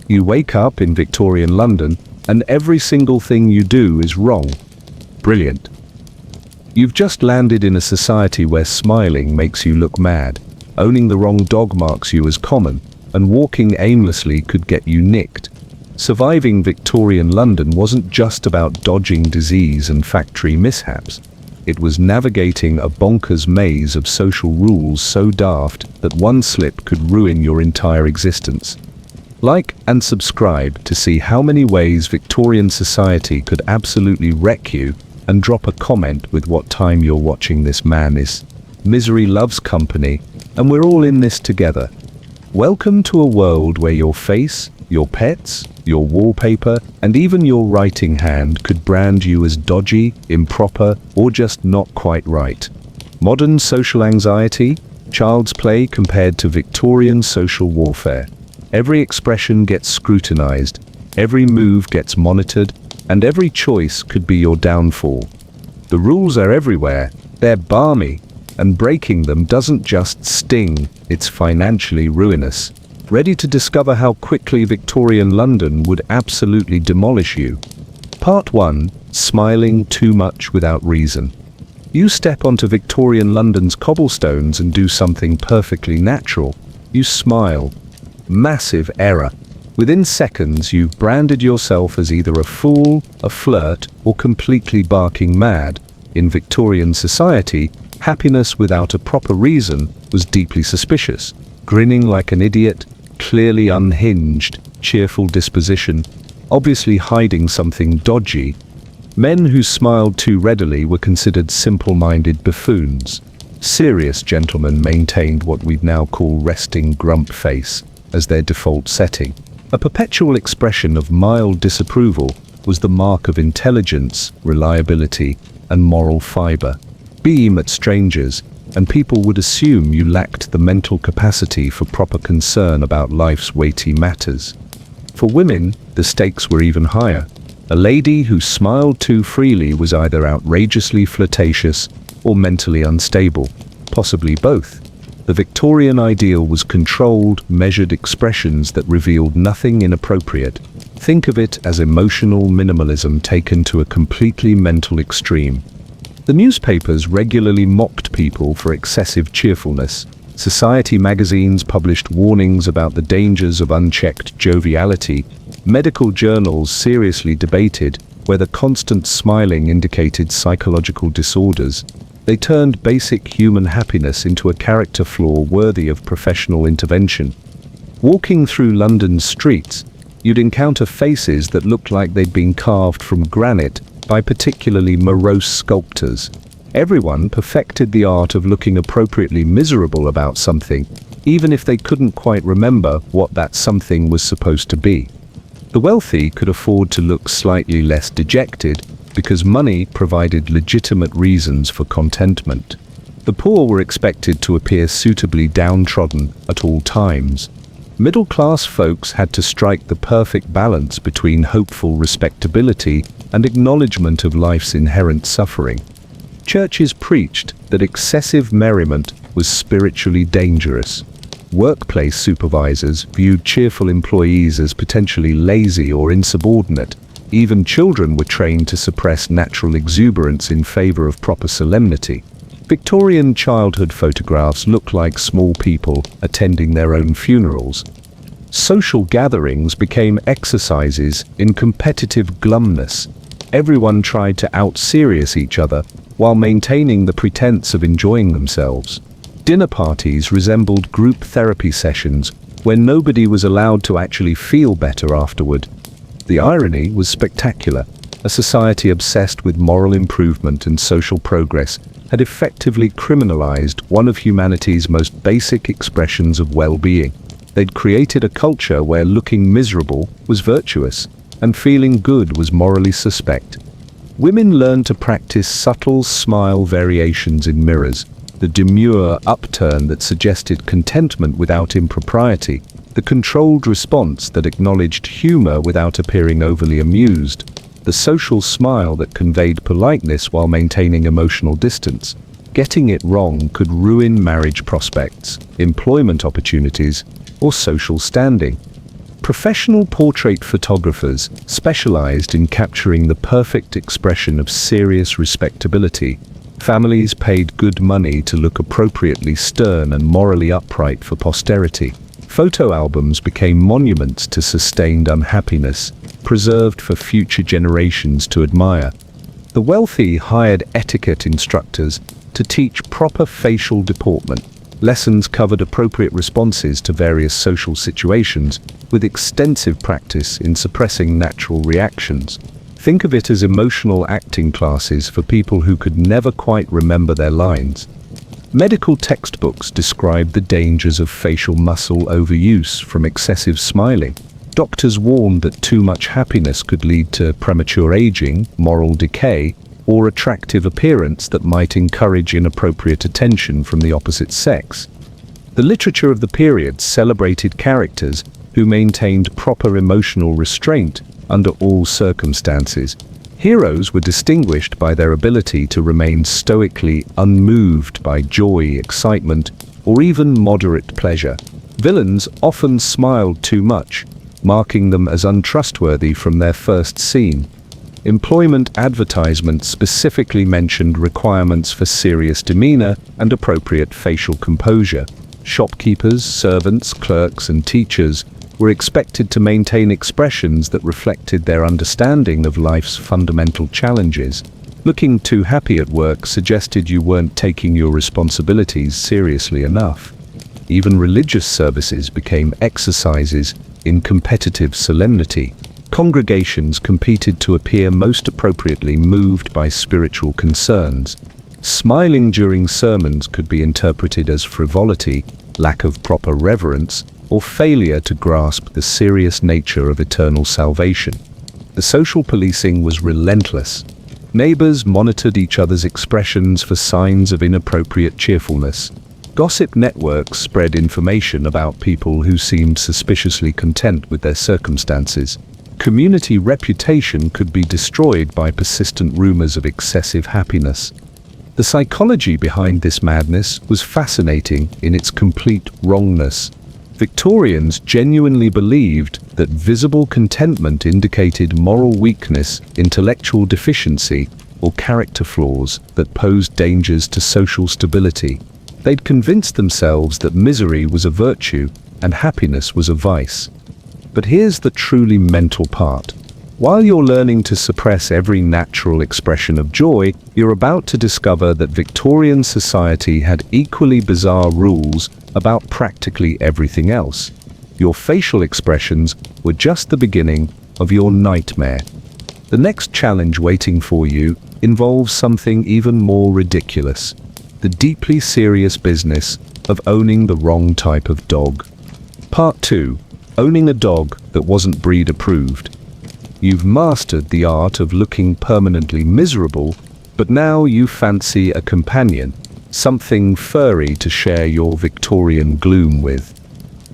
You wake up in Victorian London, and every single thing you do is wrong. Brilliant. You've just landed in a society where smiling makes you look mad, owning the wrong dog marks you as common, and walking aimlessly could get you nicked. Surviving Victorian London wasn't just about dodging disease and factory mishaps. It was navigating a bonkers maze of social rules so daft that one slip could ruin your entire existence. Like and subscribe to see how many ways Victorian society could absolutely wreck you, and drop a comment with what time you're watching this madness. Misery loves company, and we're all in this together. Welcome to a world where your face, your pets, your wallpaper, and even your writing hand could brand you as dodgy, improper, or just not quite right. Modern social anxiety, child's play compared to Victorian social warfare. Every expression gets scrutinized, every move gets monitored, and every choice could be your downfall. The rules are everywhere, they're balmy, and breaking them doesn't just sting, it's financially ruinous. Ready to discover how quickly Victorian London would absolutely demolish you? Part 1. Smiling too much without reason. You step onto Victorian London's cobblestones and do something perfectly natural. You smile. Massive error. Within seconds, you've branded yourself as either a fool, a flirt, or completely barking mad. In Victorian society, happiness without a proper reason was deeply suspicious. Grinning like an idiot, clearly unhinged, cheerful disposition, obviously hiding something dodgy. Men who smiled too readily were considered simple-minded buffoons. Serious gentlemen maintained what we'd now call resting grump face as their default setting. A perpetual expression of mild disapproval was the mark of intelligence, reliability, and moral fiber. Beam at strangers, and people would assume you lacked the mental capacity for proper concern about life's weighty matters. For women, the stakes were even higher. A lady who smiled too freely was either outrageously flirtatious or mentally unstable, possibly both. The Victorian ideal was controlled, measured expressions that revealed nothing inappropriate. Think of it as emotional minimalism taken to a completely mental extreme. The newspapers regularly mocked people for excessive cheerfulness. Society magazines published warnings about the dangers of unchecked joviality. Medical journals seriously debated whether constant smiling indicated psychological disorders. They turned basic human happiness into a character flaw worthy of professional intervention. Walking through London's streets, you'd encounter faces that looked like they'd been carved from granite by particularly morose sculptors. Everyone perfected the art of looking appropriately miserable about something, even if they couldn't quite remember what that something was supposed to be. The wealthy could afford to look slightly less dejected because money provided legitimate reasons for contentment. The poor were expected to appear suitably downtrodden at all times. Middle-class folks had to strike the perfect balance between hopeful respectability and acknowledgement of life's inherent suffering. Churches preached that excessive merriment was spiritually dangerous. Workplace supervisors viewed cheerful employees as potentially lazy or insubordinate. Even children were trained to suppress natural exuberance in favor of proper solemnity. Victorian childhood photographs look like small people attending their own funerals. Social gatherings became exercises in competitive glumness. Everyone tried to out-serious each other while maintaining the pretense of enjoying themselves. Dinner parties resembled group therapy sessions where nobody was allowed to actually feel better afterward. The irony was spectacular. A society obsessed with moral improvement and social progress had effectively criminalized one of humanity's most basic expressions of well-being. They'd created a culture where looking miserable was virtuous, and feeling good was morally suspect. Women learned to practice subtle smile variations in mirrors, the demure upturn that suggested contentment without impropriety, the controlled response that acknowledged humor without appearing overly amused, the social smile that conveyed politeness while maintaining emotional distance. Getting it wrong could ruin marriage prospects, employment opportunities, or social standing. Professional portrait photographers specialized in capturing the perfect expression of serious respectability. Families paid good money to look appropriately stern and morally upright for posterity. Photo albums became monuments to sustained unhappiness, preserved for future generations to admire. The wealthy hired etiquette instructors to teach proper facial deportment. Lessons covered appropriate responses to various social situations, with extensive practice in suppressing natural reactions. Think of it as emotional acting classes for people who could never quite remember their lines. Medical textbooks describe the dangers of facial muscle overuse from excessive smiling. Doctors warned that too much happiness could lead to premature aging, moral decay, or attractive appearance that might encourage inappropriate attention from the opposite sex. The literature of the period celebrated characters who maintained proper emotional restraint under all circumstances. Heroes were distinguished by their ability to remain stoically unmoved by joy, excitement, or even moderate pleasure. Villains often smiled too much, marking them as untrustworthy from their first scene. Employment advertisements specifically mentioned requirements for serious demeanor and appropriate facial composure. Shopkeepers, servants, clerks, and teachers were expected to maintain expressions that reflected their understanding of life's fundamental challenges. Looking too happy at work suggested you weren't taking your responsibilities seriously enough. Even religious services became exercises in competitive solemnity. Congregations competed to appear most appropriately moved by spiritual concerns. Smiling during sermons could be interpreted as frivolity, lack of proper reverence, or failure to grasp the serious nature of eternal salvation. The social policing was relentless. Neighbors monitored each other's expressions for signs of inappropriate cheerfulness. Gossip networks spread information about people who seemed suspiciously content with their circumstances. Community reputation could be destroyed by persistent rumors of excessive happiness. The psychology behind this madness was fascinating in its complete wrongness. Victorians genuinely believed that visible contentment indicated moral weakness, intellectual deficiency, or character flaws that posed dangers to social stability. They'd convinced themselves that misery was a virtue and happiness was a vice. But here's the truly mental part. While you're learning to suppress every natural expression of joy, you're about to discover that Victorian society had equally bizarre rules about practically everything else. Your facial expressions were just the beginning of your nightmare. The next challenge waiting for you involves something even more ridiculous: the deeply serious business of owning the wrong type of dog. Part 2. Owning a dog that wasn't breed approved. You've mastered the art of looking permanently miserable, but now you fancy a companion, something furry to share your Victorian gloom with.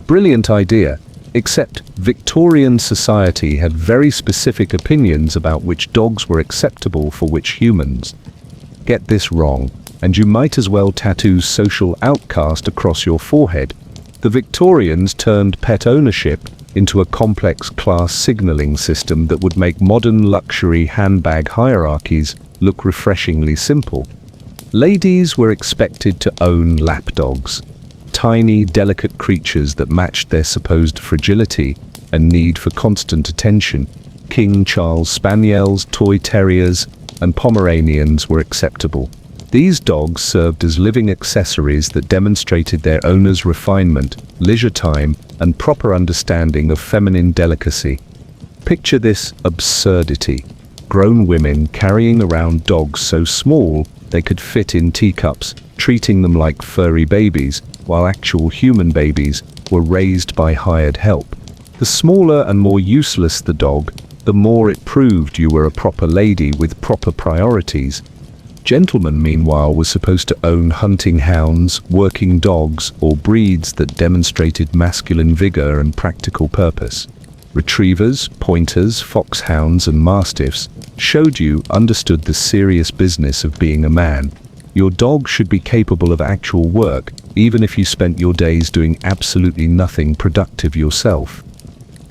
Brilliant idea, except Victorian society had very specific opinions about which dogs were acceptable for which humans. Get this wrong, and you might as well tattoo social outcast across your forehead. The Victorians turned pet ownership into a complex class signaling system that would make modern luxury handbag hierarchies look refreshingly simple. Ladies were expected to own lapdogs, tiny, delicate creatures that matched their supposed fragility and need for constant attention. King Charles Spaniels, toy terriers, and Pomeranians were acceptable. These dogs served as living accessories that demonstrated their owners' refinement, leisure time, and proper understanding of feminine delicacy. Picture this absurdity: grown women carrying around dogs so small they could fit in teacups, treating them like furry babies, while actual human babies were raised by hired help. The smaller and more useless the dog, the more it proved you were a proper lady with proper priorities. Gentlemen, meanwhile, were supposed to own hunting hounds, working dogs, or breeds that demonstrated masculine vigor and practical purpose. Retrievers, pointers, foxhounds, and mastiffs showed you understood the serious business of being a man. Your dog should be capable of actual work, even if you spent your days doing absolutely nothing productive yourself.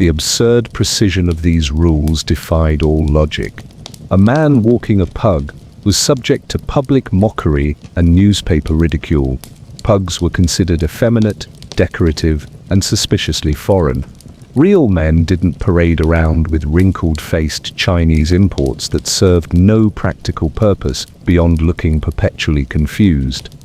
The absurd precision of these rules defied all logic. A man walking a pug was subject to public mockery and newspaper ridicule. Pugs were considered effeminate, decorative, and suspiciously foreign. Real men didn't parade around with wrinkled-faced Chinese imports that served no practical purpose beyond looking perpetually confused.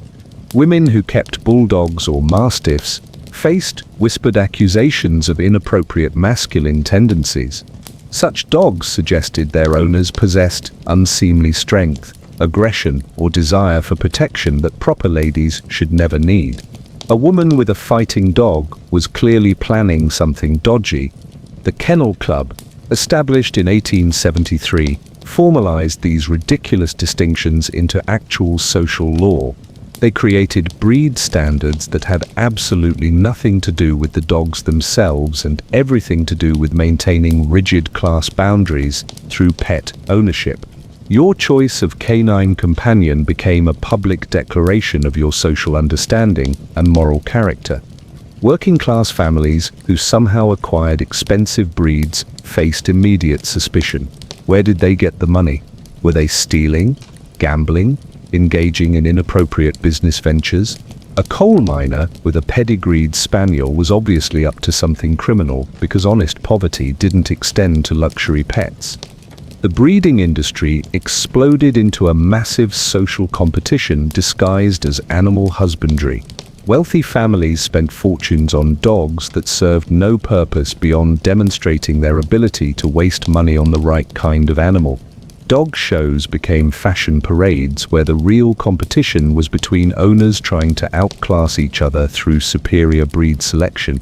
Women who kept bulldogs or mastiffs faced whispered accusations of inappropriate masculine tendencies. Such dogs suggested their owners possessed unseemly strength, aggression, or desire for protection that proper ladies should never need. A woman with a fighting dog was clearly planning something dodgy. The Kennel Club, established in 1873, formalized these ridiculous distinctions into actual social law. They created breed standards that had absolutely nothing to do with the dogs themselves and everything to do with maintaining rigid class boundaries through pet ownership. Your choice of canine companion became a public declaration of your social understanding and moral character. Working-class families who somehow acquired expensive breeds faced immediate suspicion. Where did they get the money? Were they stealing, gambling, engaging in inappropriate business ventures? A coal miner with a pedigreed spaniel was obviously up to something criminal because honest poverty didn't extend to luxury pets. The breeding industry exploded into a massive social competition disguised as animal husbandry. Wealthy families spent fortunes on dogs that served no purpose beyond demonstrating their ability to waste money on the right kind of animal. Dog shows became fashion parades where the real competition was between owners trying to outclass each other through superior breed selection.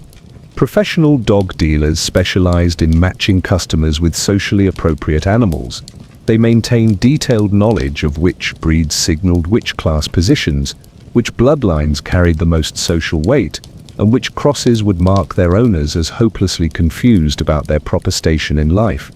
Professional dog dealers specialized in matching customers with socially appropriate animals. They maintained detailed knowledge of which breeds signaled which class positions, which bloodlines carried the most social weight, and which crosses would mark their owners as hopelessly confused about their proper station in life.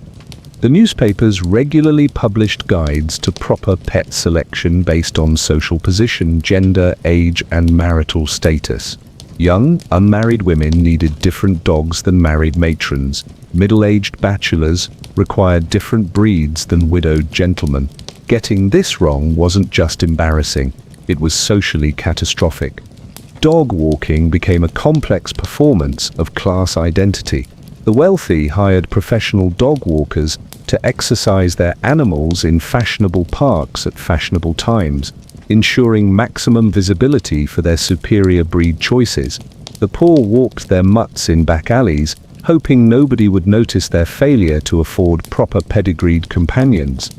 The newspapers regularly published guides to proper pet selection based on social position, gender, age, and marital status. Young, unmarried women needed different dogs than married matrons. Middle-aged bachelors required different breeds than widowed gentlemen. Getting this wrong wasn't just embarrassing, it was socially catastrophic. Dog walking became a complex performance of class identity. The wealthy hired professional dog walkers to exercise their animals in fashionable parks at fashionable times, ensuring maximum visibility for their superior breed choices. The poor walked their mutts in back alleys, hoping nobody would notice their failure to afford proper pedigreed companions.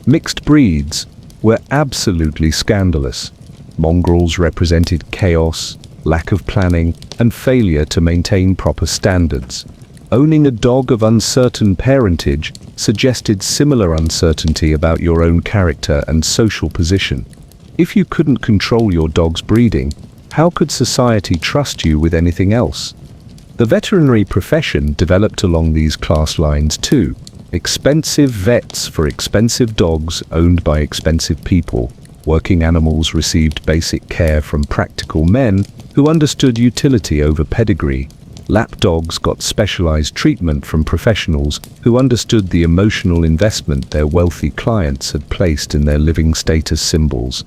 Mixed breeds were absolutely scandalous. Mongrels represented chaos, lack of planning, and failure to maintain proper standards. Owning a dog of uncertain parentage suggested similar uncertainty about your own character and social position. If you couldn't control your dog's breeding, how could society trust you with anything else? The veterinary profession developed along these class lines too. Expensive vets for expensive dogs owned by expensive people. Working animals received basic care from practical men who understood utility over pedigree. Lap dogs got specialized treatment from professionals who understood the emotional investment their wealthy clients had placed in their living status symbols.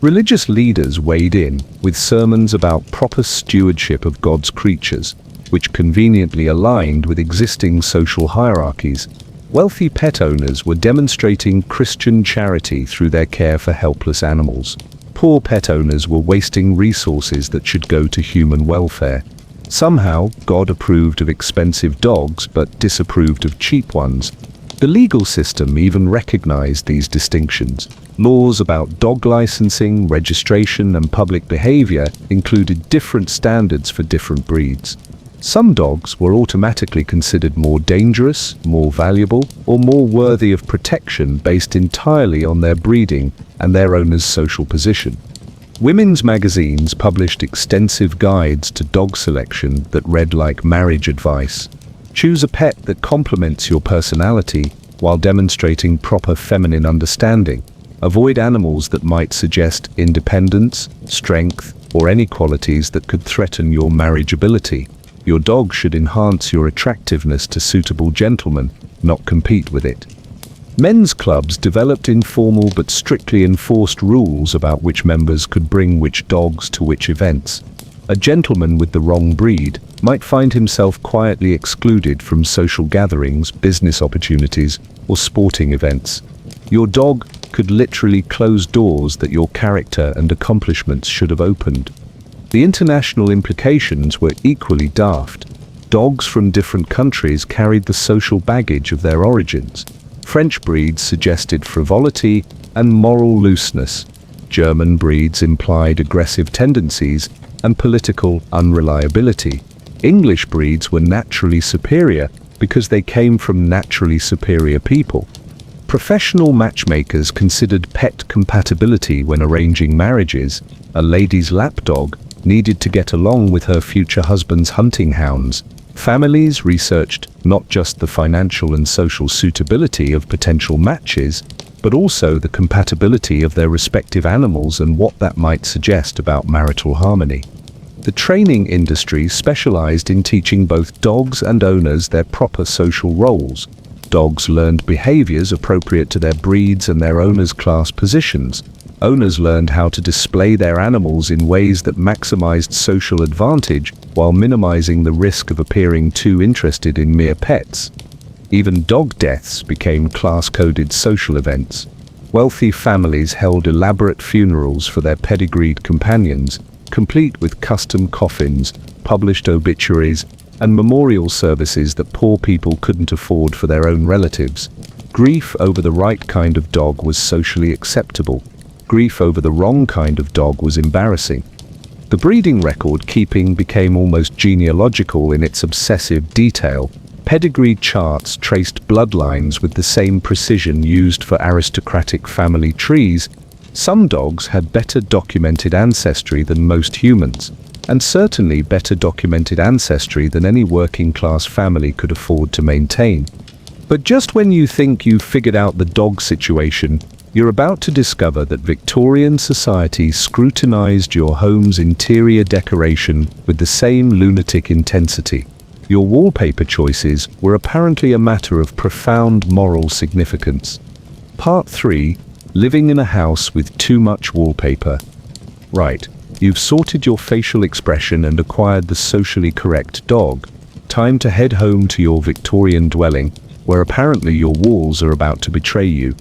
Religious leaders weighed in with sermons about proper stewardship of God's creatures, which conveniently aligned with existing social hierarchies. Wealthy pet owners were demonstrating Christian charity through their care for helpless animals. Poor pet owners were wasting resources that should go to human welfare. Somehow, God approved of expensive dogs but disapproved of cheap ones. The legal system even recognized these distinctions. Laws about dog licensing, registration, and public behavior included different standards for different breeds. Some dogs were automatically considered more dangerous, more valuable, or more worthy of protection based entirely on their breeding and their owner's social position. Women's magazines published extensive guides to dog selection that read like marriage advice. Choose a pet that complements your personality while demonstrating proper feminine understanding. Avoid animals that might suggest independence, strength, or any qualities that could threaten your marriageability. Your dog should enhance your attractiveness to suitable gentlemen, not compete with it. Men's clubs developed informal but strictly enforced rules about which members could bring which dogs to which events. A gentleman with the wrong breed might find himself quietly excluded from social gatherings, business opportunities, or sporting events. Your dog could literally close doors that your character and accomplishments should have opened. The international implications were equally daft. Dogs from different countries carried the social baggage of their origins. French breeds suggested frivolity and moral looseness. German breeds implied aggressive tendencies and political unreliability. English breeds were naturally superior because they came from naturally superior people. Professional matchmakers considered pet compatibility when arranging marriages. A lady's lapdog needed to get along with her future husband's hunting hounds. Families researched not just the financial and social suitability of potential matches, but also the compatibility of their respective animals and what that might suggest about marital harmony. The training industry specialized in teaching both dogs and owners their proper social roles. Dogs learned behaviors appropriate to their breeds and their owners' class positions. Owners learned how to display their animals in ways that maximized social advantage while minimizing the risk of appearing too interested in mere pets. Even dog deaths became class-coded social events. Wealthy families held elaborate funerals for their pedigreed companions, complete with custom coffins, published obituaries, and memorial services that poor people couldn't afford for their own relatives. Grief over the right kind of dog was socially acceptable. Grief over the wrong kind of dog was embarrassing. The breeding record keeping became almost genealogical in its obsessive detail. Pedigree charts traced bloodlines with the same precision used for aristocratic family trees. Some dogs had better documented ancestry than most humans, and certainly better documented ancestry than any working-class family could afford to maintain. But just when you think you've figured out the dog situation, you're about to discover that Victorian society scrutinized your home's interior decoration with the same lunatic intensity. Your wallpaper choices were apparently a matter of profound moral significance. Part 3. Living in a house with too much wallpaper. Right, you've sorted your facial expression and acquired the socially correct dog. Time to head home to your Victorian dwelling, where apparently your walls are about to betray you.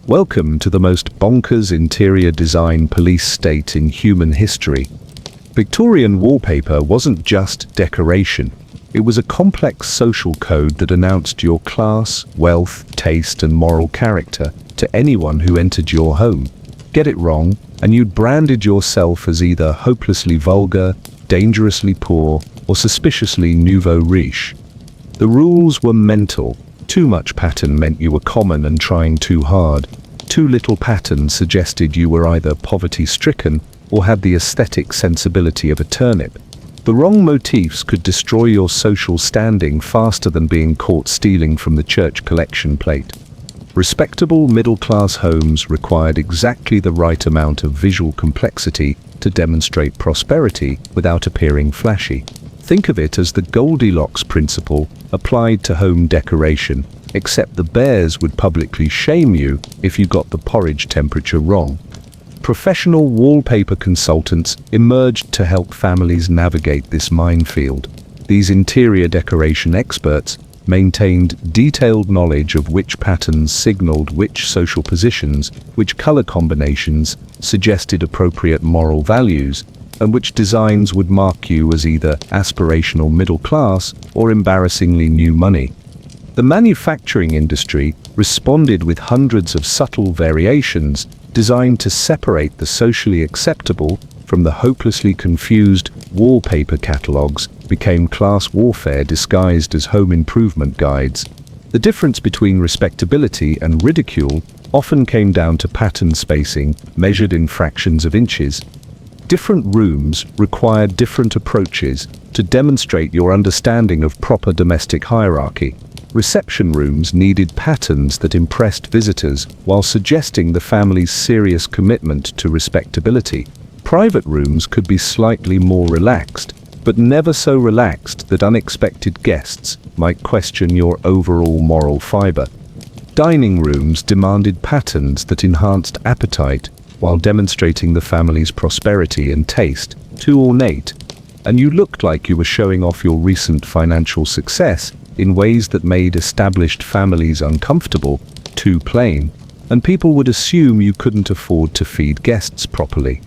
Welcome to the most bonkers interior design police state in human history. Victorian wallpaper wasn't just decoration. It was a complex social code that announced your class, wealth, taste, and moral character to anyone who entered your home. Get it wrong, and you'd branded yourself as either hopelessly vulgar, dangerously poor, or suspiciously nouveau riche. The rules were mental. Too much pattern meant you were common and trying too hard. Too little pattern suggested you were either poverty-stricken or had the aesthetic sensibility of a turnip. The wrong motifs could destroy your social standing faster than being caught stealing from the church collection plate. Respectable middle-class homes required exactly the right amount of visual complexity to demonstrate prosperity without appearing flashy. Think of it as the Goldilocks principle applied to home decoration, except the bears would publicly shame you if you got the porridge temperature wrong. Professional wallpaper consultants emerged to help families navigate this minefield. These interior decoration experts maintained detailed knowledge of which patterns signaled which social positions, which color combinations suggested appropriate moral values, and which designs would mark you as either aspirational middle class or embarrassingly new money. The manufacturing industry responded with hundreds of subtle variations designed to separate the socially acceptable from the hopelessly confused. Wallpaper catalogs became class warfare disguised as home improvement guides. The difference between respectability and ridicule often came down to pattern spacing, measured in fractions of inches. Different rooms required different approaches to demonstrate your understanding of proper domestic hierarchy. Reception rooms needed patterns that impressed visitors while suggesting the family's serious commitment to respectability. Private rooms could be slightly more relaxed, but never so relaxed that unexpected guests might question your overall moral fiber. Dining rooms demanded patterns that enhanced appetite while demonstrating the family's prosperity and taste, too ornate, and you looked like you were showing off your recent financial success in ways that made established families uncomfortable, too plain, and people would assume you couldn't afford to feed guests properly.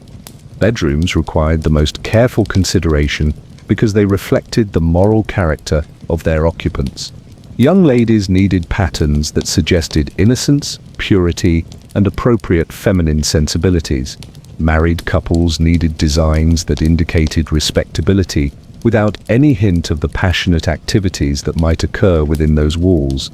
Bedrooms required the most careful consideration because they reflected the moral character of their occupants. Young ladies needed patterns that suggested innocence, purity, and appropriate feminine sensibilities. Married couples needed designs that indicated respectability without any hint of the passionate activities that might occur within those walls.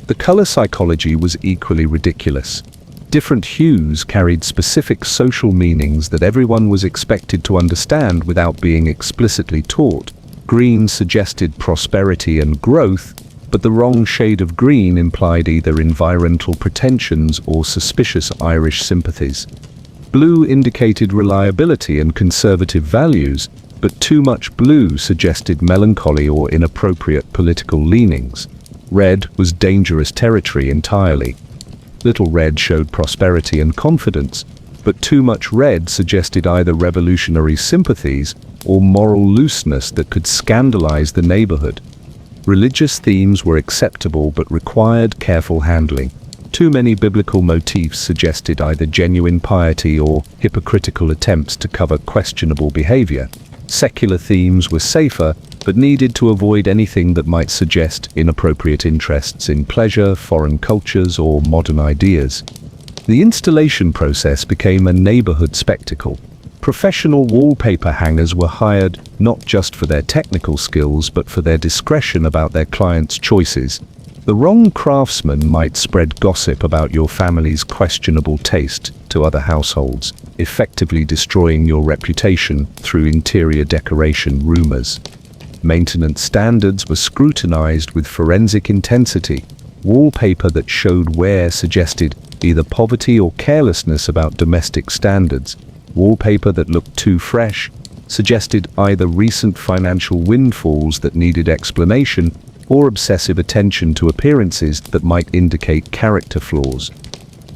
The color psychology was equally ridiculous. Different hues carried specific social meanings that everyone was expected to understand without being explicitly taught. Green suggested prosperity and growth, but the wrong shade of green implied either environmental pretensions or suspicious Irish sympathies. Blue indicated reliability and conservative values, but too much blue suggested melancholy or inappropriate political leanings. Red was dangerous territory entirely. Little red showed prosperity and confidence, but too much red suggested either revolutionary sympathies or moral looseness that could scandalize the neighborhood. Religious themes were acceptable but required careful handling. Too many biblical motifs suggested either genuine piety or hypocritical attempts to cover questionable behavior. Secular themes were safer, but needed to avoid anything that might suggest inappropriate interests in pleasure, foreign cultures, or modern ideas. The installation process became a neighborhood spectacle. Professional wallpaper hangers were hired not just for their technical skills but for their discretion about their clients' choices. The wrong craftsman might spread gossip about your family's questionable taste to other households, effectively destroying your reputation through interior decoration rumors. Maintenance standards were scrutinized with forensic intensity. Wallpaper that showed wear suggested either poverty or carelessness about domestic standards. Wallpaper that looked too fresh suggested either recent financial windfalls that needed explanation or obsessive attention to appearances that might indicate character flaws.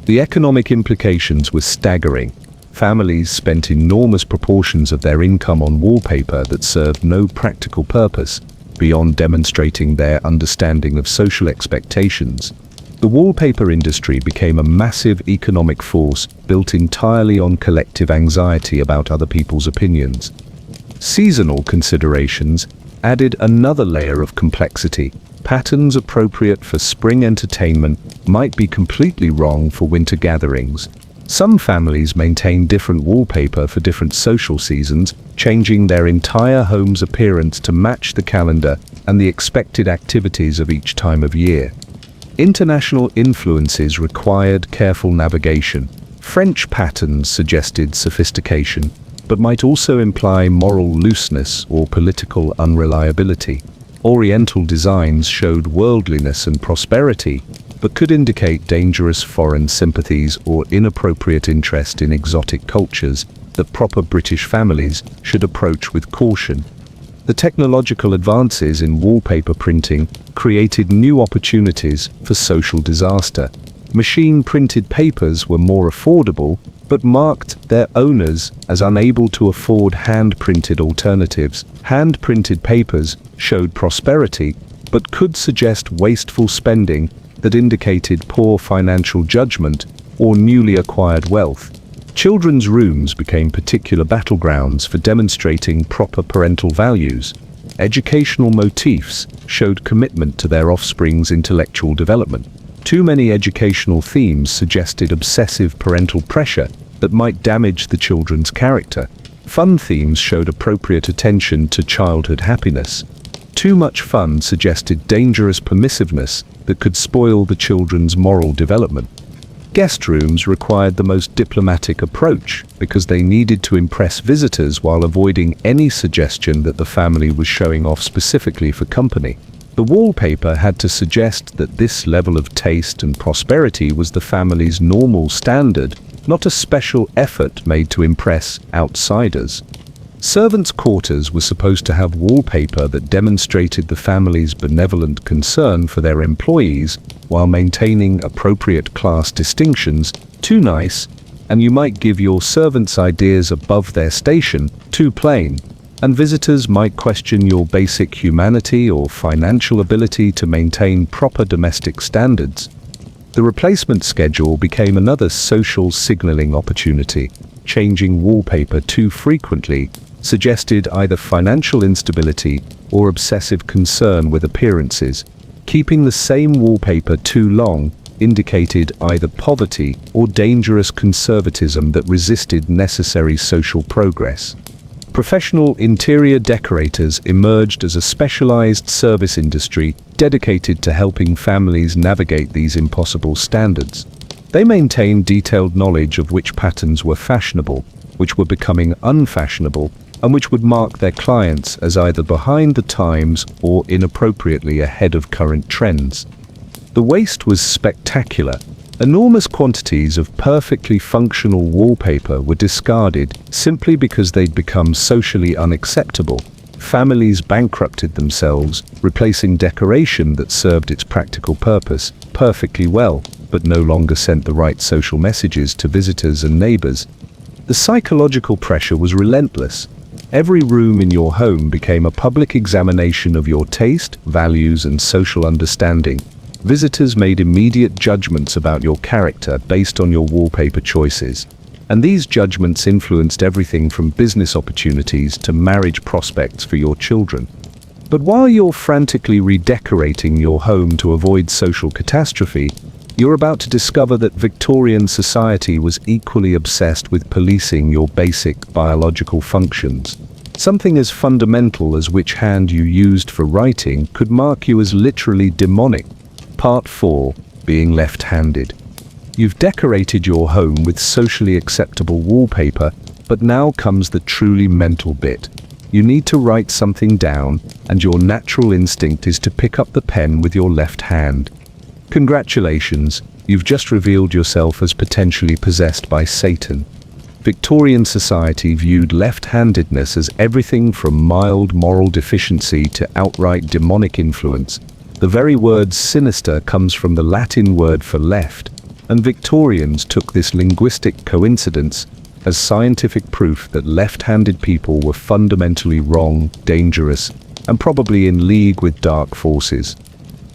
The economic implications were staggering. Families spent enormous proportions of their income on wallpaper that served no practical purpose beyond demonstrating their understanding of social expectations. The wallpaper industry became a massive economic force built entirely on collective anxiety about other people's opinions. Seasonal considerations added another layer of complexity. Patterns appropriate for spring entertainment might be completely wrong for winter gatherings. Some families maintain different wallpaper for different social seasons, changing their entire home's appearance to match the calendar and the expected activities of each time of year. International influences required careful navigation. French patterns suggested sophistication, but might also imply moral looseness or political unreliability. Oriental designs showed worldliness and prosperity, but could indicate dangerous foreign sympathies or inappropriate interest in exotic cultures that proper British families should approach with caution. The technological advances in wallpaper printing created new opportunities for social disaster. Machine-printed papers were more affordable, but marked their owners as unable to afford hand-printed alternatives. Hand-printed papers showed prosperity, but could suggest wasteful spending that indicated poor financial judgment or newly acquired wealth. Children's rooms became particular battlegrounds for demonstrating proper parental values. Educational motifs showed commitment to their offspring's intellectual development. Too many educational themes suggested obsessive parental pressure that might damage the children's character. Fun themes showed appropriate attention to childhood happiness. Too much fun suggested dangerous permissiveness that could spoil the children's moral development. Guest rooms required the most diplomatic approach because they needed to impress visitors while avoiding any suggestion that the family was showing off specifically for company. The wallpaper had to suggest that this level of taste and prosperity was the family's normal standard, not a special effort made to impress outsiders. Servants' quarters were supposed to have wallpaper that demonstrated the family's benevolent concern for their employees while maintaining appropriate class distinctions. Too nice, and you might give your servants ideas above their station. Too plain, and visitors might question your basic humanity or financial ability to maintain proper domestic standards. The replacement schedule became another social signaling opportunity. Changing wallpaper too frequently suggested either financial instability or obsessive concern with appearances. Keeping the same wallpaper too long indicated either poverty or dangerous conservatism that resisted necessary social progress. Professional interior decorators emerged as a specialized service industry dedicated to helping families navigate these impossible standards. They maintained detailed knowledge of which patterns were fashionable, which were becoming unfashionable, and which would mark their clients as either behind the times or inappropriately ahead of current trends. The waste was spectacular. Enormous quantities of perfectly functional wallpaper were discarded simply because they'd become socially unacceptable. Families bankrupted themselves, replacing decoration that served its practical purpose perfectly well, but no longer sent the right social messages to visitors and neighbors. The psychological pressure was relentless. Every room in your home became a public examination of your taste, values, and social understanding. Visitors made immediate judgments about your character based on your wallpaper choices, and these judgments influenced everything from business opportunities to marriage prospects for your children. But while you're frantically redecorating your home to avoid social catastrophe, you're about to discover that Victorian society was equally obsessed with policing your basic biological functions. Something as fundamental as which hand you used for writing could mark you as literally demonic. Part 4. Being left-handed. You've decorated your home with socially acceptable wallpaper, but now comes the truly mental bit. You need to write something down, and your natural instinct is to pick up the pen with your left hand. Congratulations, you've just revealed yourself as potentially possessed by Satan. Victorian society viewed left-handedness as everything from mild moral deficiency to outright demonic influence. The very word sinister comes from the Latin word for left, and Victorians took this linguistic coincidence as scientific proof that left-handed people were fundamentally wrong, dangerous, and probably in league with dark forces.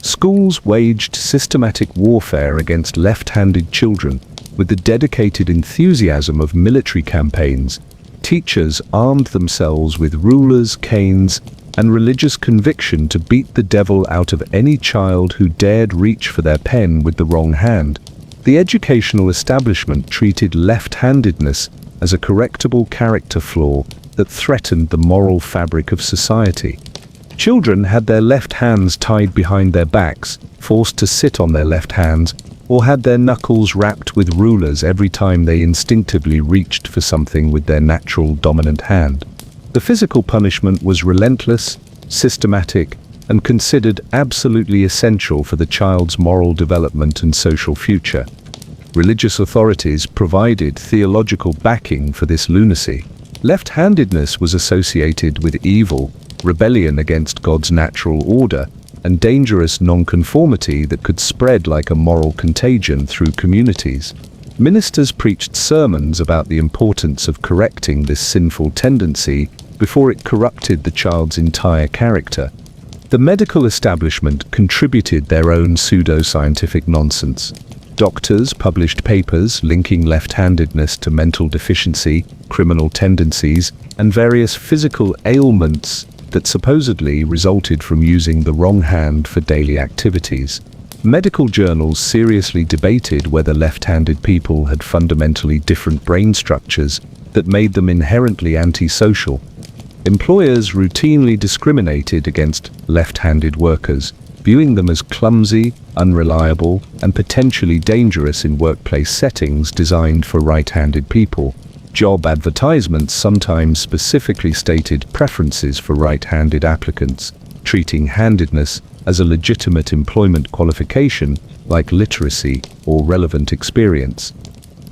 Schools waged systematic warfare against left-handed children with the dedicated enthusiasm of military campaigns. Teachers armed themselves with rulers, canes, and religious conviction to beat the devil out of any child who dared reach for their pen with the wrong hand. The educational establishment treated left-handedness as a correctable character flaw that threatened the moral fabric of society. Children had their left hands tied behind their backs, forced to sit on their left hands, or had their knuckles wrapped with rulers every time they instinctively reached for something with their natural dominant hand. The physical punishment was relentless, systematic, and considered absolutely essential for the child's moral development and social future. Religious authorities provided theological backing for this lunacy. Left-handedness was associated with evil, rebellion against God's natural order, and dangerous nonconformity that could spread like a moral contagion through communities. Ministers preached sermons about the importance of correcting this sinful tendency before it corrupted the child's entire character. The medical establishment contributed their own pseudo-scientific nonsense. Doctors published papers linking left-handedness to mental deficiency, criminal tendencies, and various physical ailments that supposedly resulted from using the wrong hand for daily activities. Medical journals seriously debated whether left-handed people had fundamentally different brain structures that made them inherently antisocial. Employers routinely discriminated against left-handed workers, viewing them as clumsy, unreliable, and potentially dangerous in workplace settings designed for right-handed people. Job advertisements sometimes specifically stated preferences for right-handed applicants, treating handedness as a legitimate employment qualification like literacy or relevant experience.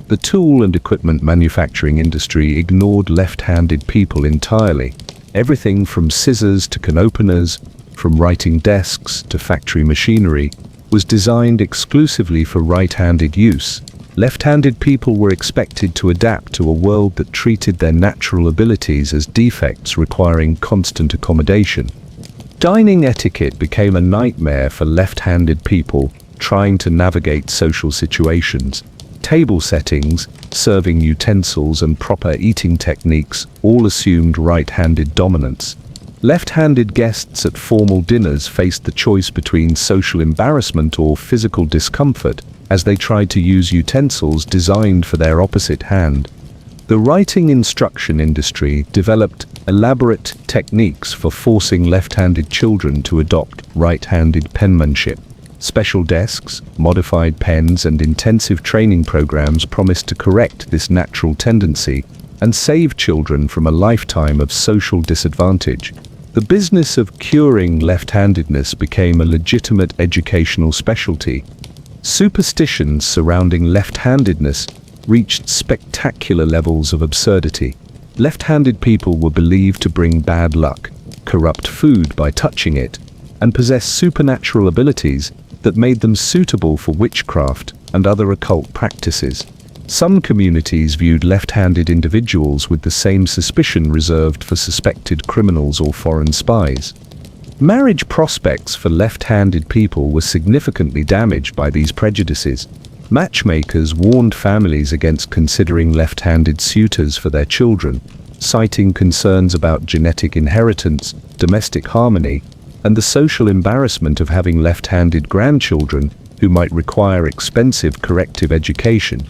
The tool and equipment manufacturing industry ignored left-handed people entirely. Everything from scissors to can openers, from writing desks to factory machinery, was designed exclusively for right-handed use. Left-handed people were expected to adapt to a world that treated their natural abilities as defects requiring constant accommodation. Dining etiquette became a nightmare for left-handed people trying to navigate social situations. Table settings, serving utensils, and proper eating techniques all assumed right-handed dominance. Left-handed guests at formal dinners faced the choice between social embarrassment or physical discomfort as they tried to use utensils designed for their opposite hand. The writing instruction industry developed elaborate techniques for forcing left-handed children to adopt right-handed penmanship. Special desks, modified pens, and intensive training programs promised to correct this natural tendency and save children from a lifetime of social disadvantage. The business of curing left-handedness became a legitimate educational specialty. Superstitions surrounding left-handedness reached spectacular levels of absurdity. Left-handed people were believed to bring bad luck, corrupt food by touching it, and possess supernatural abilities that made them suitable for witchcraft and other occult practices. Some communities viewed left-handed individuals with the same suspicion reserved for suspected criminals or foreign spies. Marriage prospects for left-handed people were significantly damaged by these prejudices. Matchmakers warned families against considering left-handed suitors for their children, citing concerns about genetic inheritance, domestic harmony, and the social embarrassment of having left-handed grandchildren who might require expensive corrective education.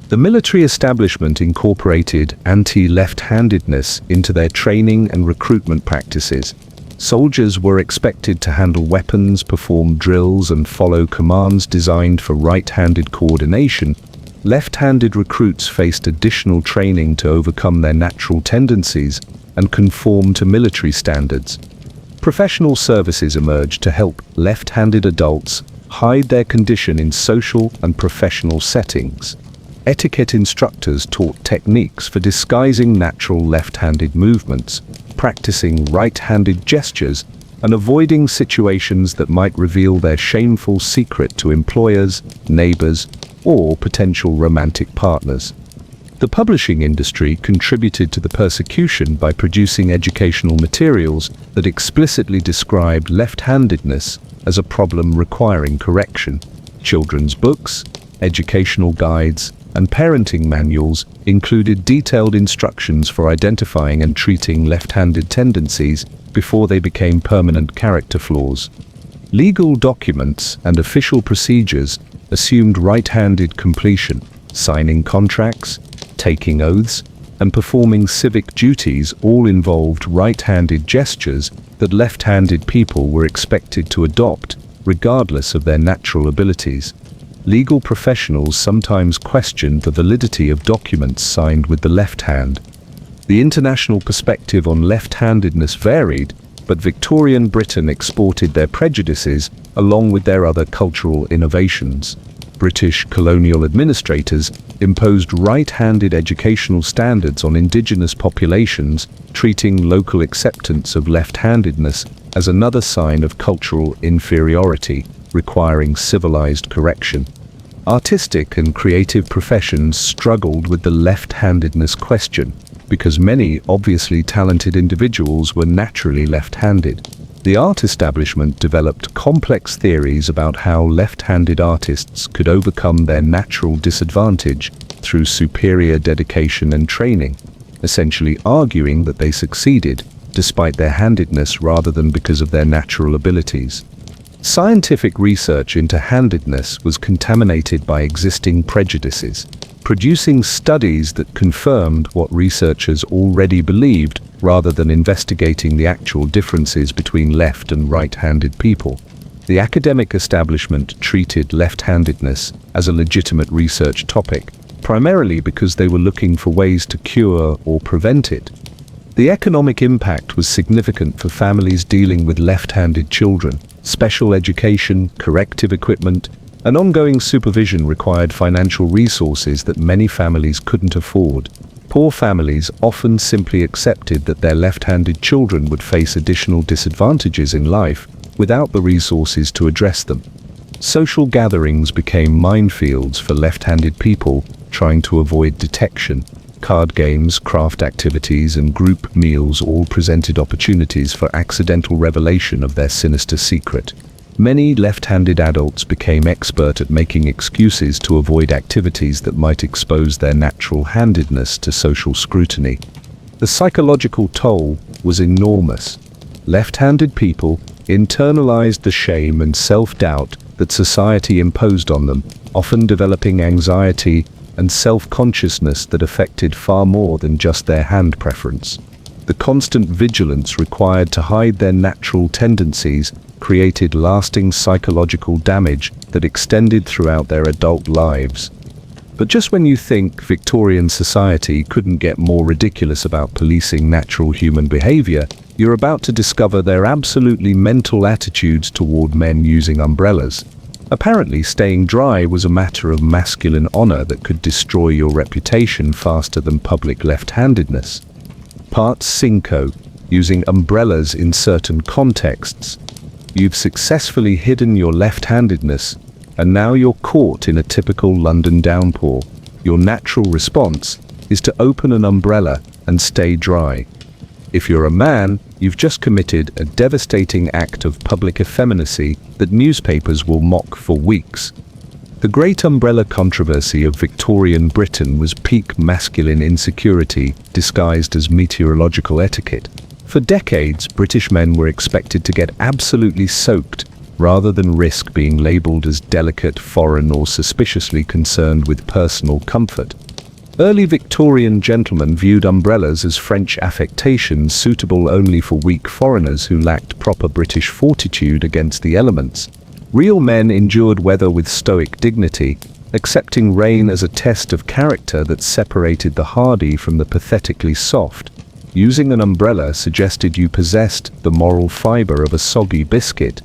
The military establishment incorporated anti-left-handedness into their training and recruitment practices. Soldiers were expected to handle weapons, perform drills, and follow commands designed for right-handed coordination. Left-handed recruits faced additional training to overcome their natural tendencies and conform to military standards. Professional services emerged to help left-handed adults hide their condition in social and professional settings. Etiquette instructors taught techniques for disguising natural left-handed movements, practicing right-handed gestures, and avoiding situations that might reveal their shameful secret to employers, neighbors, or potential romantic partners. The publishing industry contributed to the persecution by producing educational materials that explicitly described left-handedness as a problem requiring correction. Children's books, educational guides, and parenting manuals included detailed instructions for identifying and treating left-handed tendencies before they became permanent character flaws. Legal documents and official procedures assumed right-handed completion. Signing contracts, taking oaths, and performing civic duties all involved right-handed gestures that left-handed people were expected to adopt, regardless of their natural abilities. Legal professionals sometimes questioned the validity of documents signed with the left hand. The international perspective on left-handedness varied, but Victorian Britain exported their prejudices along with their other cultural innovations. British colonial administrators imposed right-handed educational standards on indigenous populations, treating local acceptance of left-handedness as another sign of cultural inferiority, requiring civilized correction. Artistic and creative professions struggled with the left-handedness question, because many obviously talented individuals were naturally left-handed. The art establishment developed complex theories about how left-handed artists could overcome their natural disadvantage through superior dedication and training, essentially arguing that they succeeded despite their handedness rather than because of their natural abilities. Scientific research into handedness was contaminated by existing prejudices, producing studies that confirmed what researchers already believed rather than investigating the actual differences between left and right-handed people. The academic establishment treated left-handedness as a legitimate research topic, primarily because they were looking for ways to cure or prevent it. The economic impact was significant for families dealing with left-handed children. Special education, corrective equipment, An ongoing supervision required financial resources that many families couldn't afford. Poor families often simply accepted that their left-handed children would face additional disadvantages in life without the resources to address them. Social gatherings became minefields for left-handed people trying to avoid detection. Card games, craft activities, and group meals all presented opportunities for accidental revelation of their sinister secret. Many left-handed adults became expert at making excuses to avoid activities that might expose their natural handedness to social scrutiny. The psychological toll was enormous. Left-handed people internalized the shame and self-doubt that society imposed on them, often developing anxiety and self-consciousness that affected far more than just their hand preference. The constant vigilance required to hide their natural tendencies created lasting psychological damage that extended throughout their adult lives. But just when you think Victorian society couldn't get more ridiculous about policing natural human behavior, you're about to discover their absolutely mental attitudes toward men using umbrellas. Apparently, staying dry was a matter of masculine honor that could destroy your reputation faster than public left-handedness. Part 5. Using umbrellas in certain contexts. You've successfully hidden your left-handedness, and now you're caught in a typical London downpour. Your natural response is to open an umbrella and stay dry. If you're a man, you've just committed a devastating act of public effeminacy that newspapers will mock for weeks. The Great Umbrella Controversy of Victorian Britain was peak masculine insecurity disguised as meteorological etiquette. For decades, British men were expected to get absolutely soaked rather than risk being labelled as delicate, foreign, or suspiciously concerned with personal comfort. Early Victorian gentlemen viewed umbrellas as French affectations suitable only for weak foreigners who lacked proper British fortitude against the elements. Real men endured weather with stoic dignity, accepting rain as a test of character that separated the hardy from the pathetically soft. Using an umbrella suggested you possessed the moral fiber of a soggy biscuit.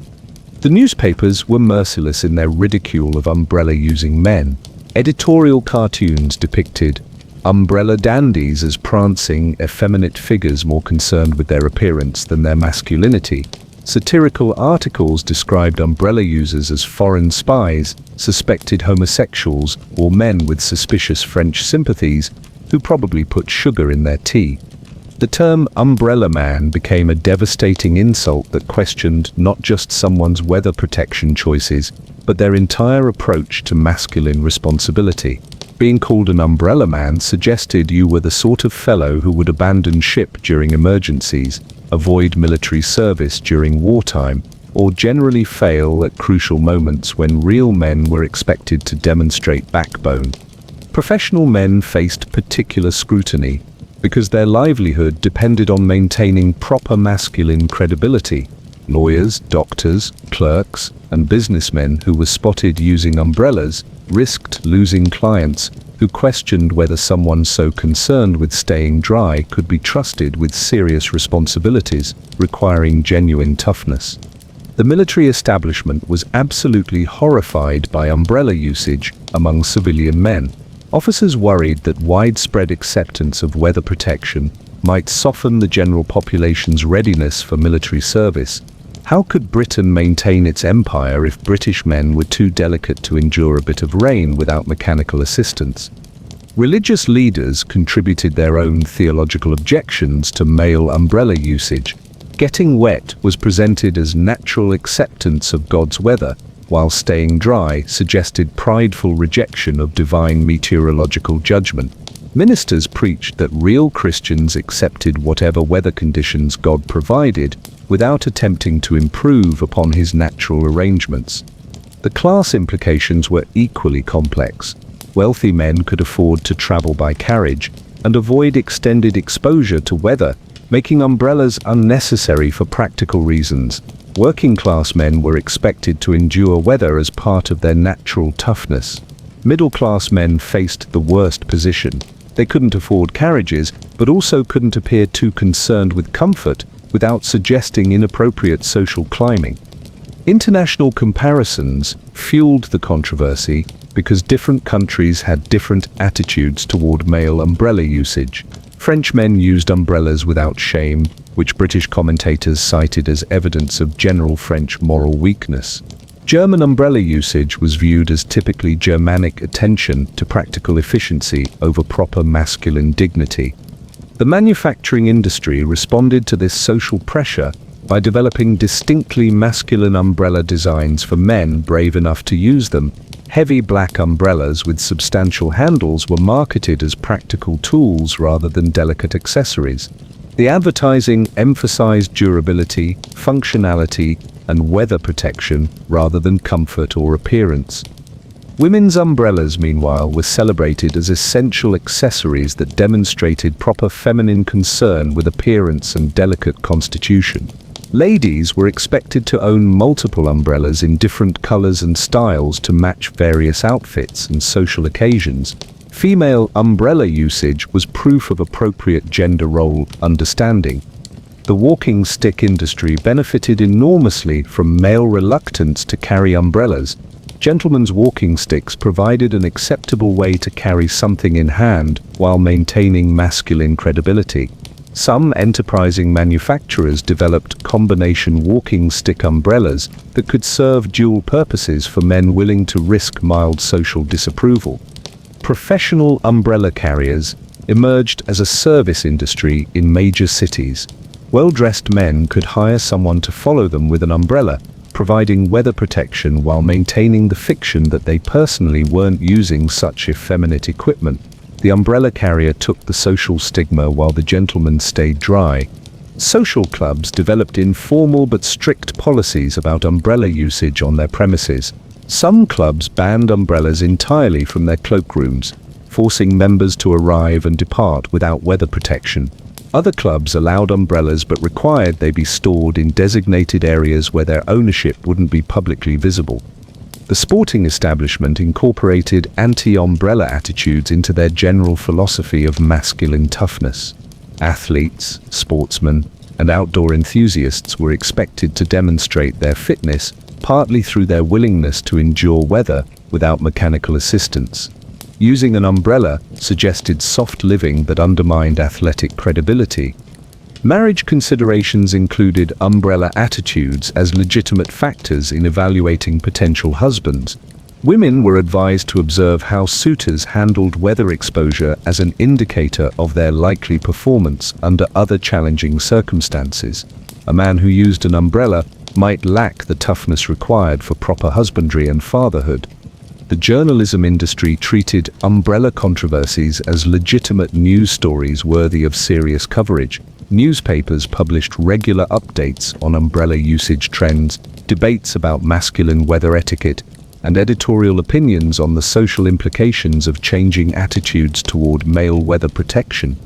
The newspapers were merciless in their ridicule of umbrella-using men. Editorial cartoons depicted umbrella dandies as prancing, effeminate figures more concerned with their appearance than their masculinity. Satirical articles described umbrella users as foreign spies, suspected homosexuals, or men with suspicious French sympathies who probably put sugar in their tea. The term umbrella man became a devastating insult that questioned not just someone's weather protection choices, but their entire approach to masculine responsibility. Being called an umbrella man suggested you were the sort of fellow who would abandon ship during emergencies, avoid military service during wartime, or generally fail at crucial moments when real men were expected to demonstrate backbone. Professional men faced particular scrutiny because their livelihood depended on maintaining proper masculine credibility. Lawyers, doctors, clerks, and businessmen who were spotted using umbrellas risked losing clients who questioned whether someone so concerned with staying dry could be trusted with serious responsibilities requiring genuine toughness. The military establishment was absolutely horrified by umbrella usage among civilian men. Officers worried that widespread acceptance of weather protection might soften the general population's readiness for military service. How could Britain maintain its empire if British men were too delicate to endure a bit of rain without mechanical assistance? Religious leaders contributed their own theological objections to male umbrella usage. Getting wet was presented as natural acceptance of God's weather, while staying dry suggested prideful rejection of divine meteorological judgment. Ministers preached that real Christians accepted whatever weather conditions God provided without attempting to improve upon his natural arrangements. The class implications were equally complex. Wealthy men could afford to travel by carriage and avoid extended exposure to weather, making umbrellas unnecessary for practical reasons. Working-class men were expected to endure weather as part of their natural toughness. Middle-class men faced the worst position. They couldn't afford carriages, but also couldn't appear too concerned with comfort without suggesting inappropriate social climbing. International comparisons fueled the controversy because different countries had different attitudes toward male umbrella usage. French men used umbrellas without shame, which British commentators cited as evidence of general French moral weakness. German umbrella usage was viewed as typically Germanic attention to practical efficiency over proper masculine dignity. The manufacturing industry responded to this social pressure by developing distinctly masculine umbrella designs for men brave enough to use them. Heavy black umbrellas with substantial handles were marketed as practical tools rather than delicate accessories. The advertising emphasized durability, functionality, and weather protection rather than comfort or appearance. Women's umbrellas, meanwhile, were celebrated as essential accessories that demonstrated proper feminine concern with appearance and delicate constitution. Ladies were expected to own multiple umbrellas in different colors and styles to match various outfits and social occasions. Female umbrella usage was proof of appropriate gender role understanding. The walking stick industry benefited enormously from male reluctance to carry umbrellas. Gentlemen's walking sticks provided an acceptable way to carry something in hand while maintaining masculine credibility. Some enterprising manufacturers developed combination walking stick umbrellas that could serve dual purposes for men willing to risk mild social disapproval. Professional umbrella carriers emerged as a service industry in major cities. Well-dressed men could hire someone to follow them with an umbrella, providing weather protection while maintaining the fiction that they personally weren't using such effeminate equipment. The umbrella carrier took the social stigma while the gentleman stayed dry. Social clubs developed informal but strict policies about umbrella usage on their premises. Some clubs banned umbrellas entirely from their cloakrooms, forcing members to arrive and depart without weather protection. Other clubs allowed umbrellas but required they be stored in designated areas where their ownership wouldn't be publicly visible. The sporting establishment incorporated anti-umbrella attitudes into their general philosophy of masculine toughness. Athletes, sportsmen, and outdoor enthusiasts were expected to demonstrate their fitness partly through their willingness to endure weather without mechanical assistance. Using an umbrella suggested soft living that undermined athletic credibility. Marriage considerations included umbrella attitudes as legitimate factors in evaluating potential husbands. Women were advised to observe how suitors handled weather exposure as an indicator of their likely performance under other challenging circumstances. A man who used an umbrella might lack the toughness required for proper husbandry and fatherhood. The journalism industry treated umbrella controversies as legitimate news stories worthy of serious coverage. Newspapers published regular updates on umbrella usage trends, debates about masculine weather etiquette, and editorial opinions on the social implications of changing attitudes toward male weather protection.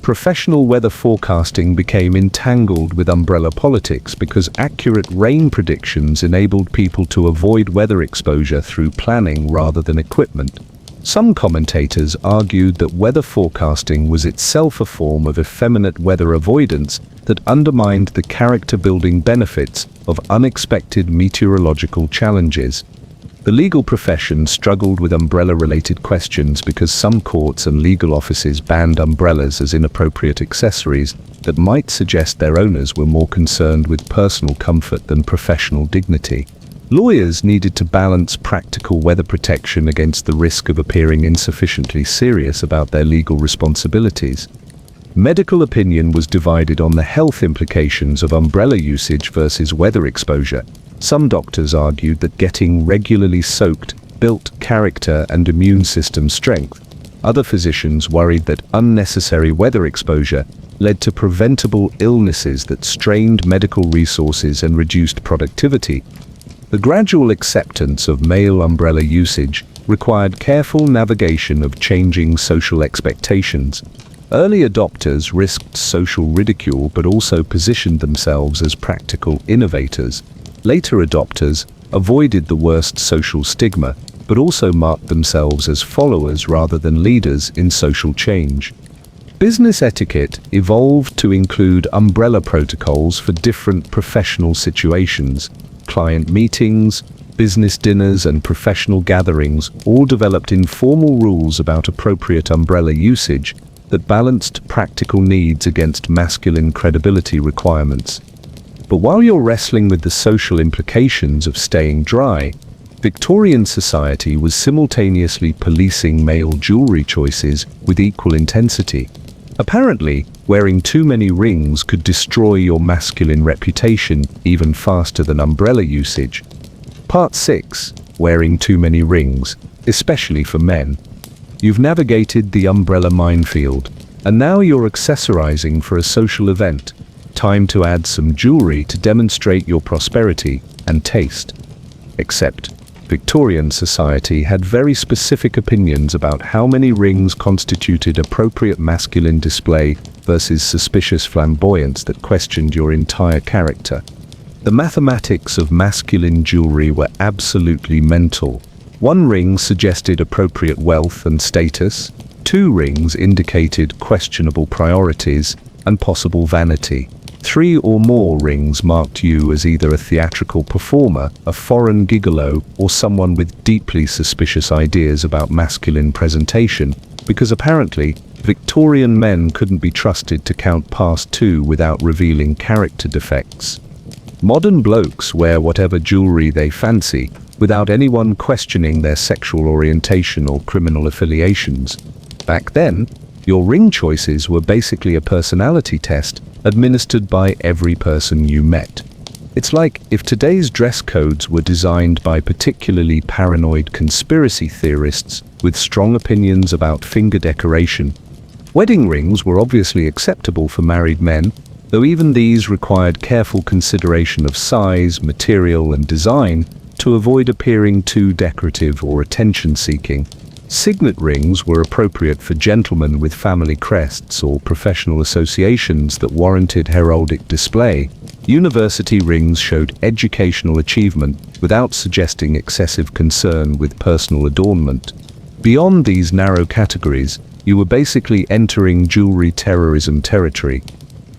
Professional weather forecasting became entangled with umbrella politics because accurate rain predictions enabled people to avoid weather exposure through planning rather than equipment. Some commentators argued that weather forecasting was itself a form of effeminate weather avoidance that undermined the character-building benefits of unexpected meteorological challenges. The legal profession struggled with umbrella-related questions because some courts and legal offices banned umbrellas as inappropriate accessories that might suggest their owners were more concerned with personal comfort than professional dignity. Lawyers needed to balance practical weather protection against the risk of appearing insufficiently serious about their legal responsibilities. Medical opinion was divided on the health implications of umbrella usage versus weather exposure. Some doctors argued that getting regularly soaked built character and immune system strength. Other physicians worried that unnecessary weather exposure led to preventable illnesses that strained medical resources and reduced productivity. The gradual acceptance of male umbrella usage required careful navigation of changing social expectations. Early adopters risked social ridicule but also positioned themselves as practical innovators. Later adopters avoided the worst social stigma but also marked themselves as followers rather than leaders in social change. Business etiquette evolved to include umbrella protocols for different professional situations. Client meetings, business dinners, and professional gatherings all developed informal rules about appropriate umbrella usage that balanced practical needs against masculine credibility requirements. But while you're wrestling with the social implications of staying dry, Victorian society was simultaneously policing male jewelry choices with equal intensity. Apparently, wearing too many rings could destroy your masculine reputation even faster than umbrella usage. Part 6. Wearing too many rings, especially for men. You've navigated the umbrella minefield, and now you're accessorizing for a social event. Time to add some jewelry to demonstrate your prosperity and taste. Except, Victorian society had very specific opinions about how many rings constituted appropriate masculine display versus suspicious flamboyance that questioned your entire character. The mathematics of masculine jewelry were absolutely mental. 1 ring suggested appropriate wealth and status, 2 rings indicated questionable priorities and possible vanity. 3 or more rings marked you as either a theatrical performer, a foreign gigolo, or someone with deeply suspicious ideas about masculine presentation, because apparently, Victorian men couldn't be trusted to count past 2 without revealing character defects. Modern blokes wear whatever jewelry they fancy, without anyone questioning their sexual orientation or criminal affiliations. Back then, your ring choices were basically a personality test administered by every person you met. It's like if today's dress codes were designed by particularly paranoid conspiracy theorists with strong opinions about finger decoration. Wedding rings were obviously acceptable for married men, though even these required careful consideration of size, material, and design to avoid appearing too decorative or attention-seeking. Signet rings were appropriate for gentlemen with family crests or professional associations that warranted heraldic display. University rings showed educational achievement without suggesting excessive concern with personal adornment. Beyond these narrow categories, you were basically entering jewelry terrorism territory.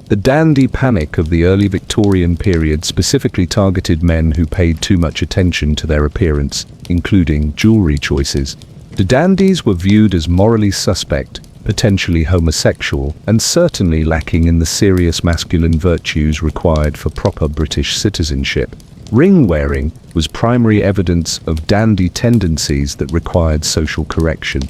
The dandy panic of the early Victorian period specifically targeted men who paid too much attention to their appearance, including jewelry choices. The dandies were viewed as morally suspect, potentially homosexual, and certainly lacking in the serious masculine virtues required for proper British citizenship. Ring wearing was primary evidence of dandy tendencies that required social correction.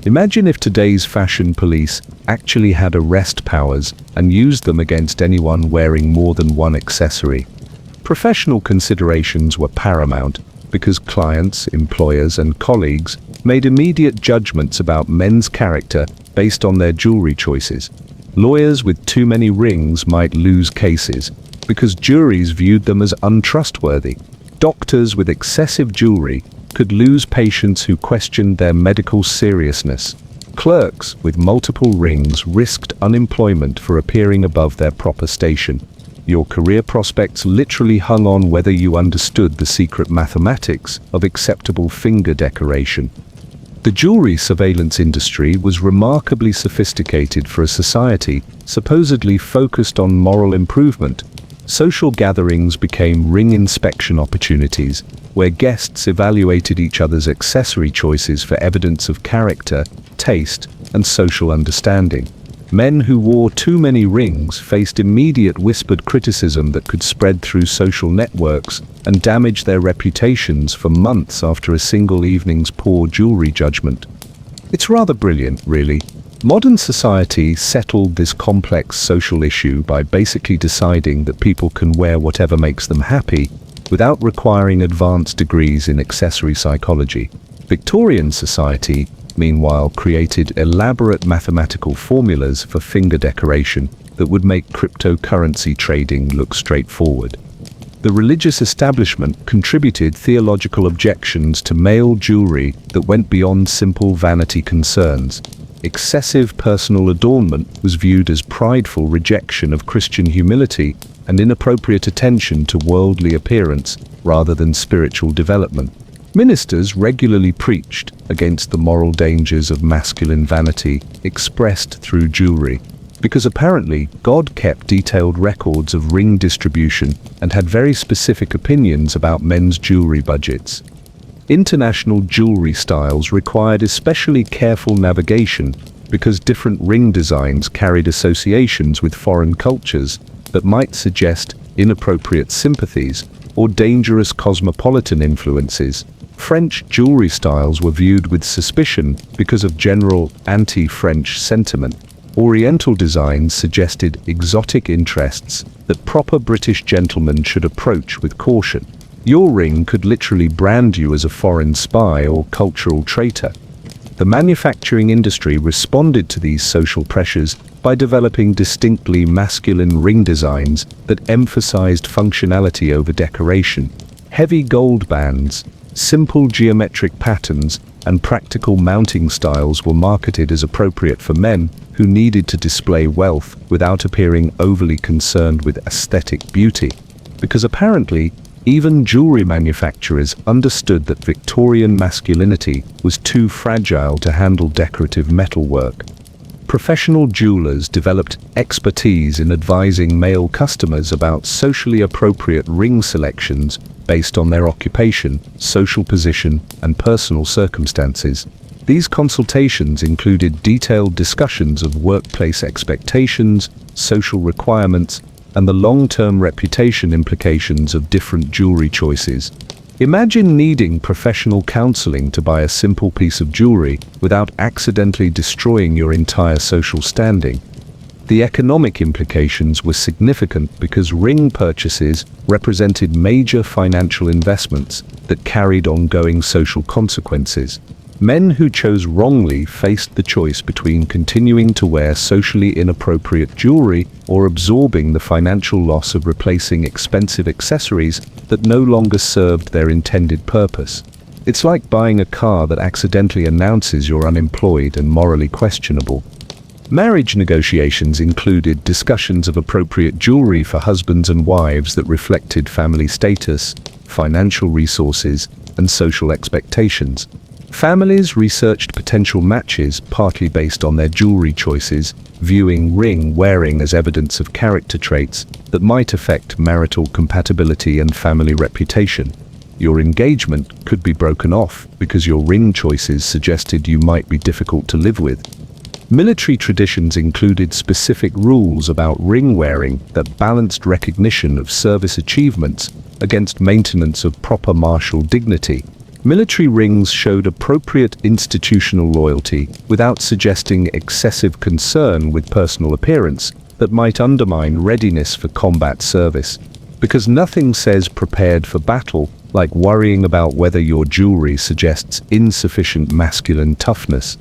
Imagine if today's fashion police actually had arrest powers and used them against anyone wearing more than 1 accessory. Professional considerations were paramount because clients, employers, and colleagues made immediate judgments about men's character based on their jewelry choices. Lawyers with too many rings might lose cases because juries viewed them as untrustworthy. Doctors with excessive jewelry could lose patients who questioned their medical seriousness. Clerks with multiple rings risked unemployment for appearing above their proper station. Your career prospects literally hung on whether you understood the secret mathematics of acceptable finger decoration. The jewelry surveillance industry was remarkably sophisticated for a society supposedly focused on moral improvement. Social gatherings became ring inspection opportunities, where guests evaluated each other's accessory choices for evidence of character, taste, and social understanding. Men who wore too many rings faced immediate whispered criticism that could spread through social networks and damage their reputations for months after a single evening's poor jewelry judgment. It's rather brilliant, really. Modern society settled this complex social issue by basically deciding that people can wear whatever makes them happy without requiring advanced degrees in accessory psychology. Victorian society, meanwhile, created elaborate mathematical formulas for finger decoration that would make cryptocurrency trading look straightforward. The religious establishment contributed theological objections to male jewelry that went beyond simple vanity concerns. Excessive personal adornment was viewed as prideful rejection of Christian humility and inappropriate attention to worldly appearance rather than spiritual development. Ministers regularly preached against the moral dangers of masculine vanity expressed through jewelry. Because apparently, God kept detailed records of ring distribution and had very specific opinions about men's jewelry budgets. International jewelry styles required especially careful navigation because different ring designs carried associations with foreign cultures that might suggest inappropriate sympathies or dangerous cosmopolitan influences. French jewelry styles were viewed with suspicion because of general anti-French sentiment. Oriental designs suggested exotic interests that proper British gentlemen should approach with caution. Your ring could literally brand you as a foreign spy or cultural traitor. The manufacturing industry responded to these social pressures by developing distinctly masculine ring designs that emphasized functionality over decoration. Heavy gold bands, simple geometric patterns, and practical mounting styles were marketed as appropriate for men who needed to display wealth without appearing overly concerned with aesthetic beauty. Because apparently, even jewelry manufacturers understood that Victorian masculinity was too fragile to handle decorative metalwork. Professional jewelers developed expertise in advising male customers about socially appropriate ring selections based on their occupation, social position, and personal circumstances. These consultations included detailed discussions of workplace expectations, social requirements, and the long-term reputation implications of different jewelry choices. Imagine needing professional counseling to buy a simple piece of jewelry without accidentally destroying your entire social standing. The economic implications were significant because ring purchases represented major financial investments that carried ongoing social consequences. Men who chose wrongly faced the choice between continuing to wear socially inappropriate jewelry or absorbing the financial loss of replacing expensive accessories that no longer served their intended purpose. It's like buying a car that accidentally announces you're unemployed and morally questionable. Marriage negotiations included discussions of appropriate jewelry for husbands and wives that reflected family status, financial resources, and social expectations. Families researched potential matches partly based on their jewelry choices, viewing ring wearing as evidence of character traits that might affect marital compatibility and family reputation. Your engagement could be broken off because your ring choices suggested you might be difficult to live with. Military traditions included specific rules about ring wearing that balanced recognition of service achievements against maintenance of proper martial dignity. Military rings showed appropriate institutional loyalty without suggesting excessive concern with personal appearance that might undermine readiness for combat service. Because nothing says prepared for battle like worrying about whether your jewelry suggests insufficient masculine toughness.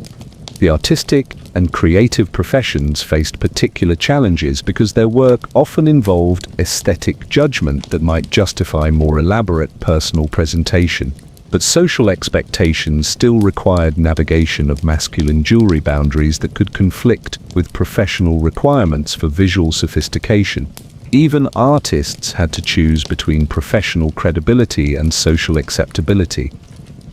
The artistic and creative professions faced particular challenges because their work often involved aesthetic judgment that might justify more elaborate personal presentation. But social expectations still required navigation of masculine jewelry boundaries that could conflict with professional requirements for visual sophistication. Even artists had to choose between professional credibility and social acceptability.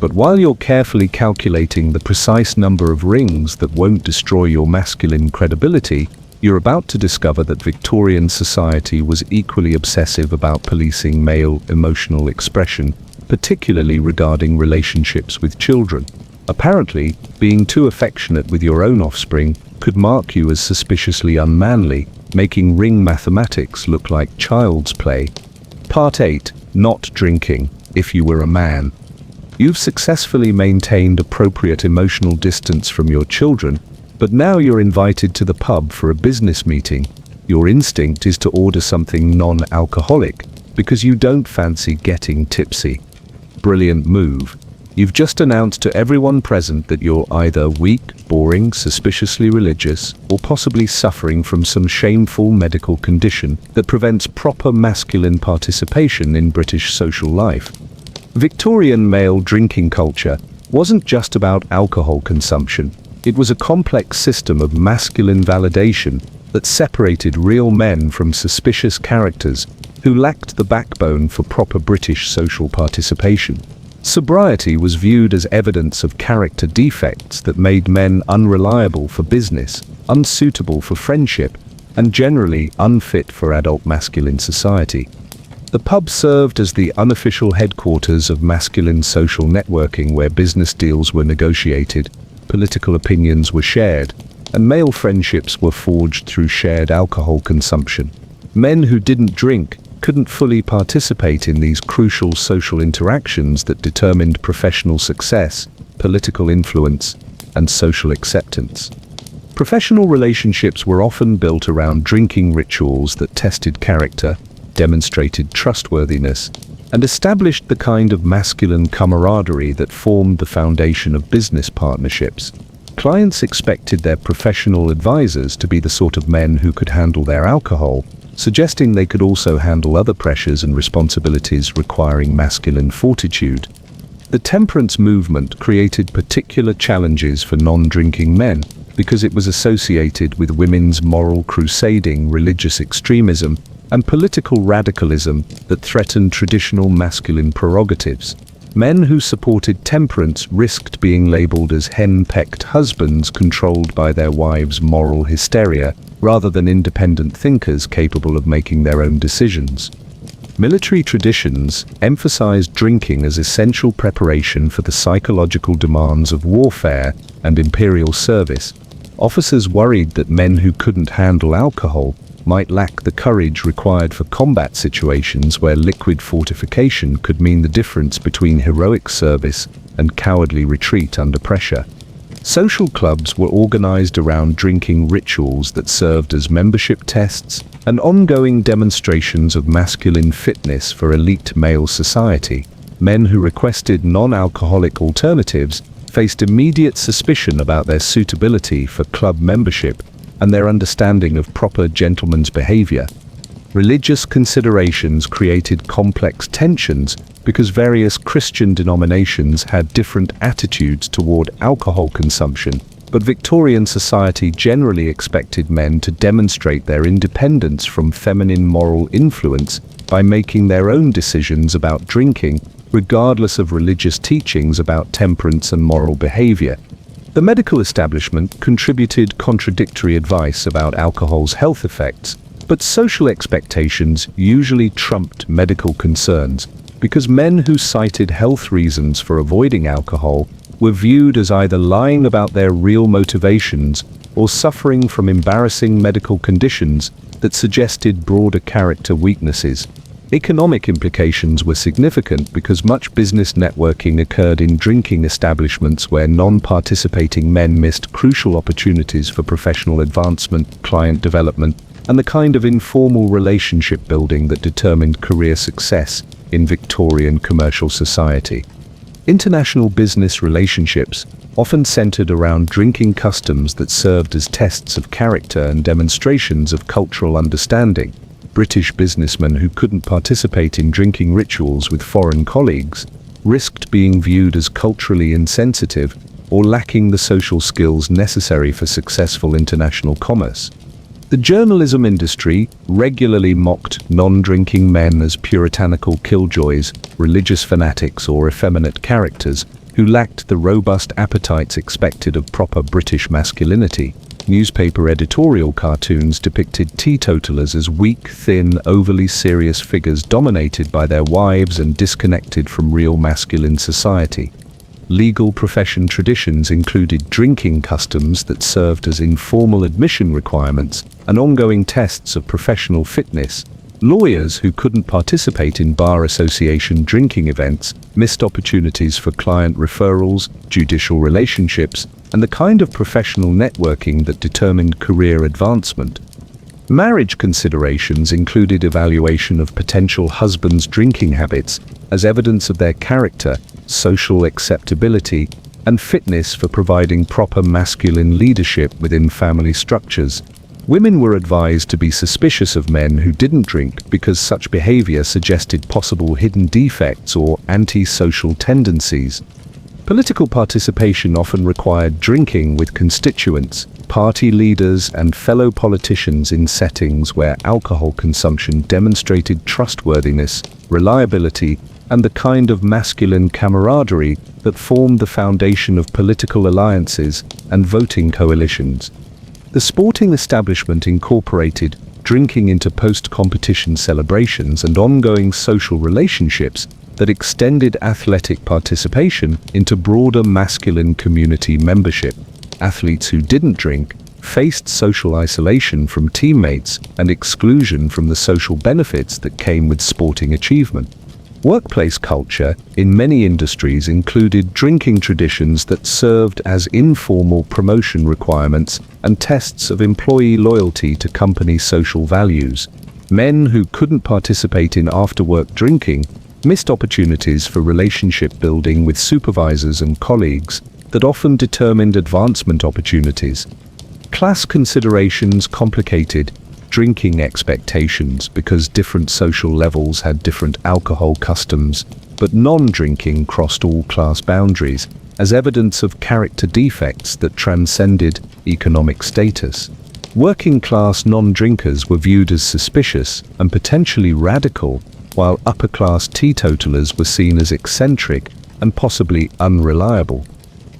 But while you're carefully calculating the precise number of rings that won't destroy your masculine credibility, you're about to discover that Victorian society was equally obsessive about policing male emotional expression, particularly regarding relationships with children. Apparently, being too affectionate with your own offspring could mark you as suspiciously unmanly, making ring mathematics look like child's play. Part 8. Not drinking, if you were a man. You've successfully maintained appropriate emotional distance from your children, but now you're invited to the pub for a business meeting. Your instinct is to order something non-alcoholic because you don't fancy getting tipsy. Brilliant move. You've just announced to everyone present that you're either weak, boring, suspiciously religious, or possibly suffering from some shameful medical condition that prevents proper masculine participation in British social life. Victorian male drinking culture wasn't just about alcohol consumption. It was a complex system of masculine validation that separated real men from suspicious characters who lacked the backbone for proper British social participation. Sobriety was viewed as evidence of character defects that made men unreliable for business, unsuitable for friendship, and generally unfit for adult masculine society. The pub served as the unofficial headquarters of masculine social networking, where business deals were negotiated, political opinions were shared, and male friendships were forged through shared alcohol consumption. Men who didn't drink couldn't fully participate in these crucial social interactions that determined professional success, political influence, and social acceptance. Professional relationships were often built around drinking rituals that tested character, demonstrated trustworthiness, and established the kind of masculine camaraderie that formed the foundation of business partnerships. Clients expected their professional advisors to be the sort of men who could handle their alcohol, suggesting they could also handle other pressures and responsibilities requiring masculine fortitude. The temperance movement created particular challenges for non-drinking men because it was associated with women's moral crusading, religious extremism, and political radicalism that threatened traditional masculine prerogatives. Men who supported temperance risked being labeled as hen-pecked husbands controlled by their wives' moral hysteria, rather than independent thinkers capable of making their own decisions. Military traditions emphasized drinking as essential preparation for the psychological demands of warfare and imperial service. Officers worried that men who couldn't handle alcohol might lack the courage required for combat situations where liquid fortification could mean the difference between heroic service and cowardly retreat under pressure. Social clubs were organized around drinking rituals that served as membership tests and ongoing demonstrations of masculine fitness for elite male society. Men who requested non-alcoholic alternatives faced immediate suspicion about their suitability for club membership and their understanding of proper gentleman's behavior. Religious considerations created complex tensions because various Christian denominations had different attitudes toward alcohol consumption, but Victorian society generally expected men to demonstrate their independence from feminine moral influence by making their own decisions about drinking, regardless of religious teachings about temperance and moral behavior. The medical establishment contributed contradictory advice about alcohol's health effects, but social expectations usually trumped medical concerns because men who cited health reasons for avoiding alcohol were viewed as either lying about their real motivations or suffering from embarrassing medical conditions that suggested broader character weaknesses. Economic implications were significant because much business networking occurred in drinking establishments where non-participating men missed crucial opportunities for professional advancement, client development, and the kind of informal relationship building that determined career success in Victorian commercial society. International business relationships often centered around drinking customs that served as tests of character and demonstrations of cultural understanding. British businessmen who couldn't participate in drinking rituals with foreign colleagues risked being viewed as culturally insensitive or lacking the social skills necessary for successful international commerce. The journalism industry regularly mocked non-drinking men as puritanical killjoys, religious fanatics, or effeminate characters who lacked the robust appetites expected of proper British masculinity. Newspaper editorial cartoons depicted teetotalers as weak, thin, overly serious figures dominated by their wives and disconnected from real masculine society. Legal profession traditions included drinking customs that served as informal admission requirements and ongoing tests of professional fitness. Lawyers who couldn't participate in bar association drinking events missed opportunities for client referrals, judicial relationships, and the kind of professional networking that determined career advancement. Marriage considerations included evaluation of potential husbands' drinking habits as evidence of their character, social acceptability, and fitness for providing proper masculine leadership within family structures. Women were advised to be suspicious of men who didn't drink because such behavior suggested possible hidden defects or anti-social tendencies. Political participation often required drinking with constituents, party leaders, and fellow politicians in settings where alcohol consumption demonstrated trustworthiness, reliability, and the kind of masculine camaraderie that formed the foundation of political alliances and voting coalitions. The sporting establishment incorporated drinking into post-competition celebrations and ongoing social relationships that extended athletic participation into broader masculine community membership. Athletes who didn't drink faced social isolation from teammates and exclusion from the social benefits that came with sporting achievement. Workplace culture in many industries included drinking traditions that served as informal promotion requirements and tests of employee loyalty to company social values. Men who couldn't participate in after-work drinking missed opportunities for relationship building with supervisors and colleagues that often determined advancement opportunities. Class considerations complicated drinking expectations because different social levels had different alcohol customs, but non-drinking crossed all class boundaries as evidence of character defects that transcended economic status. Working-class non-drinkers were viewed as suspicious and potentially radical, while upper-class teetotalers were seen as eccentric and possibly unreliable.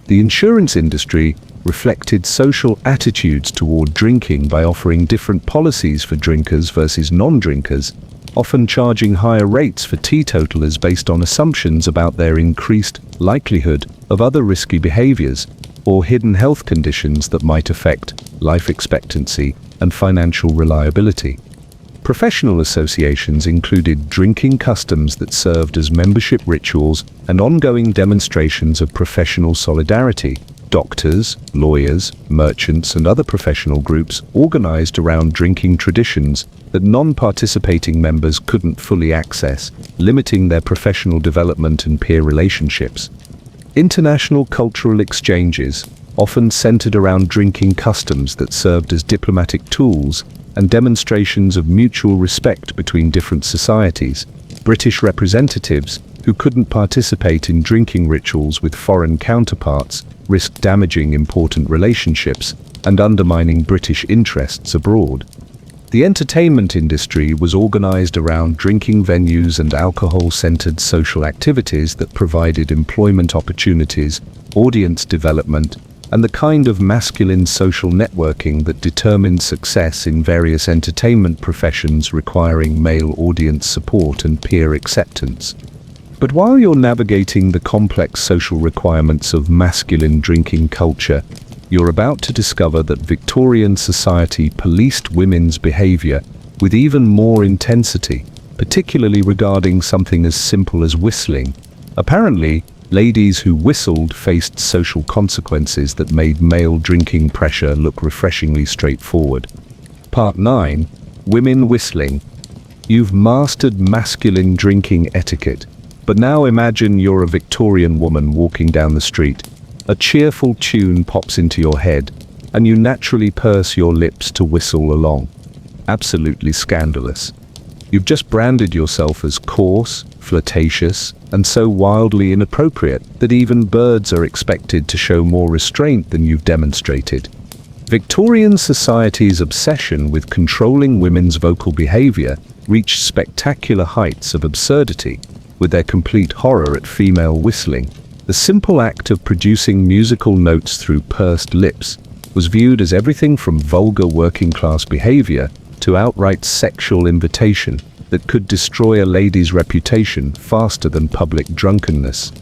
The insurance industry reflected social attitudes toward drinking by offering different policies for drinkers versus non-drinkers, often charging higher rates for teetotalers based on assumptions about their increased likelihood of other risky behaviors or hidden health conditions that might affect life expectancy and financial reliability. Professional associations included drinking customs that served as membership rituals and ongoing demonstrations of professional solidarity. Doctors, lawyers, merchants, and other professional groups organized around drinking traditions that non-participating members couldn't fully access, limiting their professional development and peer relationships. International cultural exchanges, often centered around drinking customs that served as diplomatic tools and demonstrations of mutual respect between different societies. British representatives who couldn't participate in drinking rituals with foreign counterparts risked damaging important relationships and undermining British interests abroad. The entertainment industry was organized around drinking venues and alcohol-centered social activities that provided employment opportunities, audience development, and the kind of masculine social networking that determined success in various entertainment professions requiring male audience support and peer acceptance. But while you're navigating the complex social requirements of masculine drinking culture, you're about to discover that Victorian society policed women's behavior with even more intensity, particularly regarding something as simple as whistling. Apparently, ladies who whistled faced social consequences that made male drinking pressure look refreshingly straightforward. Part 9. Women whistling. You've mastered masculine drinking etiquette. But now imagine you're a Victorian woman walking down the street. A cheerful tune pops into your head, and you naturally purse your lips to whistle along. Absolutely scandalous. You've just branded yourself as coarse, flirtatious, and so wildly inappropriate that even birds are expected to show more restraint than you've demonstrated. Victorian society's obsession with controlling women's vocal behavior reached spectacular heights of absurdity, with their complete horror at female whistling. The simple act of producing musical notes through pursed lips was viewed as everything from vulgar working-class behavior to outright sexual invitation that could destroy a lady's reputation faster than public drunkenness.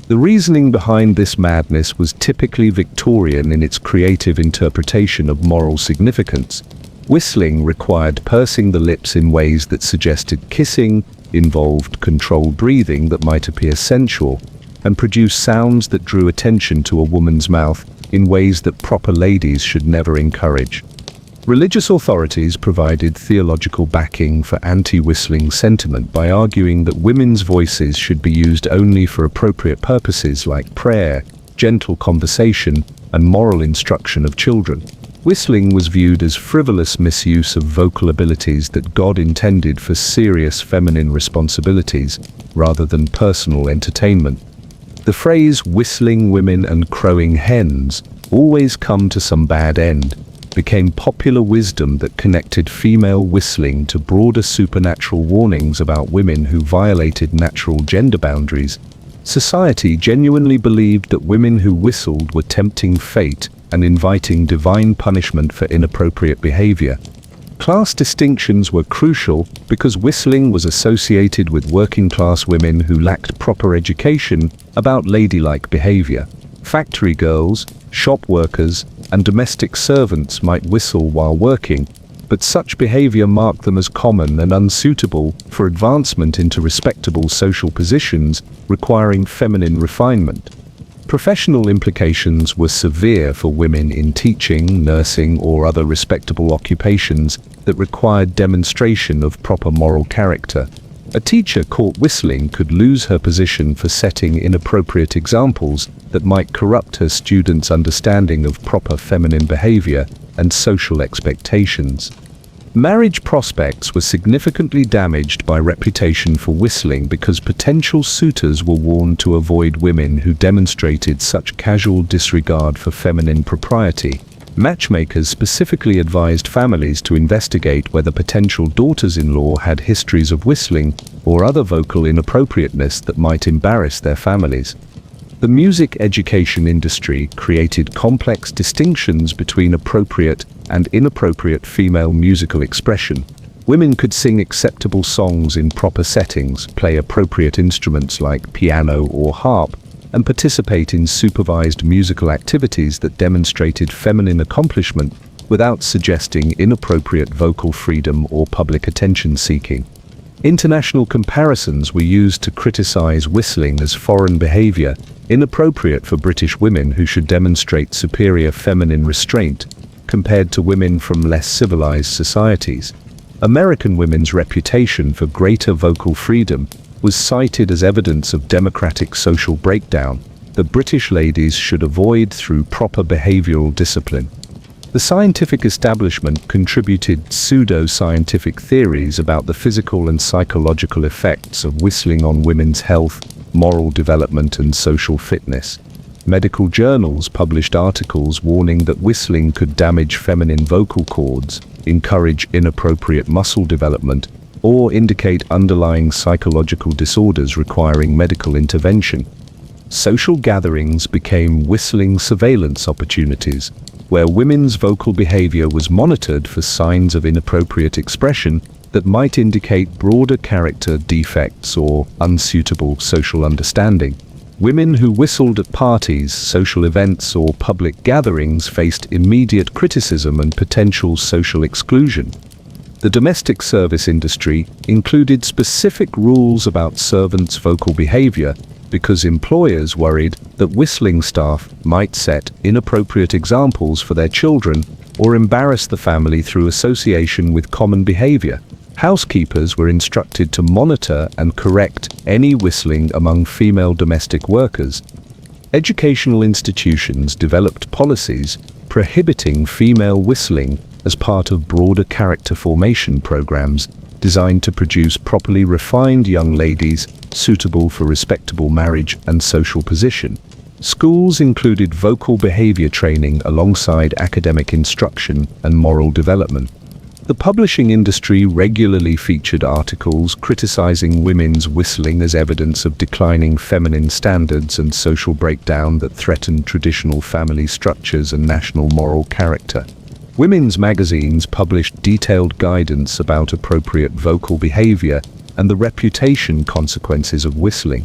The reasoning behind this madness was typically Victorian in its creative interpretation of moral significance. Whistling required pursing the lips in ways that suggested kissing, involved controlled breathing that might appear sensual, and produced sounds that drew attention to a woman's mouth in ways that proper ladies should never encourage. Religious authorities provided theological backing for anti-whistling sentiment by arguing that women's voices should be used only for appropriate purposes like prayer, gentle conversation, and moral instruction of children. Whistling was viewed as frivolous misuse of vocal abilities that God intended for serious feminine responsibilities rather than personal entertainment. The phrase whistling women and crowing hens always come to some bad end. became popular wisdom that connected female whistling to broader supernatural warnings about women who violated natural gender boundaries. Society genuinely believed that women who whistled were tempting fate and inviting divine punishment for inappropriate behavior. Class distinctions were crucial because whistling was associated with working-class women who lacked proper education about ladylike behavior. Factory girls, shop workers, and domestic servants might whistle while working, but such behavior marked them as common and unsuitable for advancement into respectable social positions requiring feminine refinement. Professional implications were severe for women in teaching, nursing, or other respectable occupations that required demonstration of proper moral character. A teacher caught whistling could lose her position for setting inappropriate examples that might corrupt her students' understanding of proper feminine behavior and social expectations. Marriage prospects were significantly damaged by reputation for whistling because potential suitors were warned to avoid women who demonstrated such casual disregard for feminine propriety. Matchmakers specifically advised families to investigate whether potential daughters-in-law had histories of whistling or other vocal inappropriateness that might embarrass their families. The music education industry created complex distinctions between appropriate and inappropriate female musical expression. Women could sing acceptable songs in proper settings, play appropriate instruments like piano or harp, and participate in supervised musical activities that demonstrated feminine accomplishment without suggesting inappropriate vocal freedom or public attention-seeking. International comparisons were used to criticize whistling as foreign behavior, inappropriate for British women who should demonstrate superior feminine restraint compared to women from less civilized societies. American women's reputation for greater vocal freedom was cited as evidence of democratic social breakdown that British ladies should avoid through proper behavioral discipline. The scientific establishment contributed pseudo-scientific theories about the physical and psychological effects of whistling on women's health, moral development, and social fitness. Medical journals published articles warning that whistling could damage feminine vocal cords, encourage inappropriate muscle development, or indicate underlying psychological disorders requiring medical intervention. Social gatherings became whistling surveillance opportunities, where women's vocal behavior was monitored for signs of inappropriate expression that might indicate broader character defects or unsuitable social understanding. Women who whistled at parties, social events, or public gatherings faced immediate criticism and potential social exclusion. The domestic service industry included specific rules about servants' vocal behavior because employers worried that whistling staff might set inappropriate examples for their children or embarrass the family through association with common behavior. Housekeepers were instructed to monitor and correct any whistling among female domestic workers. Educational institutions developed policies prohibiting female whistling as part of broader character formation programs designed to produce properly refined young ladies suitable for respectable marriage and social position. Schools included vocal behavior training alongside academic instruction and moral development. The publishing industry regularly featured articles criticizing women's whistling as evidence of declining feminine standards and social breakdown that threatened traditional family structures and national moral character. Women's magazines published detailed guidance about appropriate vocal behavior and the reputation consequences of whistling.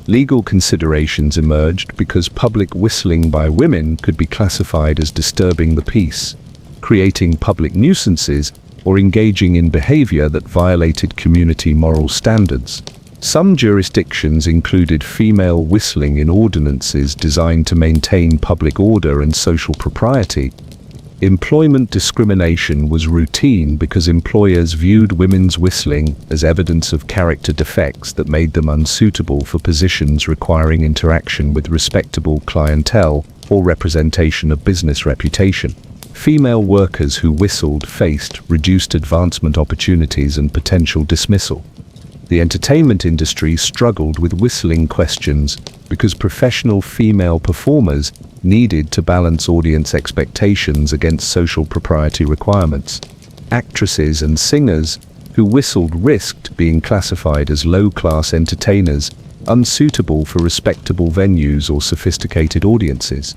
Legal considerations emerged because public whistling by women could be classified as disturbing the peace, creating public nuisances, or engaging in behavior that violated community moral standards. Some jurisdictions included female whistling in ordinances designed to maintain public order and social propriety. Employment discrimination was routine because employers viewed women's whistling as evidence of character defects that made them unsuitable for positions requiring interaction with respectable clientele or representation of business reputation. Female workers who whistled faced reduced advancement opportunities and potential dismissal. The entertainment industry struggled with whistling questions because professional female performers needed to balance audience expectations against social propriety requirements. Actresses and singers who whistled risked being classified as low-class entertainers, unsuitable for respectable venues or sophisticated audiences.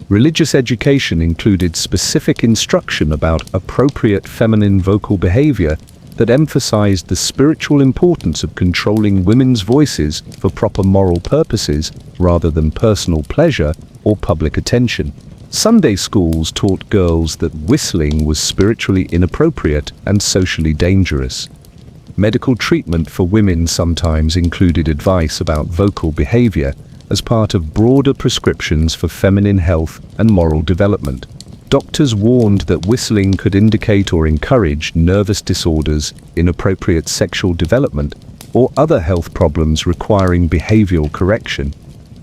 Religious education included specific instruction about appropriate feminine vocal behavior that emphasized the spiritual importance of controlling women's voices for proper moral purposes rather than personal pleasure or public attention. Sunday schools taught girls that whistling was spiritually inappropriate and socially dangerous. Medical treatment for women sometimes included advice about vocal behavior as part of broader prescriptions for feminine health and moral development. Doctors warned that whistling could indicate or encourage nervous disorders, inappropriate sexual development, or other health problems requiring behavioral correction.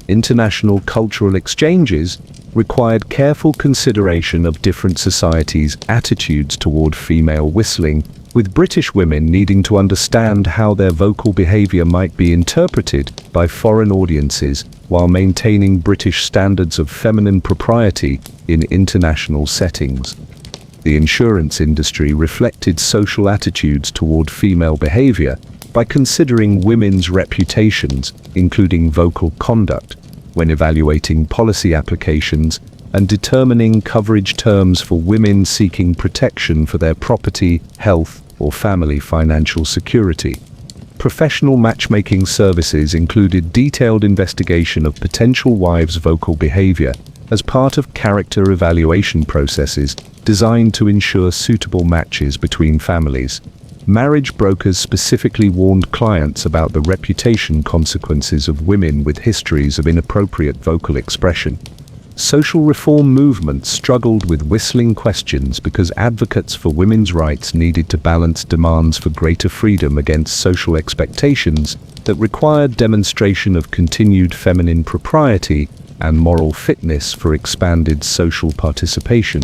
International cultural exchanges required careful consideration of different societies' attitudes toward female whistling, with British women needing to understand how their vocal behavior might be interpreted by foreign audiences while maintaining British standards of feminine propriety in international settings. The insurance industry reflected social attitudes toward female behavior by considering women's reputations, including vocal conduct, when evaluating policy applications and determining coverage terms for women seeking protection for their property, health, or family financial security. Professional matchmaking services included detailed investigation of potential wives' vocal behavior as part of character evaluation processes designed to ensure suitable matches between families. Marriage brokers specifically warned clients about the reputation consequences of women with histories of inappropriate vocal expression. Social reform movements struggled with whistling questions because advocates for women's rights needed to balance demands for greater freedom against social expectations that required demonstration of continued feminine propriety and moral fitness for expanded social participation.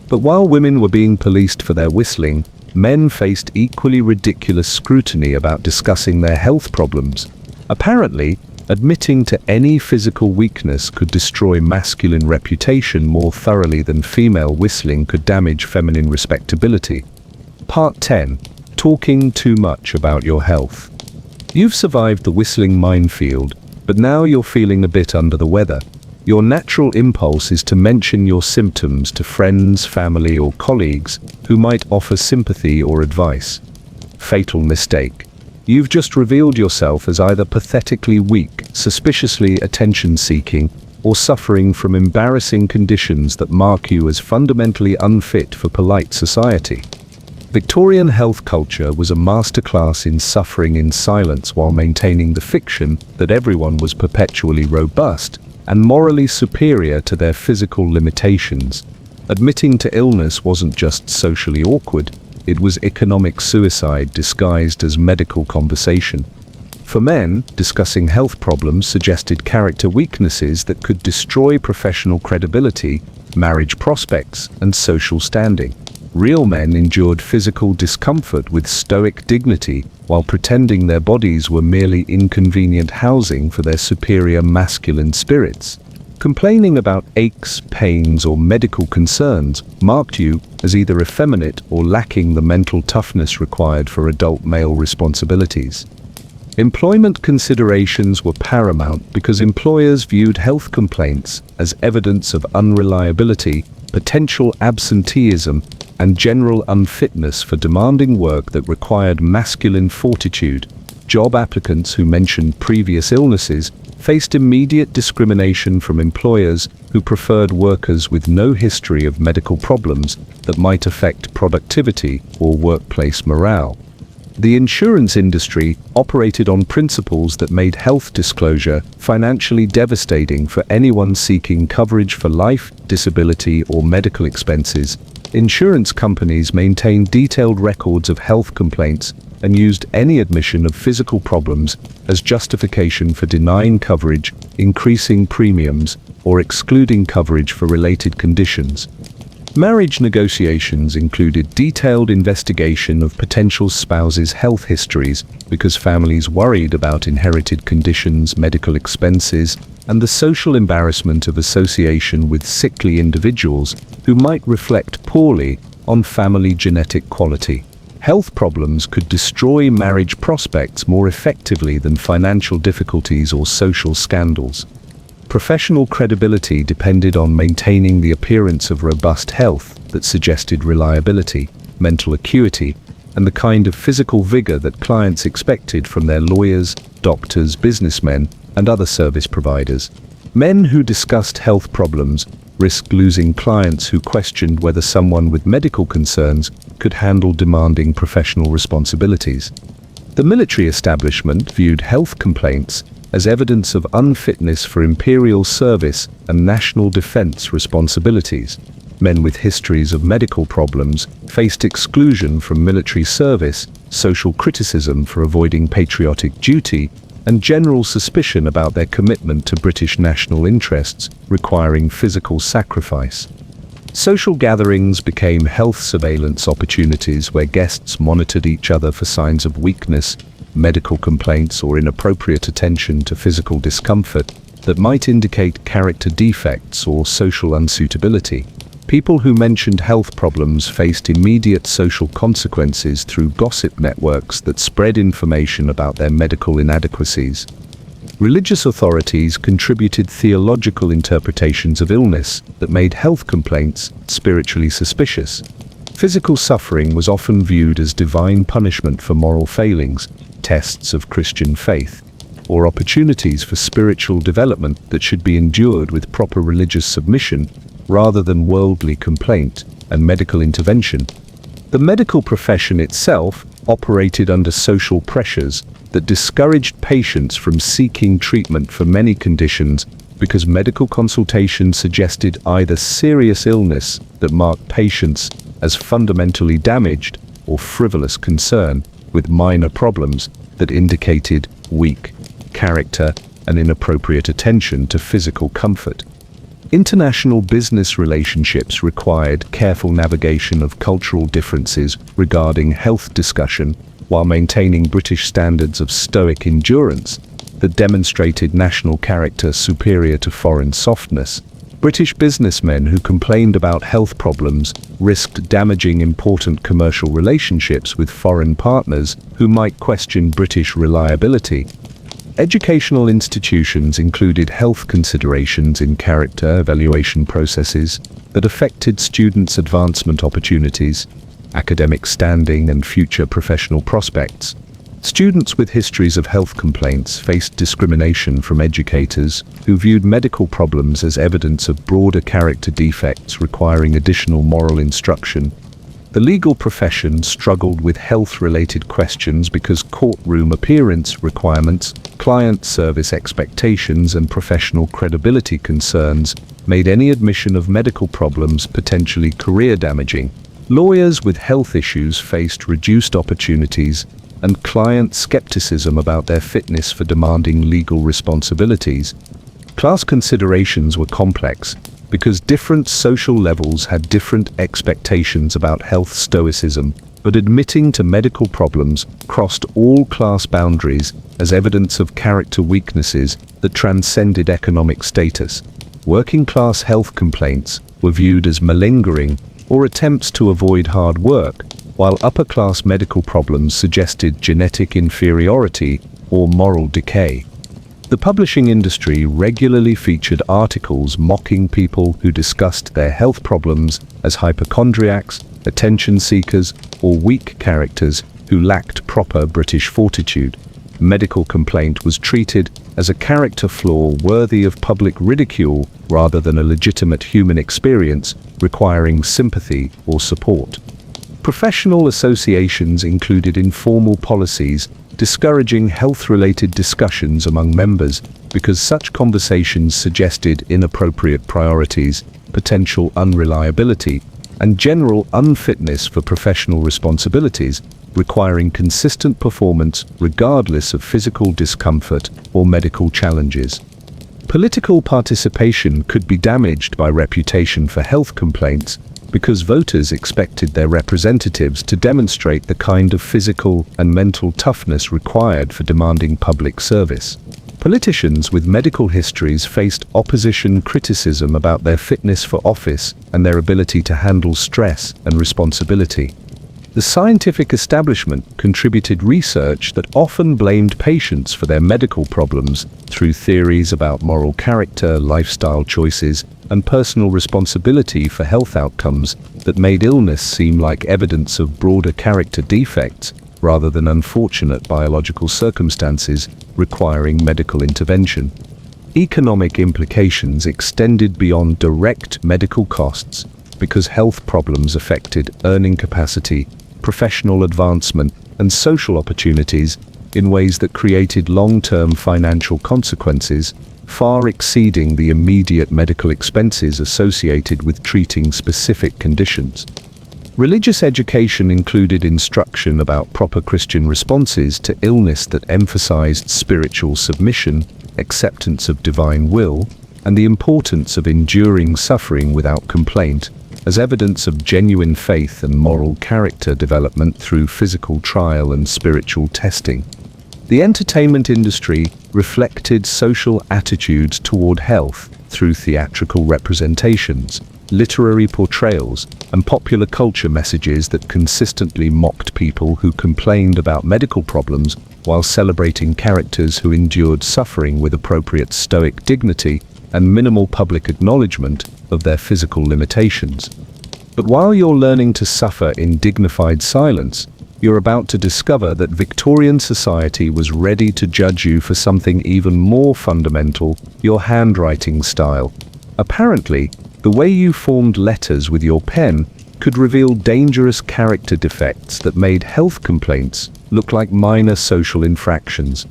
But while women were being policed for their whistling, men faced equally ridiculous scrutiny about discussing their health problems. Apparently, admitting to any physical weakness could destroy masculine reputation more thoroughly than female whistling could damage feminine respectability. Part 10. Talking too much about your health. You've survived the whistling minefield, but now you're feeling a bit under the weather. Your natural impulse is to mention your symptoms to friends, family, or colleagues who might offer sympathy or advice. Fatal mistake. You've just revealed yourself as either pathetically weak, suspiciously attention-seeking, or suffering from embarrassing conditions that mark you as fundamentally unfit for polite society. Victorian health culture was a masterclass in suffering in silence while maintaining the fiction that everyone was perpetually robust and morally superior to their physical limitations. Admitting to illness wasn't just socially awkward, it was economic suicide disguised as medical conversation. For men, discussing health problems suggested character weaknesses that could destroy professional credibility, marriage prospects, and social standing. Real men endured physical discomfort with stoic dignity while pretending their bodies were merely inconvenient housing for their superior masculine spirits. Complaining about aches, pains, or medical concerns marked you as either effeminate or lacking the mental toughness required for adult male responsibilities. Employment considerations were paramount because employers viewed health complaints as evidence of unreliability, potential absenteeism, and general unfitness for demanding work that required masculine fortitude. Job applicants who mentioned previous illnesses faced immediate discrimination from employers who preferred workers with no history of medical problems that might affect productivity or workplace morale. The insurance industry operated on principles that made health disclosure financially devastating for anyone seeking coverage for life, disability, or medical expenses. Insurance companies maintained detailed records of health complaints and used any admission of physical problems as justification for denying coverage, increasing premiums, or excluding coverage for related conditions. Marriage negotiations included detailed investigation of potential spouses' health histories because families worried about inherited conditions, medical expenses, and the social embarrassment of association with sickly individuals who might reflect poorly on family genetic quality. Health problems could destroy marriage prospects more effectively than financial difficulties or social scandals. Professional credibility depended on maintaining the appearance of robust health that suggested reliability, mental acuity, and the kind of physical vigor that clients expected from their lawyers, doctors, businessmen, and other service providers. Men who discussed health problems risked losing clients who questioned whether someone with medical concerns could handle demanding professional responsibilities. The military establishment viewed health complaints as evidence of unfitness for imperial service and national defense responsibilities. Men with histories of medical problems faced exclusion from military service, social criticism for avoiding patriotic duty, and general suspicion about their commitment to British national interests, requiring physical sacrifice. Social gatherings became health surveillance opportunities where guests monitored each other for signs of weakness, medical complaints, or inappropriate attention to physical discomfort that might indicate character defects or social unsuitability. People who mentioned health problems faced immediate social consequences through gossip networks that spread information about their medical inadequacies. Religious authorities contributed theological interpretations of illness that made health complaints spiritually suspicious. Physical suffering was often viewed as divine punishment for moral failings, tests of Christian faith, or opportunities for spiritual development that should be endured with proper religious submission rather than worldly complaint and medical intervention. The medical profession itself operated under social pressures that discouraged patients from seeking treatment for many conditions because medical consultation suggested either serious illness that marked patients as fundamentally damaged or frivolous concern with minor problems that indicated weak character and inappropriate attention to physical comfort. International business relationships required careful navigation of cultural differences regarding health discussion while maintaining British standards of stoic endurance that demonstrated national character superior to foreign softness. British businessmen who complained about health problems risked damaging important commercial relationships with foreign partners who might question British reliability. Educational institutions included health considerations in character evaluation processes that affected students' advancement opportunities, academic standing, and future professional prospects. Students with histories of health complaints faced discrimination from educators who viewed medical problems as evidence of broader character defects requiring additional moral instruction. The legal profession struggled with health-related questions because courtroom appearance requirements, client service expectations, and professional credibility concerns made any admission of medical problems potentially career-damaging. Lawyers with health issues faced reduced opportunities and client skepticism about their fitness for demanding legal responsibilities. Class considerations were complex because different social levels had different expectations about health stoicism, but admitting to medical problems crossed all class boundaries as evidence of character weaknesses that transcended economic status. Working-class health complaints were viewed as malingering or attempts to avoid hard work, while upper-class medical problems suggested genetic inferiority or moral decay. The publishing industry regularly featured articles mocking people who discussed their health problems as hypochondriacs, attention seekers, or weak characters who lacked proper British fortitude. Medical complaint was treated as a character flaw worthy of public ridicule rather than a legitimate human experience requiring sympathy or support. Professional associations included informal policies discouraging health-related discussions among members because such conversations suggested inappropriate priorities, potential unreliability, and general unfitness for professional responsibilities, requiring consistent performance regardless of physical discomfort or medical challenges. Political participation could be damaged by reputation for health complaints because voters expected their representatives to demonstrate the kind of physical and mental toughness required for demanding public service. Politicians with medical histories faced opposition criticism about their fitness for office and their ability to handle stress and responsibility. The scientific establishment contributed research that often blamed patients for their medical problems through theories about moral character, lifestyle choices, and personal responsibility for health outcomes that made illness seem like evidence of broader character defects rather than unfortunate biological circumstances requiring medical intervention. Economic implications extended beyond direct medical costs because health problems affected earning capacity, professional advancement, and social opportunities in ways that created long-term financial consequences, far exceeding the immediate medical expenses associated with treating specific conditions. Religious education included instruction about proper Christian responses to illness that emphasized spiritual submission, acceptance of divine will, and the importance of enduring suffering without complaint, as evidence of genuine faith and moral character development through physical trial and spiritual testing. The entertainment industry reflected social attitudes toward health through theatrical representations, literary portrayals, and popular culture messages that consistently mocked people who complained about medical problems while celebrating characters who endured suffering with appropriate stoic dignity and minimal public acknowledgement of their physical limitations. But while you're learning to suffer in dignified silence, you're about to discover that Victorian society was ready to judge you for something even more fundamental: your handwriting style. Apparently, the way you formed letters with your pen could reveal dangerous character defects that made health complaints look like minor social infractions.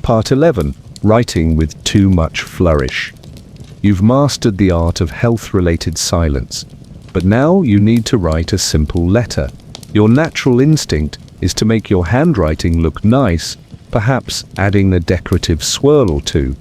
Part 11. Writing with too much flourish. You've mastered the art of health-related silence, but now you need to write a simple letter. Your natural instinct is to make your handwriting look nice, perhaps adding a decorative swirl or two.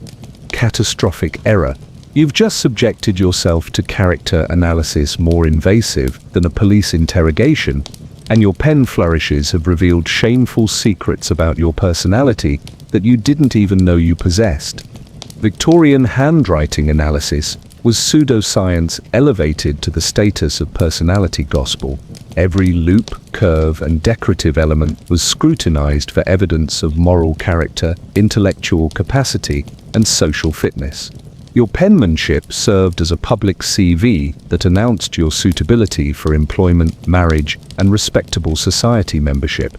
Catastrophic error. You've just subjected yourself to character analysis more invasive than a police interrogation, and your pen flourishes have revealed shameful secrets about your personality that you didn't even know you possessed. Victorian handwriting analysis was pseudoscience elevated to the status of personality gospel. Every loop, curve, and decorative element was scrutinized for evidence of moral character, intellectual capacity, and social fitness. Your penmanship served as a public CV that announced your suitability for employment, marriage, and respectable society membership.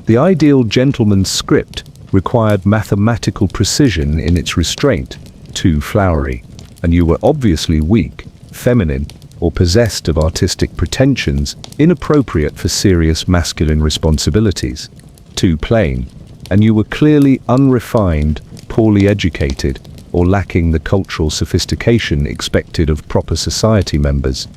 The ideal gentleman's script required mathematical precision in its restraint, too flowery, and you were obviously weak, feminine, or possessed of artistic pretensions inappropriate for serious masculine responsibilities. Too plain, and you were clearly unrefined, poorly educated, or lacking the cultural sophistication expected of proper society members.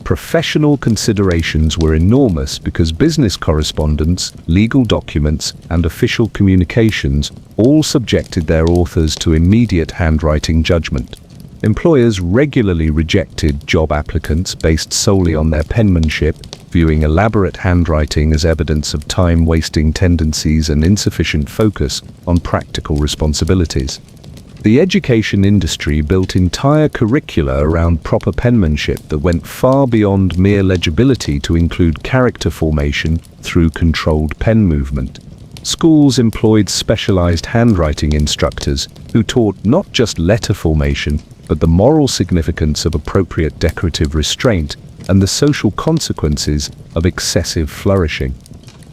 Professional considerations were enormous because business correspondence, legal documents, and official communications all subjected their authors to immediate handwriting judgment. Employers regularly rejected job applicants based solely on their penmanship, viewing elaborate handwriting as evidence of time-wasting tendencies and insufficient focus on practical responsibilities. The education industry built entire curricula around proper penmanship that went far beyond mere legibility to include character formation through controlled pen movement. Schools employed specialized handwriting instructors who taught not just letter formation, but the moral significance of appropriate decorative restraint and the social consequences of excessive flourishing.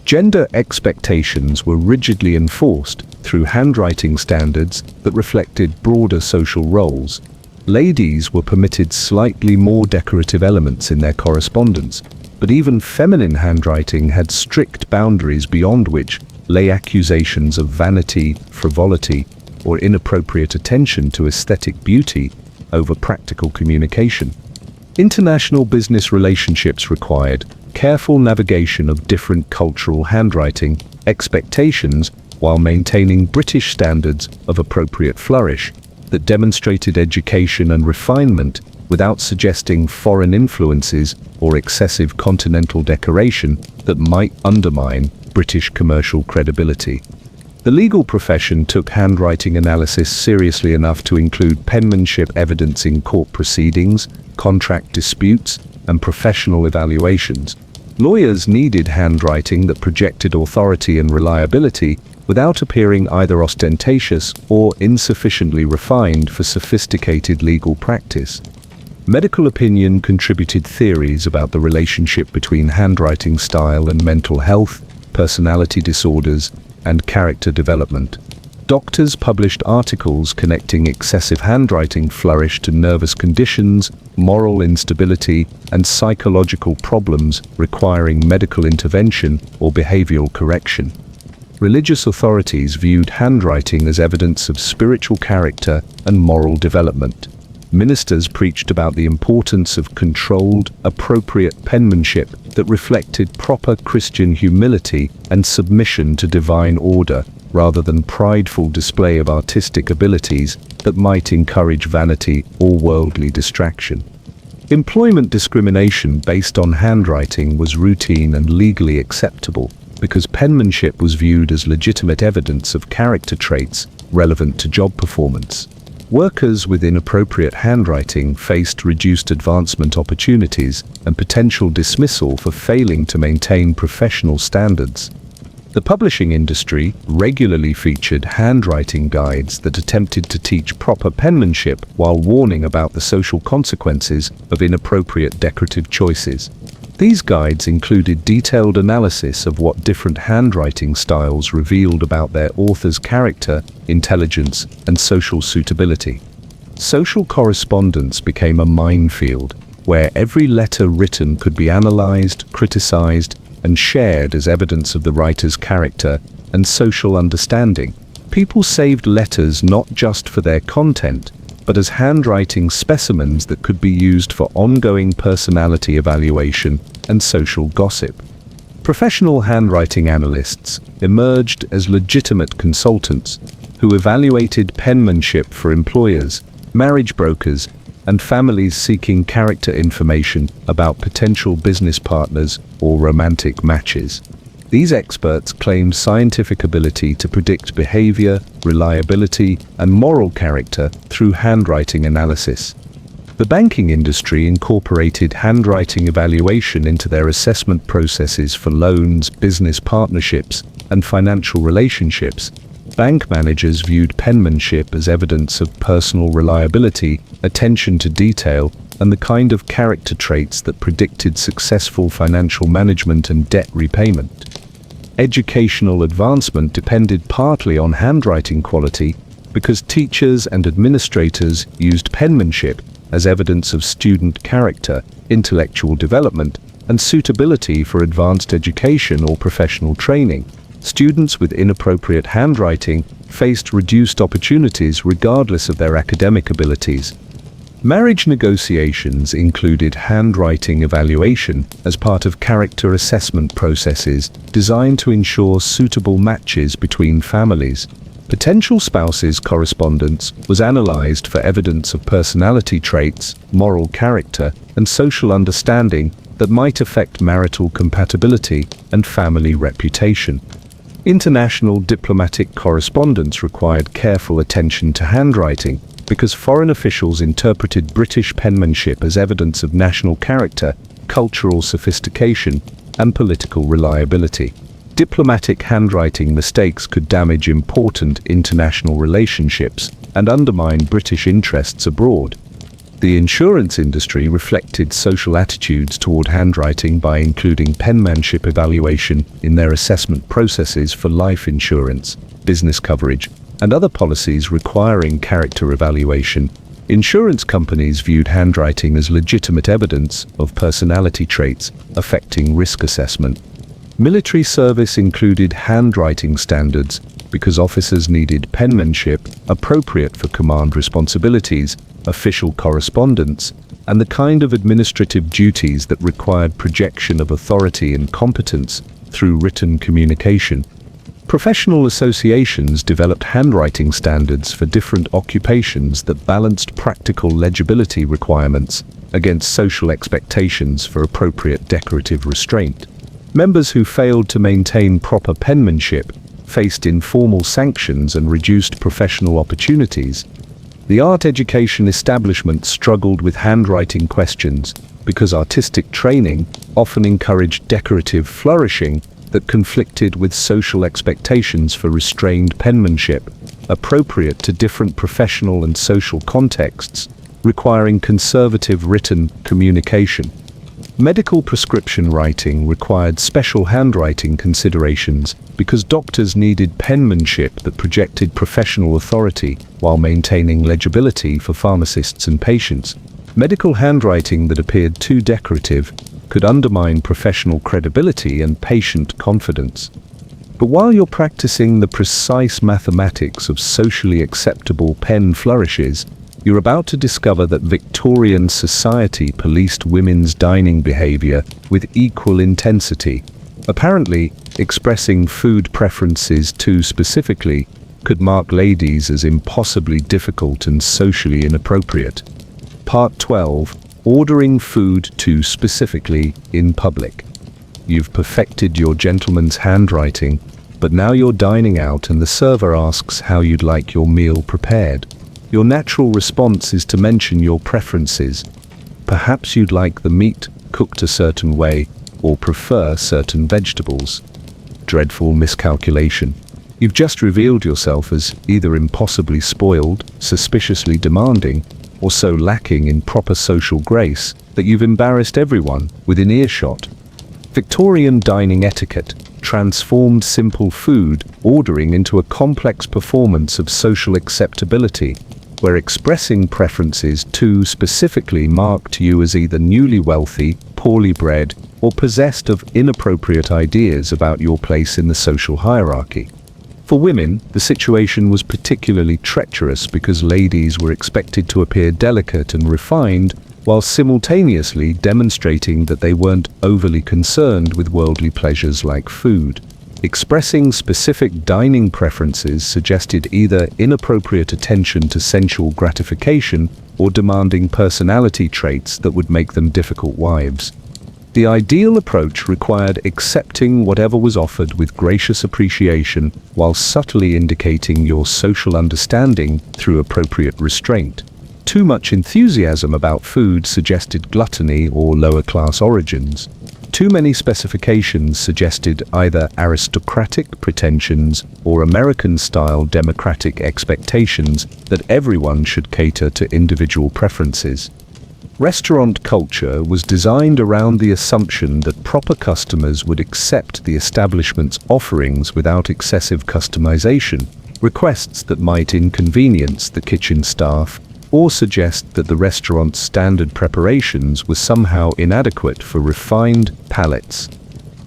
Gender expectations were rigidly enforced through handwriting standards that reflected broader social roles. Ladies were permitted slightly more decorative elements in their correspondence, but even feminine handwriting had strict boundaries beyond which lay accusations of vanity, frivolity, or inappropriate attention to aesthetic beauty over practical communication. International business relationships required careful navigation of different cultural handwriting expectations while maintaining British standards of appropriate flourish that demonstrated education and refinement without suggesting foreign influences or excessive continental decoration that might undermine British commercial credibility. The legal profession took handwriting analysis seriously enough to include penmanship evidence in court proceedings, contract disputes, and professional evaluations. Lawyers needed handwriting that projected authority and reliability without appearing either ostentatious or insufficiently refined for sophisticated legal practice. Medical opinion contributed theories about the relationship between handwriting style and mental health, personality disorders, and character development. Doctors published articles connecting excessive handwriting flourish to nervous conditions, moral instability, and psychological problems requiring medical intervention or behavioral correction. Religious authorities viewed handwriting as evidence of spiritual character and moral development. Ministers preached about the importance of controlled, appropriate penmanship that reflected proper Christian humility and submission to divine order, rather than prideful display of artistic abilities that might encourage vanity or worldly distraction. Employment discrimination based on handwriting was routine and legally acceptable because penmanship was viewed as legitimate evidence of character traits relevant to job performance. Workers with inappropriate handwriting faced reduced advancement opportunities and potential dismissal for failing to maintain professional standards. The publishing industry regularly featured handwriting guides that attempted to teach proper penmanship while warning about the social consequences of inappropriate decorative choices. These guides included detailed analysis of what different handwriting styles revealed about their author's character, intelligence, and social suitability. Social correspondence became a minefield, where every letter written could be analyzed, criticized, and shared as evidence of the writer's character and social understanding. People saved letters not just for their content, but as handwriting specimens that could be used for ongoing personality evaluation and social gossip. Professional handwriting analysts emerged as legitimate consultants who evaluated penmanship for employers, marriage brokers, and families seeking character information about potential business partners or romantic matches. These experts claimed scientific ability to predict behavior, reliability, and moral character through handwriting analysis. The banking industry incorporated handwriting evaluation into their assessment processes for loans, business partnerships, and financial relationships. Bank managers viewed penmanship as evidence of personal reliability, attention to detail, and the kind of character traits that predicted successful financial management and debt repayment. Educational advancement depended partly on handwriting quality because teachers and administrators used penmanship as evidence of student character, intellectual development, and suitability for advanced education or professional training. Students with inappropriate handwriting faced reduced opportunities regardless of their academic abilities. Marriage negotiations included handwriting evaluation as part of character assessment processes designed to ensure suitable matches between families. Potential spouses' correspondence was analyzed for evidence of personality traits, moral character, and social understanding that might affect marital compatibility and family reputation. International diplomatic correspondence required careful attention to handwriting because foreign officials interpreted British penmanship as evidence of national character, cultural sophistication, and political reliability. Diplomatic handwriting mistakes could damage important international relationships and undermine British interests abroad. The insurance industry reflected social attitudes toward handwriting by including penmanship evaluation in their assessment processes for life insurance, business coverage, and other policies requiring character evaluation. Insurance companies viewed handwriting as legitimate evidence of personality traits affecting risk assessment. Military service included handwriting standards because officers needed penmanship appropriate for command responsibilities, official correspondence, and the kind of administrative duties that required projection of authority and competence through written communication. Professional associations developed handwriting standards for different occupations that balanced practical legibility requirements against social expectations for appropriate decorative restraint. Members who failed to maintain proper penmanship faced informal sanctions and reduced professional opportunities. The art education establishment struggled with handwriting questions because artistic training often encouraged decorative flourishing that conflicted with social expectations for restrained penmanship, appropriate to different professional and social contexts, requiring conservative written communication. Medical prescription writing required special handwriting considerations because doctors needed penmanship that projected professional authority while maintaining legibility for pharmacists and patients. Medical handwriting that appeared too decorative could undermine professional credibility and patient confidence. But while you're practicing the precise mathematics of socially acceptable pen flourishes, you're about to discover that Victorian society policed women's dining behavior with equal intensity. Apparently, expressing food preferences too specifically could mark ladies as impossibly difficult and socially inappropriate. Part 12. Ordering food too specifically in public. You've perfected your gentleman's handwriting, but now you're dining out and the server asks how you'd like your meal prepared. Your natural response is to mention your preferences. Perhaps you'd like the meat cooked a certain way or prefer certain vegetables. Dreadful miscalculation. You've just revealed yourself as either impossibly spoiled, suspiciously demanding, or so lacking in proper social grace that you've embarrassed everyone within earshot. Victorian dining etiquette transformed simple food ordering into a complex performance of social acceptability, where expressing preferences too specifically marked you as either newly wealthy, poorly bred, or possessed of inappropriate ideas about your place in the social hierarchy. For women, the situation was particularly treacherous because ladies were expected to appear delicate and refined while simultaneously demonstrating that they weren't overly concerned with worldly pleasures like food. Expressing specific dining preferences suggested either inappropriate attention to sensual gratification or demanding personality traits that would make them difficult wives. The ideal approach required accepting whatever was offered with gracious appreciation while subtly indicating your social understanding through appropriate restraint. Too much enthusiasm about food suggested gluttony or lower-class origins. Too many specifications suggested either aristocratic pretensions or American-style democratic expectations that everyone should cater to individual preferences. Restaurant culture was designed around the assumption that proper customers would accept the establishment's offerings without excessive customization, requests that might inconvenience the kitchen staff, or suggest that the restaurant's standard preparations were somehow inadequate for refined palates.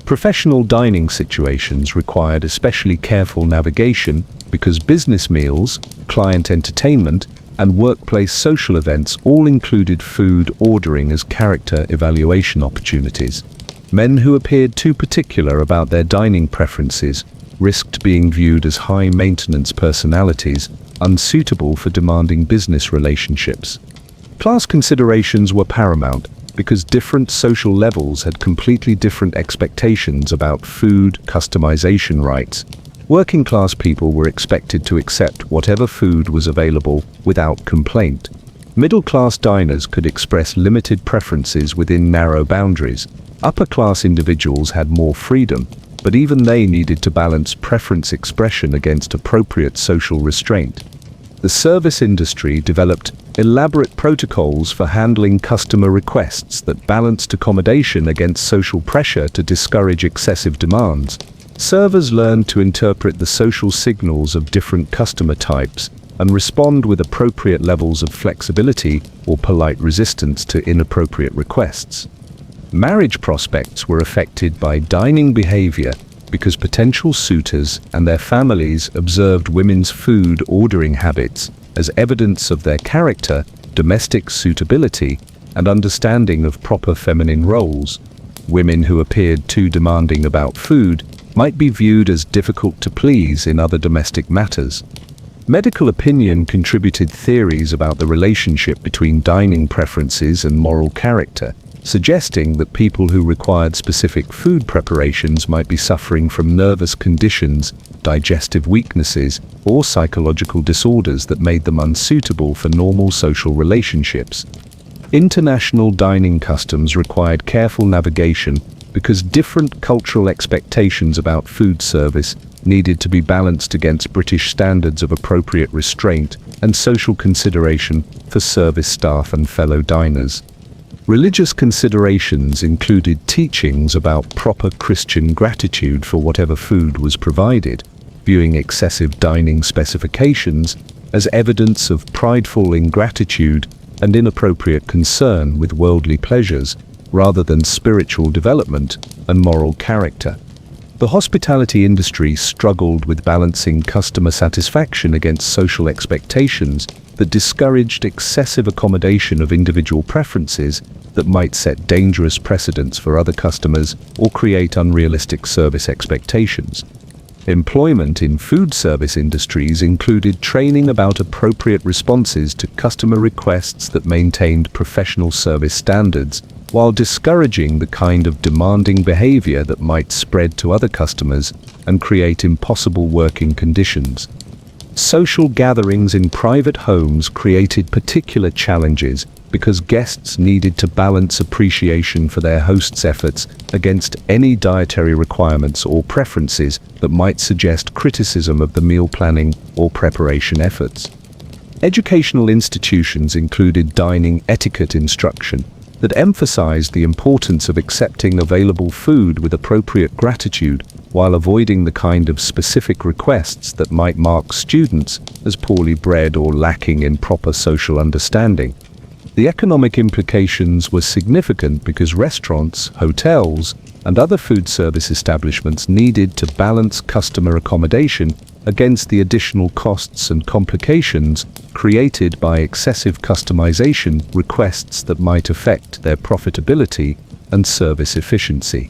Professional dining situations required especially careful navigation because business meals, client entertainment, and workplace social events all included food ordering as character evaluation opportunities. Men who appeared too particular about their dining preferences risked being viewed as high-maintenance personalities, unsuitable for demanding business relationships. Class considerations were paramount because different social levels had completely different expectations about food customization rights. Working-class people were expected to accept whatever food was available without complaint. Middle-class diners could express limited preferences within narrow boundaries. Upper-class individuals had more freedom, but even they needed to balance preference expression against appropriate social restraint. The service industry developed elaborate protocols for handling customer requests that balanced accommodation against social pressure to discourage excessive demands. Servers learned to interpret the social signals of different customer types and respond with appropriate levels of flexibility or polite resistance to inappropriate requests. Marriage prospects were affected by dining behavior because potential suitors and their families observed women's food ordering habits as evidence of their character, domestic suitability, and understanding of proper feminine roles. Women who appeared too demanding about food might be viewed as difficult to please in other domestic matters. Medical opinion contributed theories about the relationship between dining preferences and moral character, suggesting that people who required specific food preparations might be suffering from nervous conditions, digestive weaknesses, or psychological disorders that made them unsuitable for normal social relationships. International dining customs required careful navigation because different cultural expectations about food service needed to be balanced against British standards of appropriate restraint and social consideration for service staff and fellow diners. Religious considerations included teachings about proper Christian gratitude for whatever food was provided, viewing excessive dining specifications as evidence of prideful ingratitude and inappropriate concern with worldly pleasures rather than spiritual development and moral character. The hospitality industry struggled with balancing customer satisfaction against social expectations that discouraged excessive accommodation of individual preferences that might set dangerous precedents for other customers or create unrealistic service expectations. Employment in food service industries included training about appropriate responses to customer requests that maintained professional service standards, while discouraging the kind of demanding behavior that might spread to other customers and create impossible working conditions. Social gatherings in private homes created particular challenges because guests needed to balance appreciation for their host's efforts against any dietary requirements or preferences that might suggest criticism of the meal planning or preparation efforts. Educational institutions included dining etiquette instruction that emphasized the importance of accepting available food with appropriate gratitude while avoiding the kind of specific requests that might mark students as poorly bred or lacking in proper social understanding. The economic implications were significant because restaurants, hotels, and other food service establishments needed to balance customer accommodation against the additional costs and complications created by excessive customization requests that might affect their profitability and service efficiency.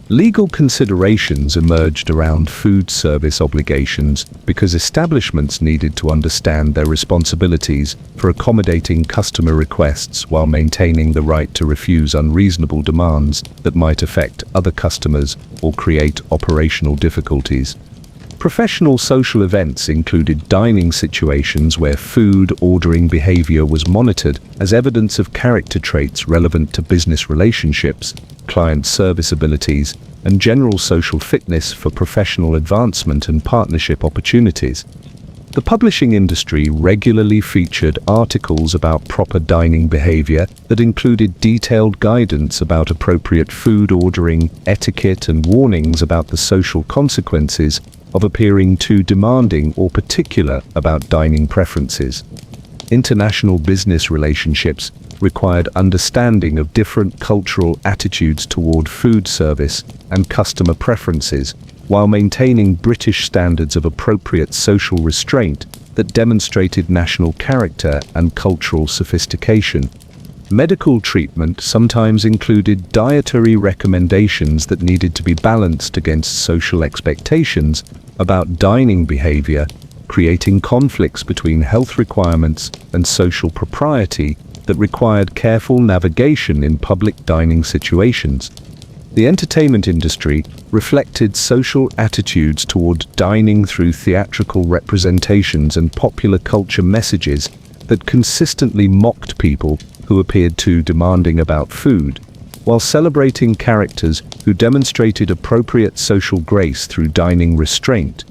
Legal considerations emerged around food service obligations because establishments needed to understand their responsibilities for accommodating customer requests while maintaining the right to refuse unreasonable demands that might affect other customers or create operational difficulties. Professional social events included dining situations where food ordering behavior was monitored as evidence of character traits relevant to business relationships, client service abilities, and general social fitness for professional advancement and partnership opportunities. The publishing industry regularly featured articles about proper dining behavior that included detailed guidance about appropriate food ordering, etiquette, and warnings about the social consequences of appearing too demanding or particular about dining preferences. International business relationships required understanding of different cultural attitudes toward food service and customer preferences, while maintaining British standards of appropriate social restraint that demonstrated national character and cultural sophistication. Medical treatment sometimes included dietary recommendations that needed to be balanced against social expectations about dining behavior, creating conflicts between health requirements and social propriety that required careful navigation in public dining situations. The entertainment industry reflected social attitudes toward dining through theatrical representations and popular culture messages that consistently mocked people who appeared too demanding about food, while celebrating characters who demonstrated appropriate social grace through dining restraint.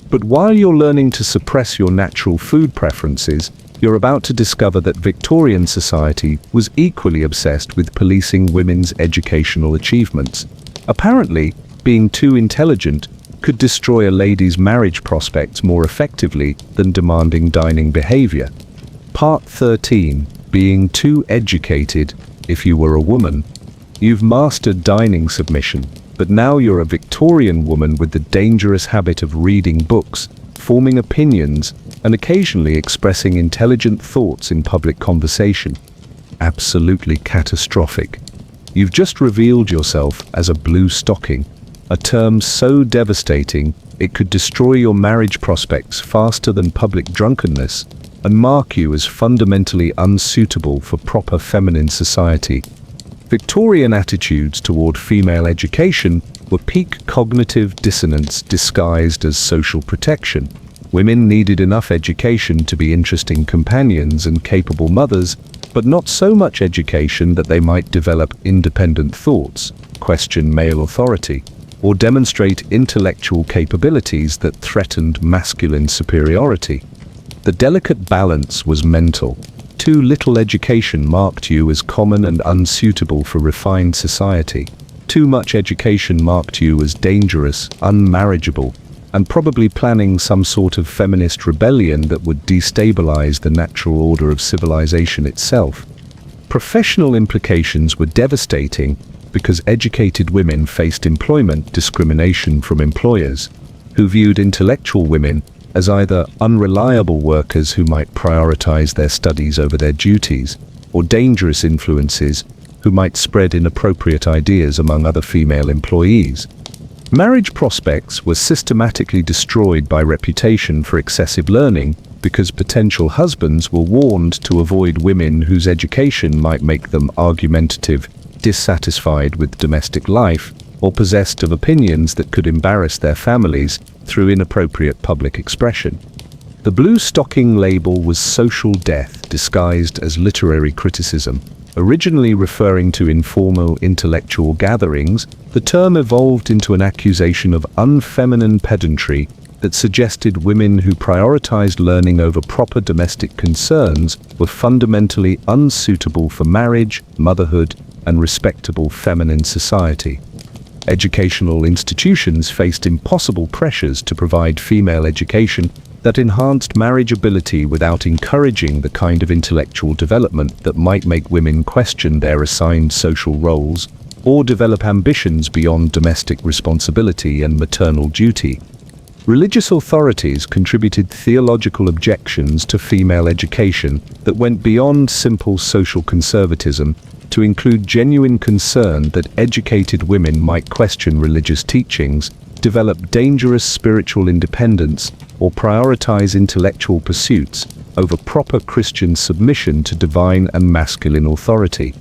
But while you're learning to suppress your natural food preferences, you're about to discover that Victorian society was equally obsessed with policing women's educational achievements. Apparently, being too intelligent could destroy a lady's marriage prospects more effectively than demanding dining behavior. Part 13. Being too educated. If you were a woman, you've mastered dining submission, but now you're a Victorian woman with the dangerous habit of reading books, forming opinions, and occasionally expressing intelligent thoughts in public conversation. Absolutely catastrophic. You've just revealed yourself as a blue stocking, a term so devastating it could destroy your marriage prospects faster than public drunkenness and mark you as fundamentally unsuitable for proper feminine society. Victorian attitudes toward female education were peak cognitive dissonance disguised as social protection. Women needed enough education to be interesting companions and capable mothers, but not so much education that they might develop independent thoughts, question male authority, or demonstrate intellectual capabilities that threatened masculine superiority. The delicate balance was mental. Too little education marked you as common and unsuitable for refined society. Too much education marked you as dangerous, unmarriageable, and probably planning some sort of feminist rebellion that would destabilize the natural order of civilization itself. Professional implications were devastating because educated women faced employment discrimination from employers, who viewed intellectual women as either unreliable workers who might prioritize their studies over their duties, or dangerous influences who might spread inappropriate ideas among other female employees. Marriage prospects were systematically destroyed by reputation for excessive learning because potential husbands were warned to avoid women whose education might make them argumentative, dissatisfied with domestic life, or possessed of opinions that could embarrass their families through inappropriate public expression. The blue stocking label was social death disguised as literary criticism. Originally referring to informal intellectual gatherings, the term evolved into an accusation of unfeminine pedantry that suggested women who prioritized learning over proper domestic concerns were fundamentally unsuitable for marriage, motherhood, and respectable feminine society. Educational institutions faced impossible pressures to provide female education that enhanced marriageability without encouraging the kind of intellectual development that might make women question their assigned social roles or develop ambitions beyond domestic responsibility and maternal duty. Religious authorities contributed theological objections to female education that went beyond simple social conservatism to include genuine concern that educated women might question religious teachings, develop dangerous spiritual independence, or prioritize intellectual pursuits over proper Christian submission to divine and masculine authority.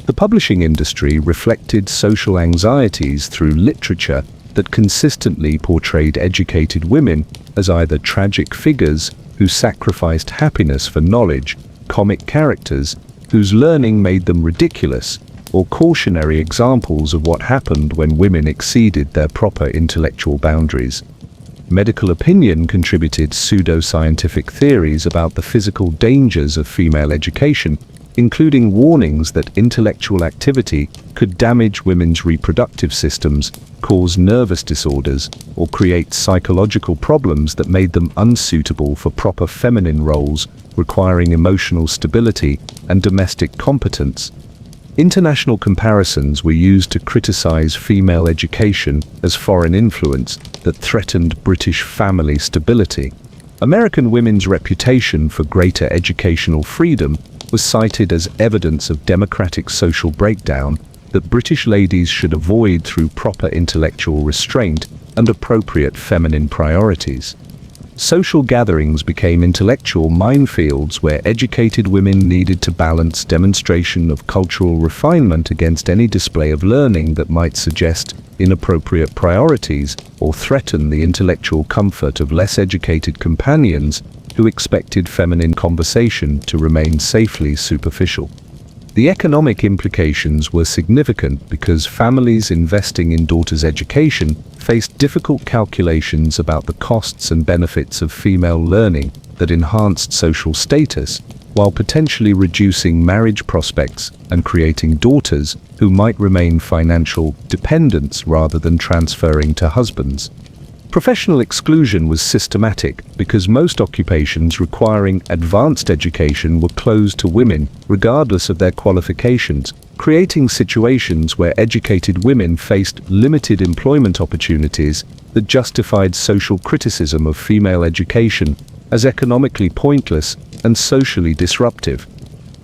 The publishing industry reflected social anxieties through literature that consistently portrayed educated women as either tragic figures who sacrificed happiness for knowledge, comic characters whose learning made them ridiculous, or cautionary examples of what happened when women exceeded their proper intellectual boundaries. Medical opinion contributed pseudo-scientific theories about the physical dangers of female education, including warnings that intellectual activity could damage women's reproductive systems, cause nervous disorders, or create psychological problems that made them unsuitable for proper feminine roles requiring emotional stability and domestic competence. International comparisons were used to criticize female education as foreign influence that threatened British family stability. American women's reputation for greater educational freedom was cited as evidence of democratic social breakdown that British ladies should avoid through proper intellectual restraint and appropriate feminine priorities. Social gatherings became intellectual minefields where educated women needed to balance demonstration of cultural refinement against any display of learning that might suggest inappropriate priorities or threaten the intellectual comfort of less educated companions who expected feminine conversation to remain safely superficial. The economic implications were significant because families investing in daughters' education faced difficult calculations about the costs and benefits of female learning that enhanced social status, while potentially reducing marriage prospects and creating daughters who might remain financial dependents rather than transferring to husbands. Professional exclusion was systematic because most occupations requiring advanced education were closed to women, regardless of their qualifications, creating situations where educated women faced limited employment opportunities that justified social criticism of female education as economically pointless and socially disruptive.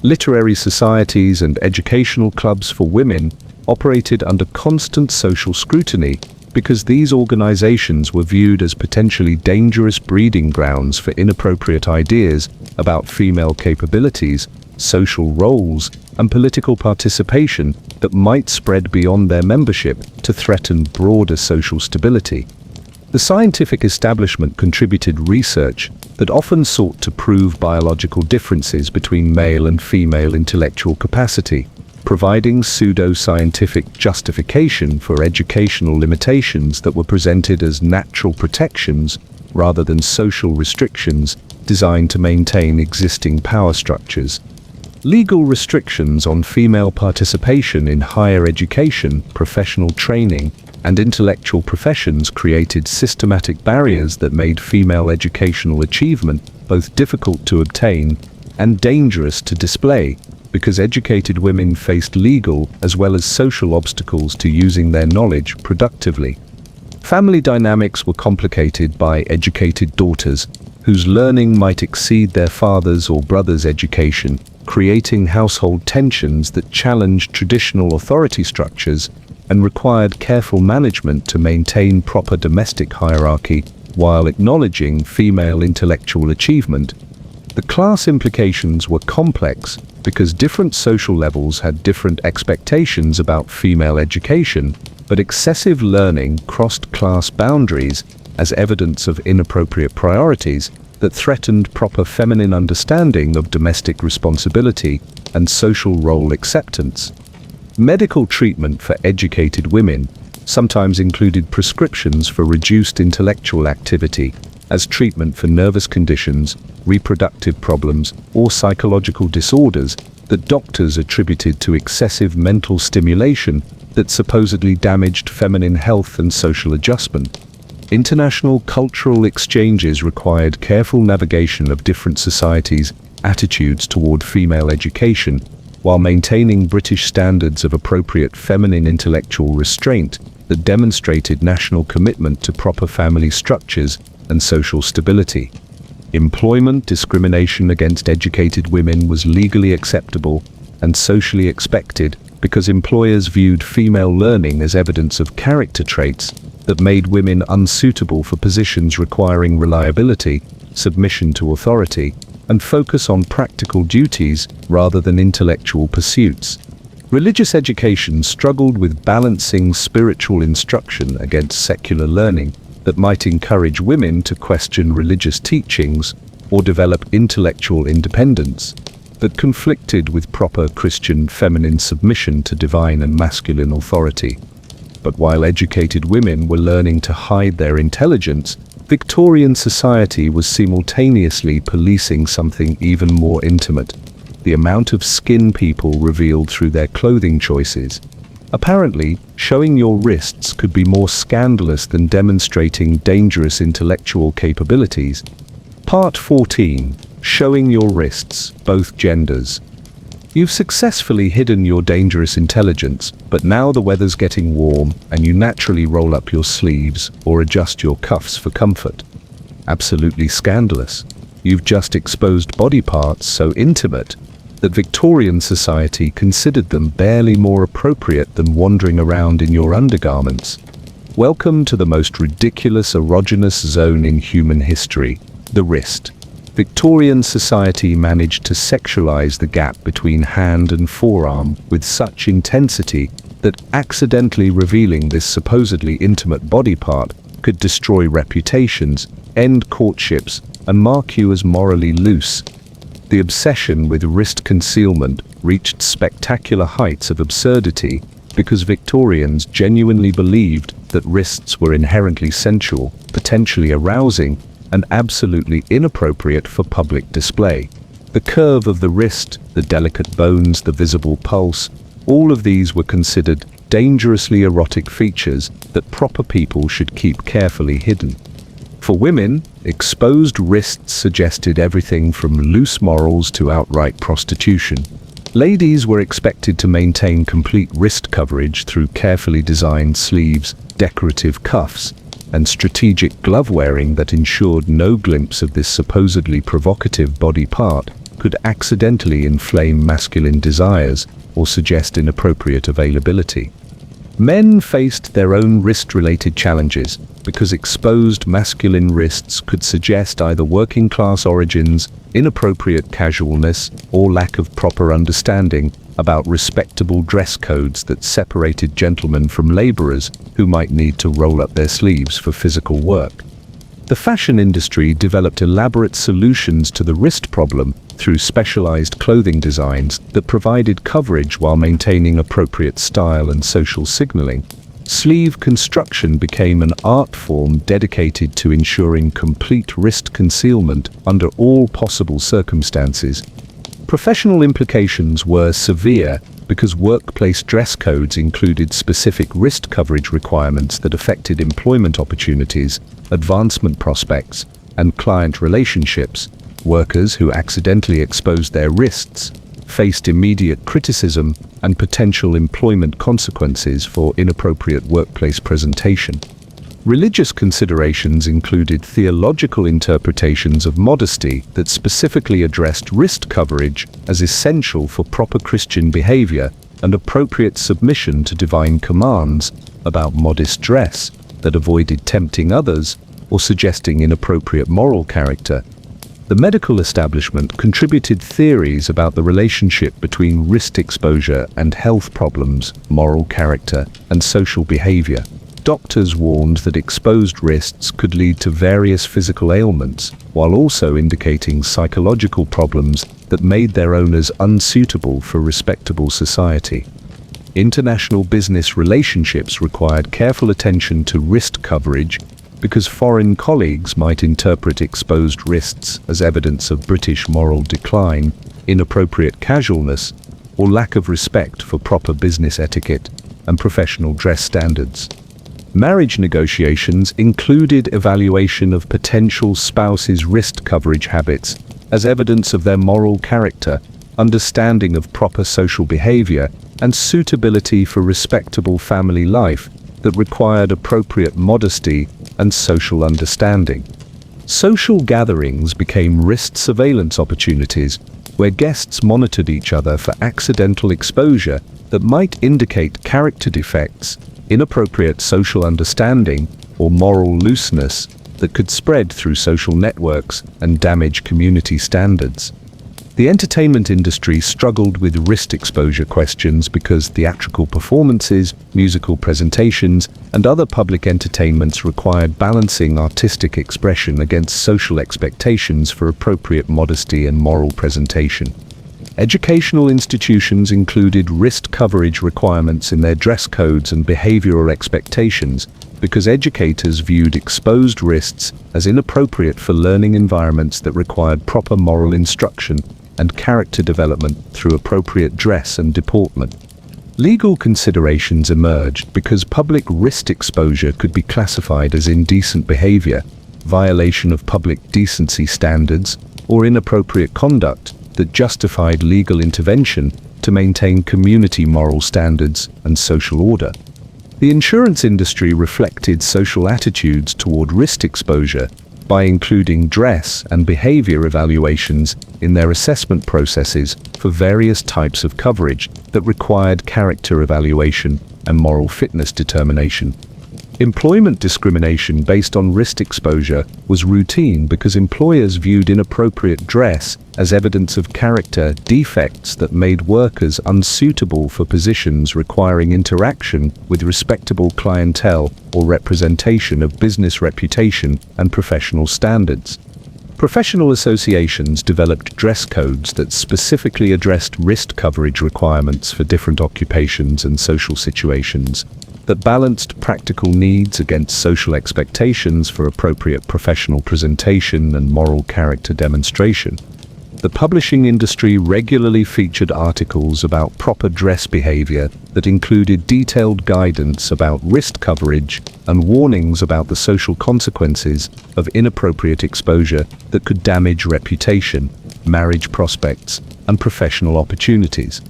Literary societies and educational clubs for women operated under constant social scrutiny because these organizations were viewed as potentially dangerous breeding grounds for inappropriate ideas about female capabilities, social roles, and political participation that might spread beyond their membership to threaten broader social stability. The scientific establishment contributed research that often sought to prove biological differences between male and female intellectual capacity, providing pseudo-scientific justification for educational limitations that were presented as natural protections rather than social restrictions designed to maintain existing power structures. Legal restrictions on female participation in higher education, professional training, and intellectual professions created systematic barriers that made female educational achievement both difficult to obtain and dangerous to display, because educated women faced legal as well as social obstacles to using their knowledge productively. Family dynamics were complicated by educated daughters, whose learning might exceed their father's or brother's education, creating household tensions that challenged traditional authority structures and required careful management to maintain proper domestic hierarchy while acknowledging female intellectual achievement. The class implications were complex because different social levels had different expectations about female education, but excessive learning crossed class boundaries as evidence of inappropriate priorities that threatened proper feminine understanding of domestic responsibility and social role acceptance. Medical treatment for educated women sometimes included prescriptions for reduced intellectual activity as treatment for nervous conditions, reproductive problems, or psychological disorders that doctors attributed to excessive mental stimulation that supposedly damaged feminine health and social adjustment. International cultural exchanges required careful navigation of different societies' attitudes toward female education, while maintaining British standards of appropriate feminine intellectual restraint that demonstrated national commitment to proper family structures and social stability. Employment discrimination against educated women was legally acceptable and socially expected because employers viewed female learning as evidence of character traits that made women unsuitable for positions requiring reliability, submission to authority, and focus on practical duties rather than intellectual pursuits. Religious education struggled with balancing spiritual instruction against secular learning that might encourage women to question religious teachings or develop intellectual independence that conflicted with proper Christian feminine submission to divine and masculine authority. But while educated women were learning to hide their intelligence, Victorian society was simultaneously policing something even more intimate: the amount of skin people revealed through their clothing choices. Apparently, showing your wrists could be more scandalous than demonstrating dangerous intellectual capabilities. Part 14. Showing your wrists, both genders. You've successfully hidden your dangerous intelligence, but now the weather's getting warm and you naturally roll up your sleeves or adjust your cuffs for comfort. Absolutely scandalous. You've just exposed body parts so intimate that Victorian society considered them barely more appropriate than wandering around in your undergarments. Welcome to the most ridiculous erogenous zone in human history, the wrist. Victorian society managed to sexualize the gap between hand and forearm with such intensity that accidentally revealing this supposedly intimate body part could destroy reputations, end courtships, and mark you as morally loose. The obsession with wrist concealment reached spectacular heights of absurdity because Victorians genuinely believed that wrists were inherently sensual, potentially arousing, and absolutely inappropriate for public display. The curve of the wrist, the delicate bones, the visible pulse, all of these were considered dangerously erotic features that proper people should keep carefully hidden. For women, exposed wrists suggested everything from loose morals to outright prostitution. Ladies were expected to maintain complete wrist coverage through carefully designed sleeves, decorative cuffs, and strategic glove wearing that ensured no glimpse of this supposedly provocative body part could accidentally inflame masculine desires or suggest inappropriate availability. Men faced their own wrist-related challenges because exposed masculine wrists could suggest either working-class origins, inappropriate casualness, or lack of proper understanding about respectable dress codes that separated gentlemen from laborers who might need to roll up their sleeves for physical work. The fashion industry developed elaborate solutions to the wrist problem through specialized clothing designs that provided coverage while maintaining appropriate style and social signaling. Sleeve construction became an art form dedicated to ensuring complete wrist concealment under all possible circumstances. Professional implications were severe because workplace dress codes included specific wrist coverage requirements that affected employment opportunities, advancement prospects, and client relationships. Workers who accidentally exposed their wrists faced immediate criticism and potential employment consequences for inappropriate workplace presentation. Religious considerations included theological interpretations of modesty that specifically addressed wrist coverage as essential for proper Christian behavior and appropriate submission to divine commands about modest dress that avoided tempting others or suggesting inappropriate moral character. The medical establishment contributed theories about the relationship between wrist exposure and health problems, moral character, and social behavior. Doctors warned that exposed wrists could lead to various physical ailments, while also indicating psychological problems that made their owners unsuitable for respectable society. International business relationships required careful attention to wrist coverage because foreign colleagues might interpret exposed wrists as evidence of British moral decline, inappropriate casualness, or lack of respect for proper business etiquette and professional dress standards. Marriage negotiations included evaluation of potential spouses' wrist coverage habits as evidence of their moral character, understanding of proper social behavior, and suitability for respectable family life that required appropriate modesty and social understanding. Social gatherings became wrist surveillance opportunities where guests monitored each other for accidental exposure that might indicate character defects, inappropriate social understanding, or moral looseness that could spread through social networks and damage community standards. The entertainment industry struggled with wrist exposure questions because theatrical performances, musical presentations, and other public entertainments required balancing artistic expression against social expectations for appropriate modesty and moral presentation. Educational institutions included wrist coverage requirements in their dress codes and behavioral expectations because educators viewed exposed wrists as inappropriate for learning environments that required proper moral instruction and character development through appropriate dress and deportment. Legal considerations emerged because public wrist exposure could be classified as indecent behavior, violation of public decency standards, or inappropriate conduct that justified legal intervention to maintain community moral standards and social order. The insurance industry reflected social attitudes toward wrist exposure by including dress and behavior evaluations in their assessment processes for various types of coverage that required character evaluation and moral fitness determination. Employment discrimination based on wrist exposure was routine because employers viewed inappropriate dress as evidence of character defects that made workers unsuitable for positions requiring interaction with respectable clientele or representation of business reputation and professional standards. Professional associations developed dress codes that specifically addressed wrist coverage requirements for different occupations and social situations, that balanced practical needs against social expectations for appropriate professional presentation and moral character demonstration. The publishing industry regularly featured articles about proper dress behavior that included detailed guidance about wrist coverage and warnings about the social consequences of inappropriate exposure that could damage reputation, marriage prospects, and professional opportunities.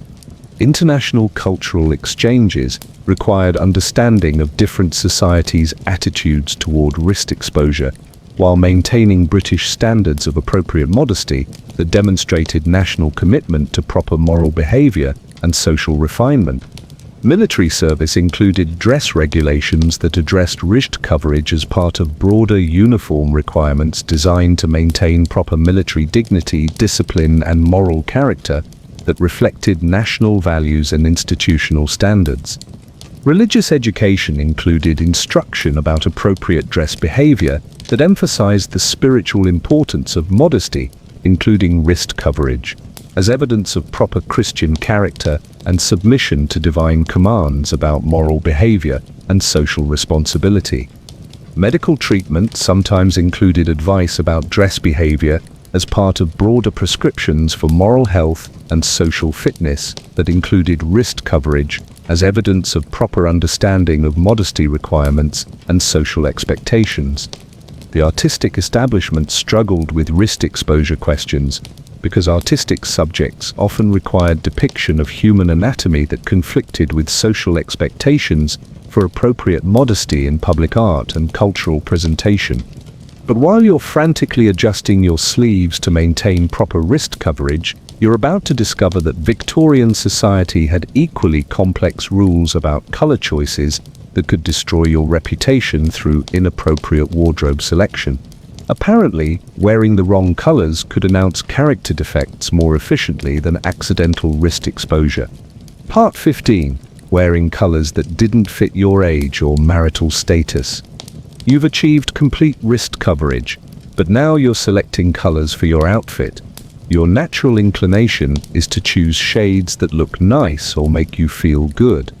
International cultural exchanges required understanding of different societies' attitudes toward wrist exposure, while maintaining British standards of appropriate modesty that demonstrated national commitment to proper moral behavior and social refinement. Military service included dress regulations that addressed wrist coverage as part of broader uniform requirements designed to maintain proper military dignity, discipline, and moral character that reflected national values and institutional standards. Religious education included instruction about appropriate dress behavior that emphasized the spiritual importance of modesty, including wrist coverage, as evidence of proper Christian character and submission to divine commands about moral behavior and social responsibility. Medical treatment sometimes included advice about dress behavior as part of broader prescriptions for moral health and social fitness that included wrist coverage as evidence of proper understanding of modesty requirements and social expectations. The artistic establishment struggled with wrist exposure questions because artistic subjects often required depiction of human anatomy that conflicted with social expectations for appropriate modesty in public art and cultural presentation. But while you're frantically adjusting your sleeves to maintain proper wrist coverage, you're about to discover that Victorian society had equally complex rules about color choices that could destroy your reputation through inappropriate wardrobe selection. Apparently, wearing the wrong colors could announce character defects more efficiently than accidental wrist exposure. Part 15. Wearing colors that didn't fit your age or marital status. You've achieved complete wrist coverage, but now you're selecting colors for your outfit. Your natural inclination is to choose shades that look nice or make you feel good.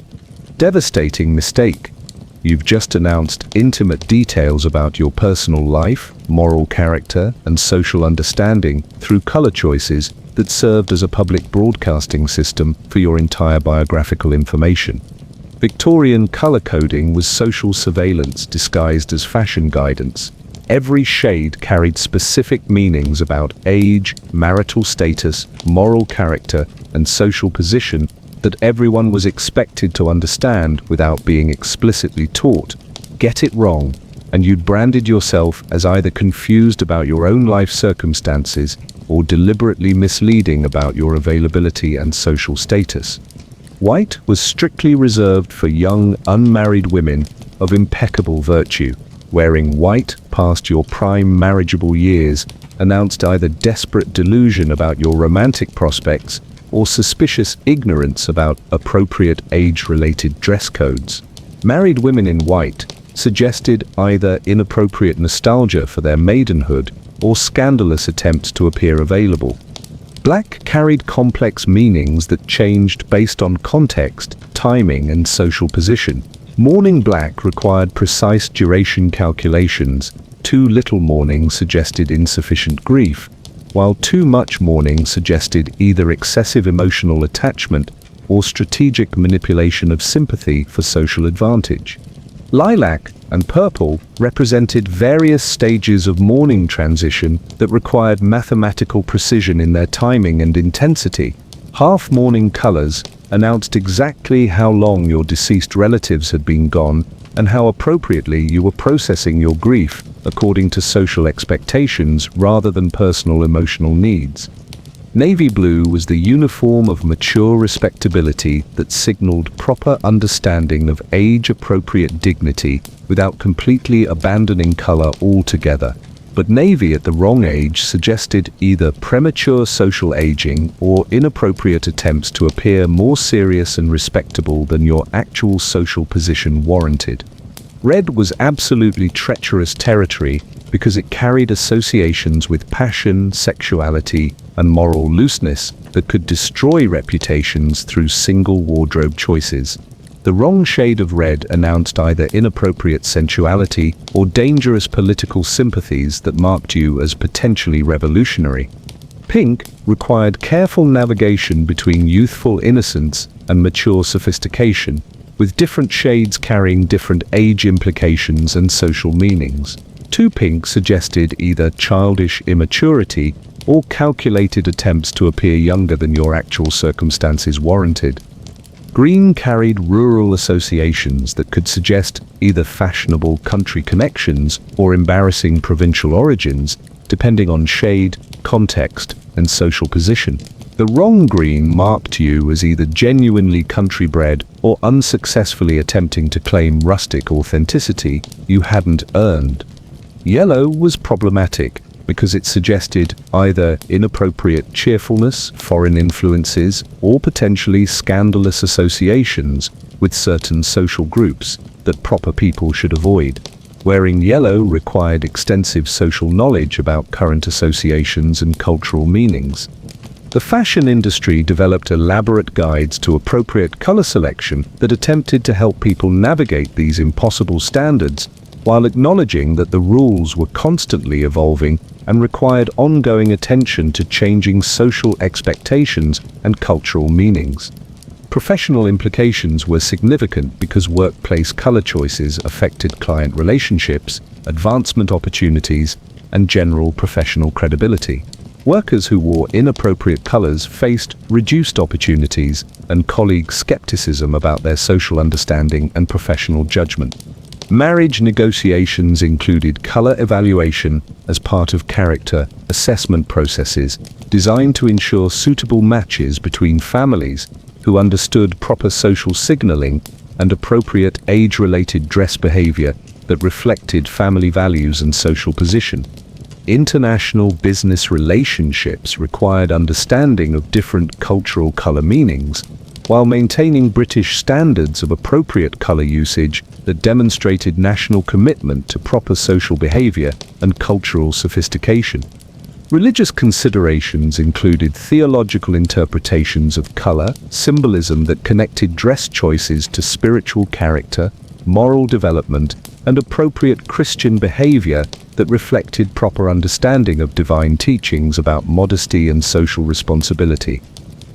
Devastating mistake. You've just announced intimate details about your personal life, moral character, and social understanding through color choices that served as a public broadcasting system for your entire biographical information. Victorian color coding was social surveillance disguised as fashion guidance. Every shade carried specific meanings about age, marital status, moral character, and social position that everyone was expected to understand without being explicitly taught. Get it wrong, and you'd branded yourself as either confused about your own life circumstances or deliberately misleading about your availability and social status. White was strictly reserved for young, unmarried women of impeccable virtue. Wearing white past your prime marriageable years announced either desperate delusion about your romantic prospects or suspicious ignorance about appropriate age-related dress codes. Married women in white suggested either inappropriate nostalgia for their maidenhood or scandalous attempts to appear available. Black carried complex meanings that changed based on context, timing, and social position. Mourning black required precise duration calculations. Too little mourning suggested insufficient grief, while too much mourning suggested either excessive emotional attachment or strategic manipulation of sympathy for social advantage. Lilac and purple represented various stages of mourning transition that required mathematical precision in their timing and intensity. Half-mourning colors announced exactly how long your deceased relatives had been gone and how appropriately you were processing your grief according to social expectations rather than personal emotional needs. Navy blue was the uniform of mature respectability that signaled proper understanding of age-appropriate dignity without completely abandoning color altogether. But navy at the wrong age suggested either premature social aging or inappropriate attempts to appear more serious and respectable than your actual social position warranted. Red was absolutely treacherous territory because it carried associations with passion, sexuality, and moral looseness that could destroy reputations through single wardrobe choices. The wrong shade of red announced either inappropriate sensuality or dangerous political sympathies that marked you as potentially revolutionary. Pink required careful navigation between youthful innocence and mature sophistication, with different shades carrying different age implications and social meanings. Too pink suggested either childish immaturity or calculated attempts to appear younger than your actual circumstances warranted. Green carried rural associations that could suggest either fashionable country connections or embarrassing provincial origins, depending on shade, context, and social position. The wrong green marked you as either genuinely country-bred or unsuccessfully attempting to claim rustic authenticity you hadn't earned. Yellow was problematic because it suggested either inappropriate cheerfulness, foreign influences, or potentially scandalous associations with certain social groups that proper people should avoid. Wearing yellow required extensive social knowledge about current associations and cultural meanings. The fashion industry developed elaborate guides to appropriate color selection that attempted to help people navigate these impossible standards while acknowledging that the rules were constantly evolving and required ongoing attention to changing social expectations and cultural meanings. Professional implications were significant because workplace color choices affected client relationships, advancement opportunities, and general professional credibility. Workers who wore inappropriate colors faced reduced opportunities and colleague skepticism about their social understanding and professional judgment. Marriage negotiations included color evaluation as part of character assessment processes designed to ensure suitable matches between families who understood proper social signaling and appropriate age-related dress behavior that reflected family values and social position. International business relationships required understanding of different cultural color meanings, while maintaining British standards of appropriate color usage that demonstrated national commitment to proper social behavior and cultural sophistication. Religious considerations included theological interpretations of color, symbolism that connected dress choices to spiritual character, moral development, and appropriate Christian behavior that reflected proper understanding of divine teachings about modesty and social responsibility.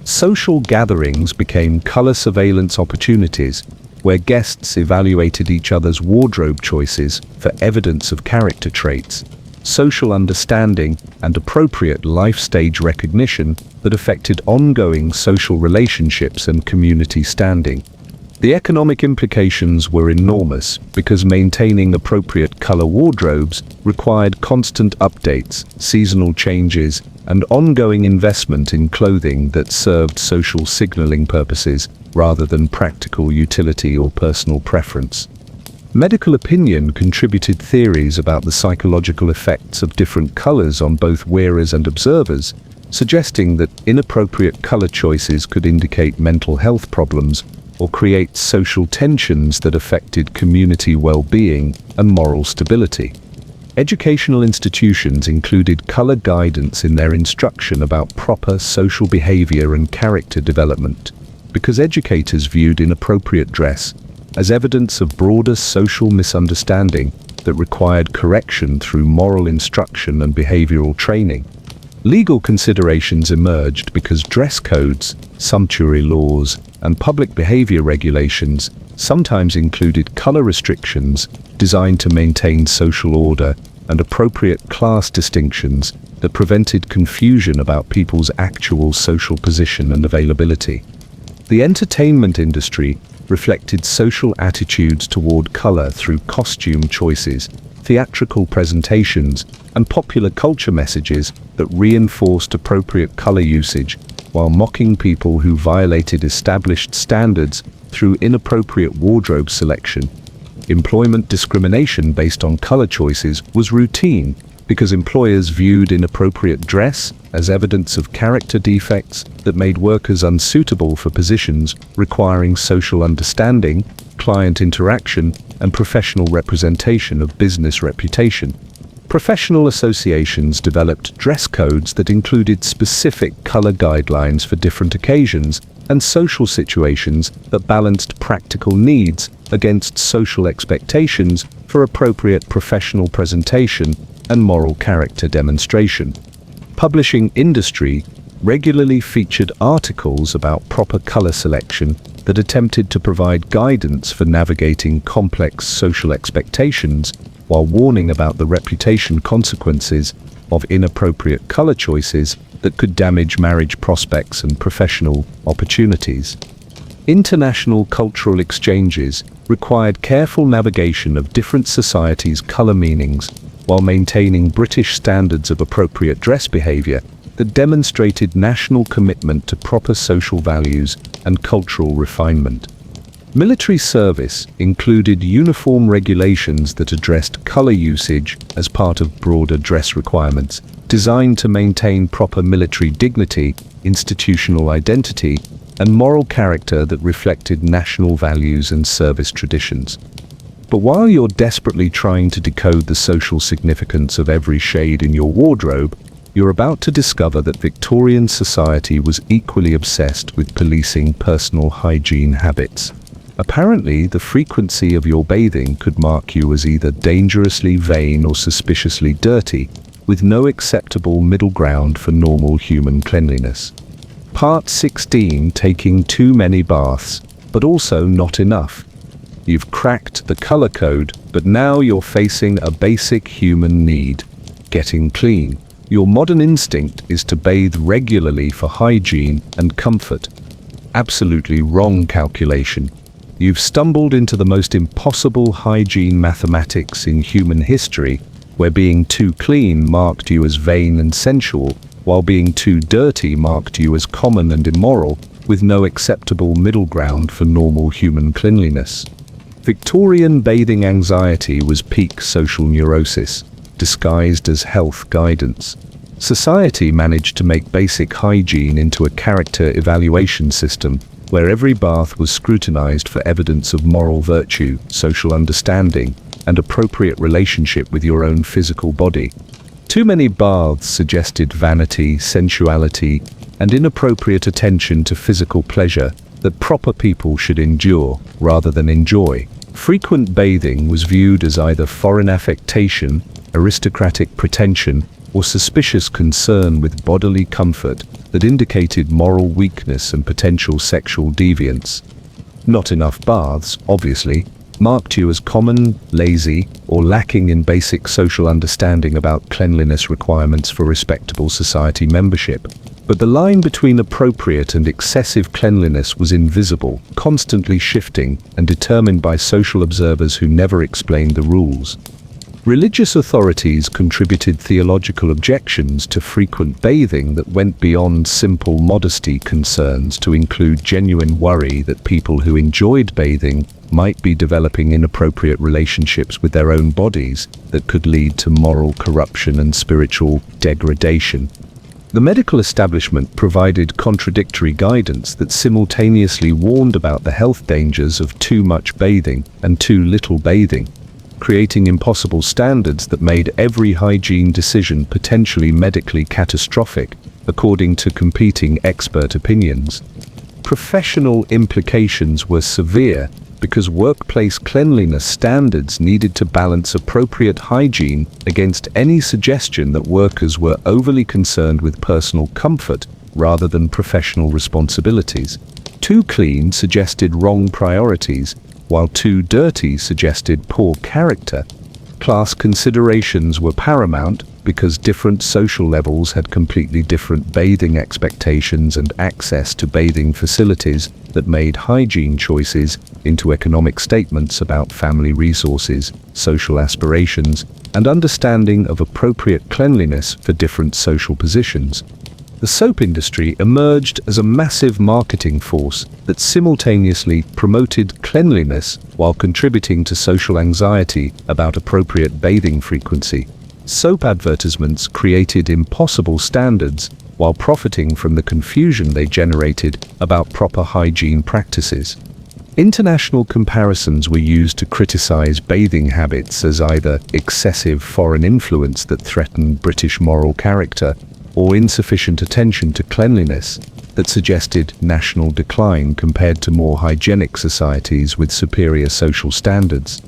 Social gatherings became color surveillance opportunities, where guests evaluated each other's wardrobe choices for evidence of character traits, social understanding, and appropriate life stage recognition that affected ongoing social relationships and community standing. The economic implications were enormous because maintaining appropriate color wardrobes required constant updates, seasonal changes, and ongoing investment in clothing that served social signaling purposes rather than practical utility or personal preference. Medical opinion contributed theories about the psychological effects of different colors on both wearers and observers, suggesting that inappropriate color choices could indicate mental health problems or create social tensions that affected community well-being and moral stability. Educational institutions included color guidance in their instruction about proper social behavior and character development, because educators viewed inappropriate dress as evidence of broader social misunderstanding that required correction through moral instruction and behavioral training. Legal considerations emerged because dress codes, sumptuary laws, and public behavior regulations sometimes included color restrictions designed to maintain social order and appropriate class distinctions that prevented confusion about people's actual social position and availability. The entertainment industry reflected social attitudes toward color through costume choices, theatrical presentations, and popular culture messages that reinforced appropriate color usage while mocking people who violated established standards through inappropriate wardrobe selection. Employment discrimination based on color choices was routine because employers viewed inappropriate dress as evidence of character defects that made workers unsuitable for positions requiring social understanding, client interaction, and professional representation of business reputation. Professional associations developed dress codes that included specific color guidelines for different occasions and social situations that balanced practical needs against social expectations for appropriate professional presentation and moral character demonstration. Publishing industry regularly featured articles about proper color selection that attempted to provide guidance for navigating complex social expectations while warning about the reputation consequences of inappropriate color choices that could damage marriage prospects and professional opportunities. International cultural exchanges required careful navigation of different societies' color meanings while maintaining British standards of appropriate dress behavior that demonstrated national commitment to proper social values and cultural refinement. Military service included uniform regulations that addressed color usage as part of broader dress requirements, designed to maintain proper military dignity, institutional identity, and moral character that reflected national values and service traditions. But while you're desperately trying to decode the social significance of every shade in your wardrobe, you're about to discover that Victorian society was equally obsessed with policing personal hygiene habits. Apparently, the frequency of your bathing could mark you as either dangerously vain or suspiciously dirty, with no acceptable middle ground for normal human cleanliness. Part 16: Taking too many baths, but also not enough. You've cracked the color code, but now you're facing a basic human need: getting clean. Your modern instinct is to bathe regularly for hygiene and comfort. Absolutely wrong calculation. You've stumbled into the most impossible hygiene mathematics in human history, where being too clean marked you as vain and sensual, while being too dirty marked you as common and immoral, with no acceptable middle ground for normal human cleanliness. Victorian bathing anxiety was peak social neurosis, disguised as health guidance. Society managed to make basic hygiene into a character evaluation system, where every bath was scrutinized for evidence of moral virtue, social understanding, and appropriate relationship with your own physical body. Too many baths suggested vanity, sensuality, and inappropriate attention to physical pleasure that proper people should endure rather than enjoy. Frequent bathing was viewed as either foreign affectation, aristocratic pretension, or suspicious concern with bodily comfort that indicated moral weakness and potential sexual deviance. Not enough baths, obviously, marked you as common, lazy, or lacking in basic social understanding about cleanliness requirements for respectable society membership. But the line between appropriate and excessive cleanliness was invisible, constantly shifting, and determined by social observers who never explained the rules. Religious authorities contributed theological objections to frequent bathing that went beyond simple modesty concerns to include genuine worry that people who enjoyed bathing might be developing inappropriate relationships with their own bodies that could lead to moral corruption and spiritual degradation. The medical establishment provided contradictory guidance that simultaneously warned about the health dangers of too much bathing and too little bathing, creating impossible standards that made every hygiene decision potentially medically catastrophic, according to competing expert opinions. Professional implications were severe because workplace cleanliness standards needed to balance appropriate hygiene against any suggestion that workers were overly concerned with personal comfort rather than professional responsibilities. Too clean suggested wrong priorities, while too dirty suggested poor character. Class considerations were paramount because different social levels had completely different bathing expectations and access to bathing facilities that made hygiene choices into economic statements about family resources, social aspirations, and understanding of appropriate cleanliness for different social positions. The soap industry emerged as a massive marketing force that simultaneously promoted cleanliness while contributing to social anxiety about appropriate bathing frequency. Soap advertisements created impossible standards while profiting from the confusion they generated about proper hygiene practices. International comparisons were used to criticize bathing habits as either excessive foreign influence that threatened British moral character or insufficient attention to cleanliness that suggested national decline compared to more hygienic societies with superior social standards.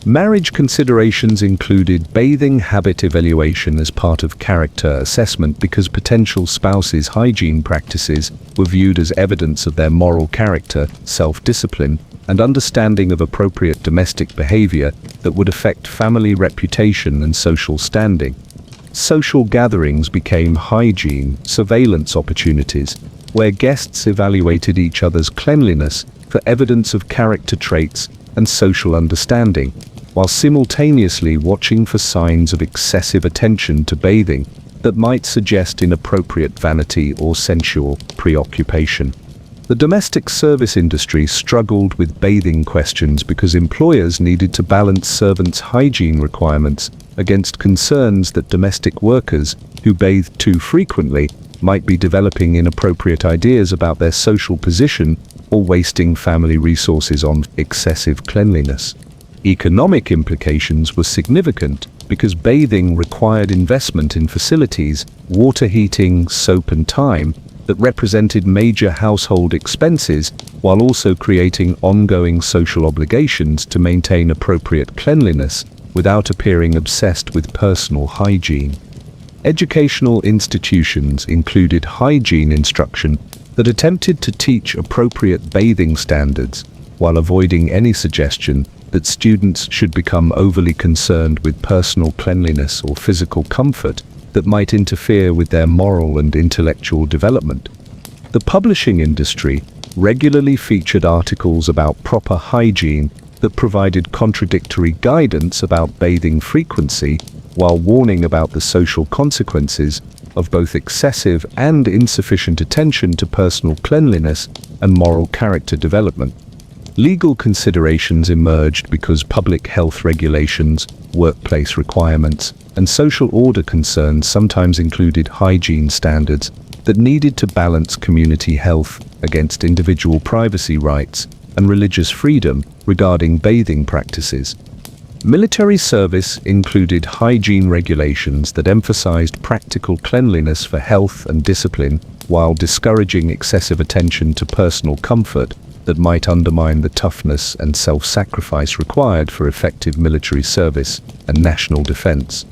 Marriage considerations included bathing habit evaluation as part of character assessment because potential spouses' hygiene practices were viewed as evidence of their moral character, self-discipline, and understanding of appropriate domestic behavior that would affect family reputation and social standing. Social gatherings became hygiene surveillance opportunities, where guests evaluated each other's cleanliness for evidence of character traits and social understanding, while simultaneously watching for signs of excessive attention to bathing that might suggest inappropriate vanity or sensual preoccupation. The domestic service industry struggled with bathing questions because employers needed to balance servants' hygiene requirements against concerns that domestic workers who bathed too frequently might be developing inappropriate ideas about their social position or wasting family resources on excessive cleanliness. Economic implications were significant because bathing required investment in facilities, water heating, soap and time that represented major household expenses while also creating ongoing social obligations to maintain appropriate cleanliness without appearing obsessed with personal hygiene. Educational institutions included hygiene instruction that attempted to teach appropriate bathing standards while avoiding any suggestion that students should become overly concerned with personal cleanliness or physical comfort that might interfere with their moral and intellectual development. The publishing industry regularly featured articles about proper hygiene that provided contradictory guidance about bathing frequency while warning about the social consequences of both excessive and insufficient attention to personal cleanliness and moral character development. Legal considerations emerged because public health regulations, workplace requirements, and social order concerns sometimes included hygiene standards that needed to balance community health against individual privacy rights and religious freedom regarding bathing practices. Military service included hygiene regulations that emphasized practical cleanliness for health and discipline while discouraging excessive attention to personal comfort that might undermine the toughness and self-sacrifice required for effective military service and national defense.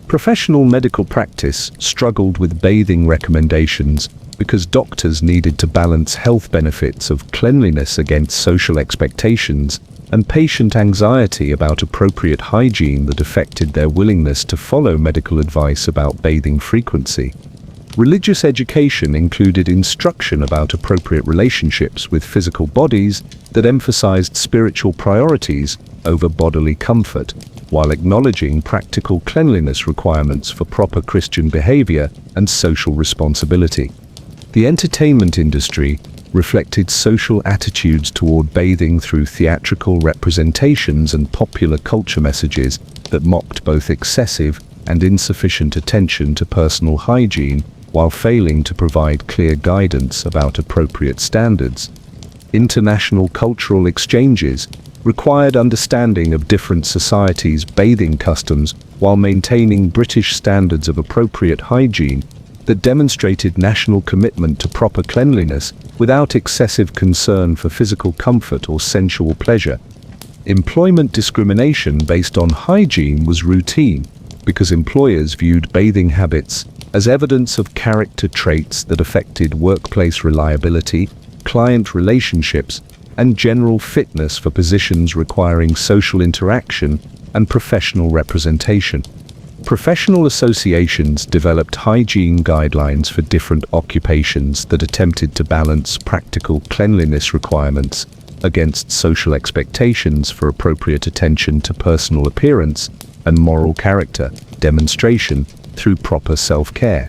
Professional medical practice struggled with bathing recommendations because doctors needed to balance health benefits of cleanliness against social expectations and patient anxiety about appropriate hygiene that affected their willingness to follow medical advice about bathing frequency. Religious education included instruction about appropriate relationships with physical bodies that emphasized spiritual priorities over bodily comfort, while acknowledging practical cleanliness requirements for proper Christian behavior and social responsibility. The entertainment industry reflected social attitudes toward bathing through theatrical representations and popular culture messages that mocked both excessive and insufficient attention to personal hygiene while failing to provide clear guidance about appropriate standards. International cultural exchanges required understanding of different societies' bathing customs while maintaining British standards of appropriate hygiene that demonstrated national commitment to proper cleanliness without excessive concern for physical comfort or sensual pleasure. Employment discrimination based on hygiene was routine because employers viewed bathing habits as evidence of character traits that affected workplace reliability, client relationships, and general fitness for positions requiring social interaction and professional representation. Professional associations developed hygiene guidelines for different occupations that attempted to balance practical cleanliness requirements against social expectations for appropriate attention to personal appearance and moral character demonstration through proper self-care.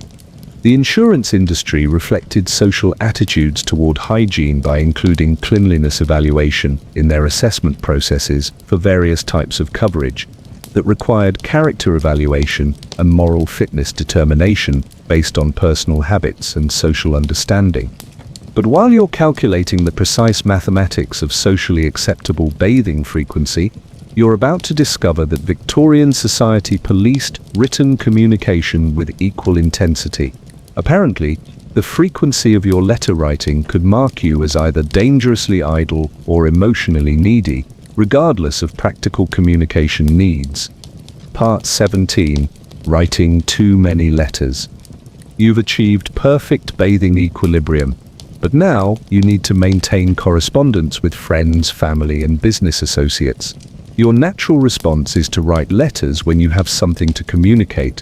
The insurance industry reflected social attitudes toward hygiene by including cleanliness evaluation in their assessment processes for various types of coverage that required character evaluation and moral fitness determination based on personal habits and social understanding. But while you're calculating the precise mathematics of socially acceptable bathing frequency, you're about to discover that Victorian society policed written communication with equal intensity. Apparently, the frequency of your letter writing could mark you as either dangerously idle or emotionally needy, regardless of practical communication needs. Part 17. Writing too many letters. You've achieved perfect bathing equilibrium, but now you need to maintain correspondence with friends, family, and business associates. Your natural response is to write letters when you have something to communicate.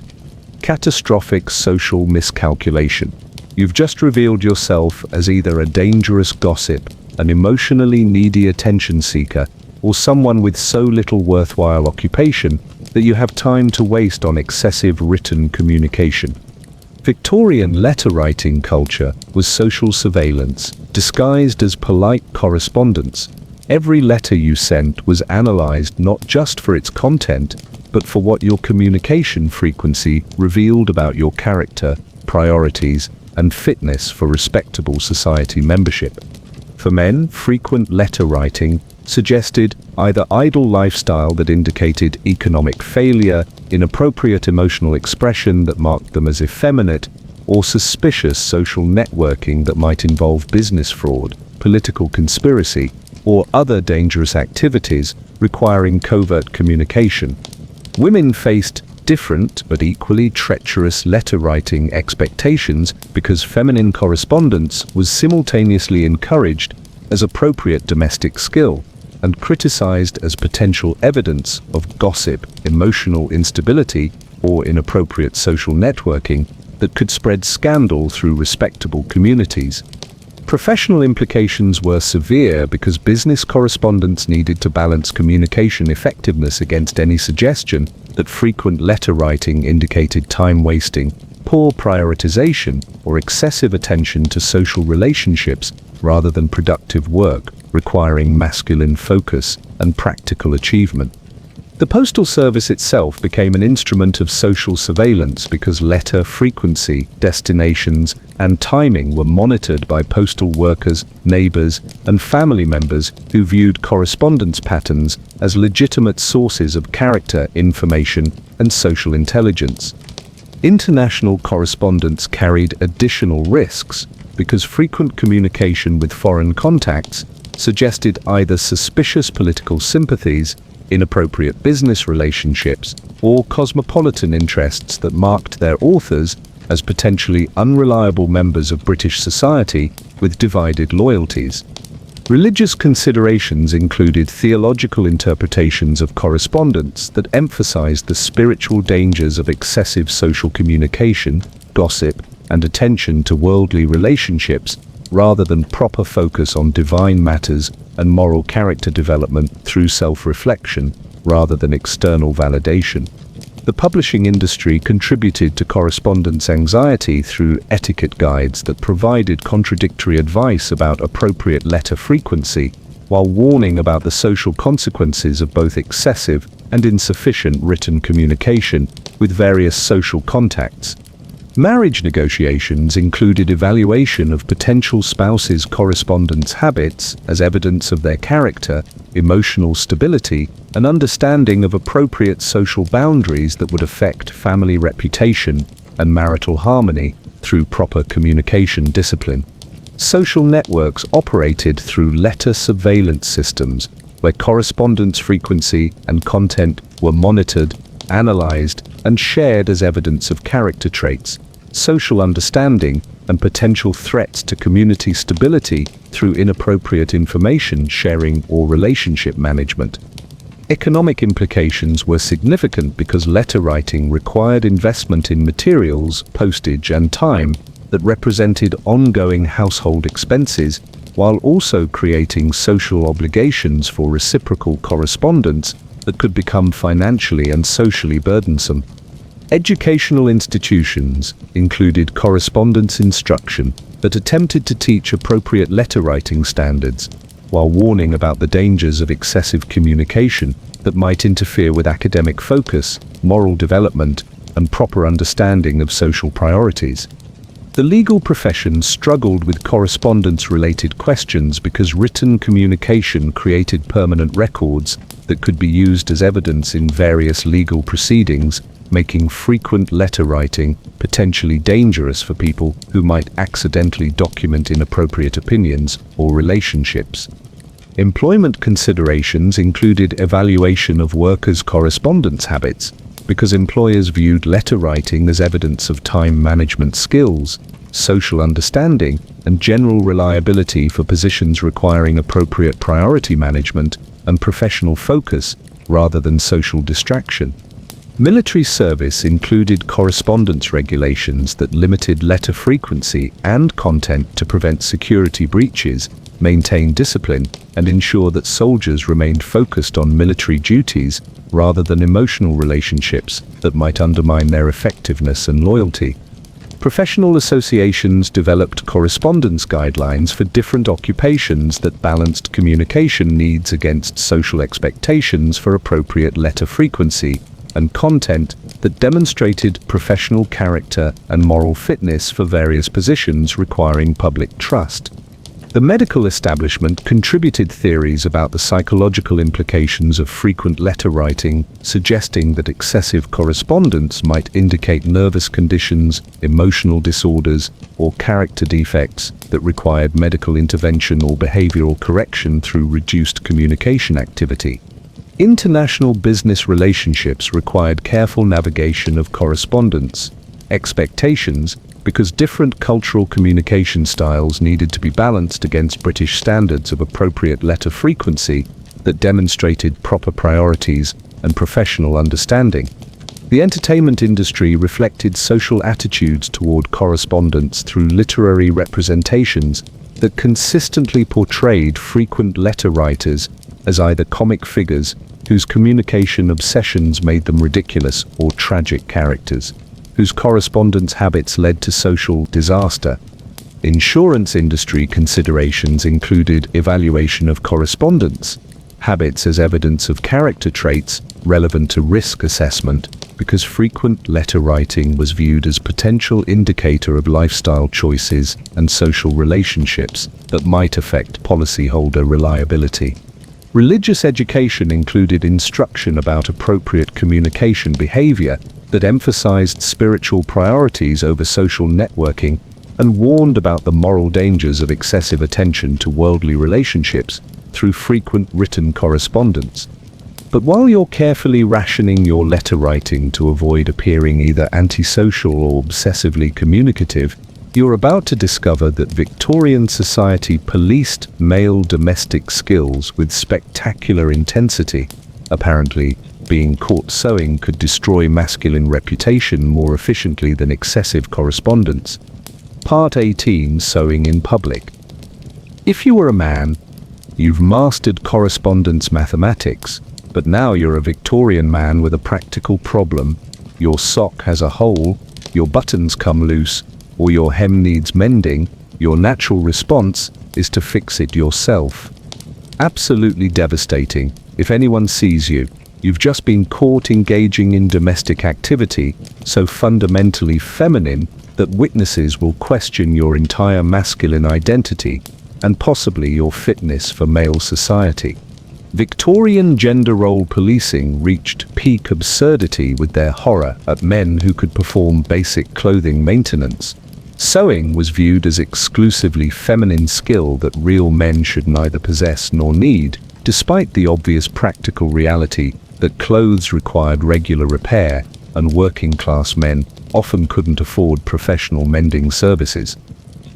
Catastrophic social miscalculation. You've just revealed yourself as either a dangerous gossip, an emotionally needy attention seeker, or someone with so little worthwhile occupation that you have time to waste on excessive written communication. Victorian letter-writing culture was social surveillance, disguised as polite correspondence. Every letter you sent was analyzed not just for its content, but for what your communication frequency revealed about your character, priorities, and fitness for respectable society membership. For men, frequent letter writing suggested either idle lifestyle that indicated economic failure, inappropriate emotional expression that marked them as effeminate, or suspicious social networking that might involve business fraud, political conspiracy, or other dangerous activities requiring covert communication. Women faced different but equally treacherous letter-writing expectations because feminine correspondence was simultaneously encouraged as appropriate domestic skill and criticized as potential evidence of gossip, emotional instability, or inappropriate social networking that could spread scandal through respectable communities. Professional implications were severe because business correspondents needed to balance communication effectiveness against any suggestion that frequent letter writing indicated time wasting, poor prioritization, or excessive attention to social relationships rather than productive work, requiring masculine focus and practical achievement. The Postal Service itself became an instrument of social surveillance because letter frequency, destinations, and timing were monitored by postal workers, neighbors, and family members who viewed correspondence patterns as legitimate sources of character, information, and social intelligence. International correspondence carried additional risks because frequent communication with foreign contacts suggested either suspicious political sympathies, inappropriate business relationships, or cosmopolitan interests that marked their authors as potentially unreliable members of British society with divided loyalties. Religious considerations included theological interpretations of correspondence that emphasized the spiritual dangers of excessive social communication, gossip, and attention to worldly relationships, rather than proper focus on divine matters and moral character development through self-reflection, rather than external validation. The publishing industry contributed to correspondence anxiety through etiquette guides that provided contradictory advice about appropriate letter frequency, while warning about the social consequences of both excessive and insufficient written communication with various social contacts. Marriage negotiations included evaluation of potential spouses' correspondence habits as evidence of their character, emotional stability, and understanding of appropriate social boundaries that would affect family reputation and marital harmony through proper communication discipline. Social networks operated through letter surveillance systems, where correspondence frequency and content were monitored, analyzed, and shared as evidence of character traits, social understanding, and potential threats to community stability through inappropriate information sharing or relationship management. Economic implications were significant because letter writing required investment in materials, postage, and time that represented ongoing household expenses, while also creating social obligations for reciprocal correspondence that could become financially and socially burdensome. Educational institutions included correspondence instruction that attempted to teach appropriate letter writing standards, while warning about the dangers of excessive communication that might interfere with academic focus, moral development, and proper understanding of social priorities. The legal profession struggled with correspondence-related questions because written communication created permanent records that could be used as evidence in various legal proceedings, making frequent letter writing potentially dangerous for people who might accidentally document inappropriate opinions or relationships. Employment considerations included evaluation of workers' correspondence habits, because employers viewed letter writing as evidence of time management skills, social understanding, and general reliability for positions requiring appropriate priority management and professional focus rather than social distraction. Military service included correspondence regulations that limited letter frequency and content to prevent security breaches, maintain discipline, and ensure that soldiers remained focused on military duties rather than emotional relationships that might undermine their effectiveness and loyalty. Professional associations developed correspondence guidelines for different occupations that balanced communication needs against social expectations for appropriate letter frequency and content that demonstrated professional character and moral fitness for various positions requiring public trust. The medical establishment contributed theories about the psychological implications of frequent letter writing, suggesting that excessive correspondence might indicate nervous conditions, emotional disorders, or character defects that required medical intervention or behavioral correction through reduced communication activity. International business relationships required careful navigation of correspondence expectations because different cultural communication styles needed to be balanced against British standards of appropriate letter frequency that demonstrated proper priorities and professional understanding. The entertainment industry reflected social attitudes toward correspondence through literary representations that consistently portrayed frequent letter writers as either comic figures whose communication obsessions made them ridiculous or tragic characters whose correspondence habits led to social disaster. Insurance industry considerations included evaluation of correspondence habits as evidence of character traits relevant to risk assessment because frequent letter writing was viewed as potential indicator of lifestyle choices and social relationships that might affect policyholder reliability. Religious education included instruction about appropriate communication behavior that emphasized spiritual priorities over social networking and warned about the moral dangers of excessive attention to worldly relationships through frequent written correspondence. But while you're carefully rationing your letter writing to avoid appearing either antisocial or obsessively communicative, you're about to discover that Victorian society policed male domestic skills with spectacular intensity. Apparently, being caught sewing could destroy masculine reputation more efficiently than excessive correspondence. Part 18: Sewing in Public. If you were a man, you've mastered correspondence mathematics, but now you're a Victorian man with a practical problem. Your sock has a hole, your buttons come loose, or your hem needs mending. Your natural response is to fix it yourself. Absolutely devastating. If anyone sees you, you've just been caught engaging in domestic activity so fundamentally feminine that witnesses will question your entire masculine identity and possibly your fitness for male society. Victorian gender role policing reached peak absurdity with their horror at men who could perform basic clothing maintenance. Sewing was viewed as exclusively feminine skill that real men should neither possess nor need, despite the obvious practical reality that clothes required regular repair and working-class men often couldn't afford professional mending services.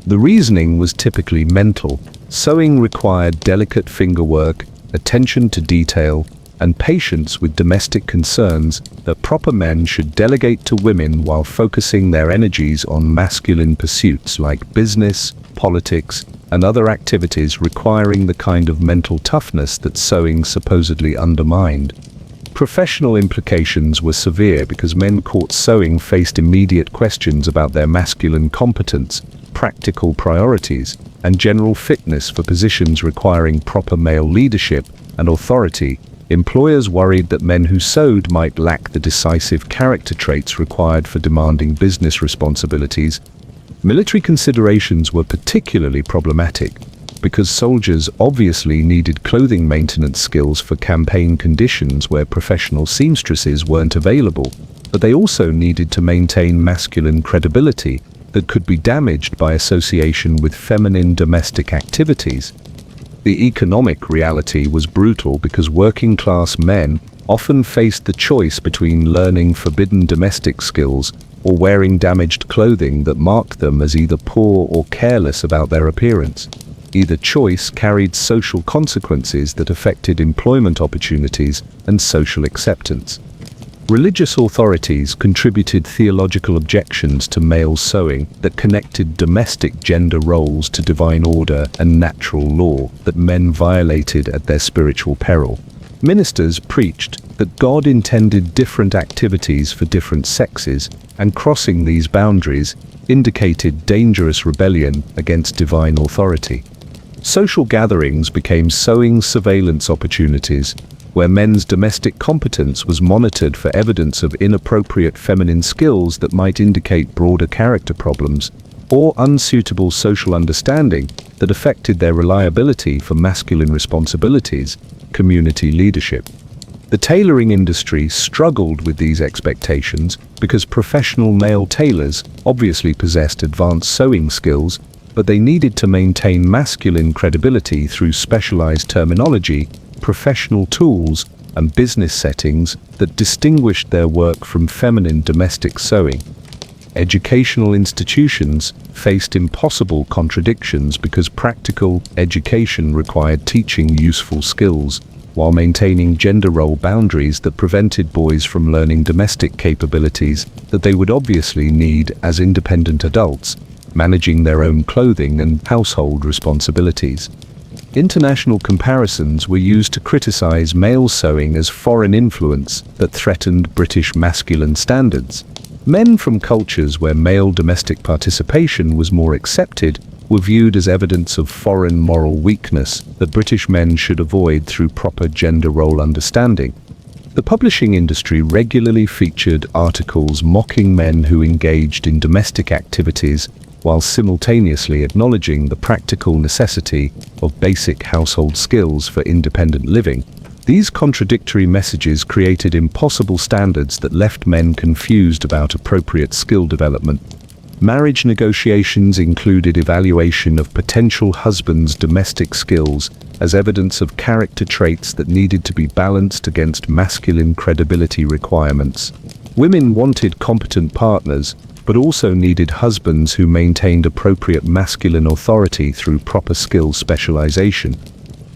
The reasoning was typically mental. Sewing required delicate fingerwork, attention to detail, and patience with domestic concerns that proper men should delegate to women while focusing their energies on masculine pursuits like business, politics, and other activities requiring the kind of mental toughness that sewing supposedly undermined. Professional implications were severe because men caught sewing faced immediate questions about their masculine competence, practical priorities, and general fitness for positions requiring proper male leadership and authority. Employers worried that men who sewed might lack the decisive character traits required for demanding business responsibilities. Military considerations were particularly problematic because soldiers obviously needed clothing maintenance skills for campaign conditions where professional seamstresses weren't available, but they also needed to maintain masculine credibility that could be damaged by association with feminine domestic activities. The economic reality was brutal because working-class men often faced the choice between learning forbidden domestic skills or wearing damaged clothing that marked them as either poor or careless about their appearance. Either choice carried social consequences that affected employment opportunities and social acceptance. Religious authorities contributed theological objections to male sewing that connected domestic gender roles to divine order and natural law that men violated at their spiritual peril. Ministers preached that God intended different activities for different sexes, and crossing these boundaries indicated dangerous rebellion against divine authority. Social gatherings became sowing surveillance opportunities, where men's domestic competence was monitored for evidence of inappropriate feminine skills that might indicate broader character problems, or unsuitable social understanding that affected their reliability for masculine responsibilities, community leadership. The tailoring industry struggled with these expectations because professional male tailors obviously possessed advanced sewing skills, but they needed to maintain masculine credibility through specialized terminology, professional tools, and business settings that distinguished their work from feminine domestic sewing. Educational institutions faced impossible contradictions because practical education required teaching useful skills, while maintaining gender role boundaries that prevented boys from learning domestic capabilities that they would obviously need as independent adults, managing their own clothing and household responsibilities. International comparisons were used to criticize male sewing as foreign influence that threatened British masculine standards. Men from cultures where male domestic participation was more accepted were viewed as evidence of foreign moral weakness that British men should avoid through proper gender role understanding. The publishing industry regularly featured articles mocking men who engaged in domestic activities while simultaneously acknowledging the practical necessity of basic household skills for independent living. These contradictory messages created impossible standards that left men confused about appropriate skill development. Marriage negotiations included evaluation of potential husbands' domestic skills as evidence of character traits that needed to be balanced against masculine credibility requirements. Women wanted competent partners, but also needed husbands who maintained appropriate masculine authority through proper skill specialization.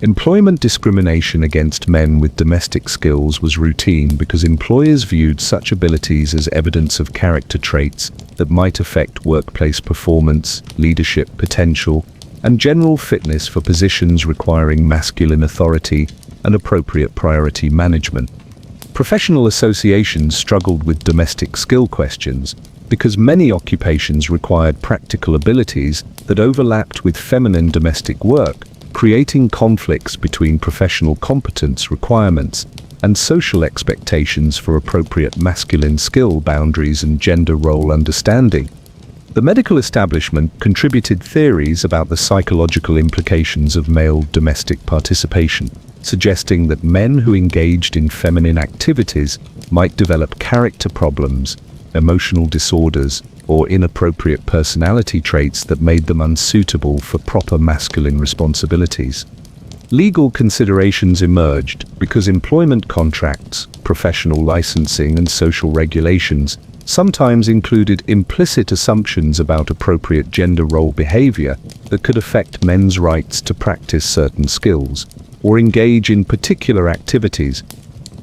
Employment discrimination against men with domestic skills was routine because employers viewed such abilities as evidence of character traits that might affect workplace performance, leadership potential, and general fitness for positions requiring masculine authority and appropriate priority management. Professional associations struggled with domestic skill questions because many occupations required practical abilities that overlapped with feminine domestic work, creating conflicts between professional competence requirements and social expectations for appropriate masculine skill boundaries and gender role understanding. The medical establishment contributed theories about the psychological implications of male domestic participation, suggesting that men who engaged in feminine activities might develop character problems, emotional disorders, or inappropriate personality traits that made them unsuitable for proper masculine responsibilities. Legal considerations emerged because employment contracts, professional licensing, and social regulations sometimes included implicit assumptions about appropriate gender role behavior that could affect men's rights to practice certain skills or engage in particular activities.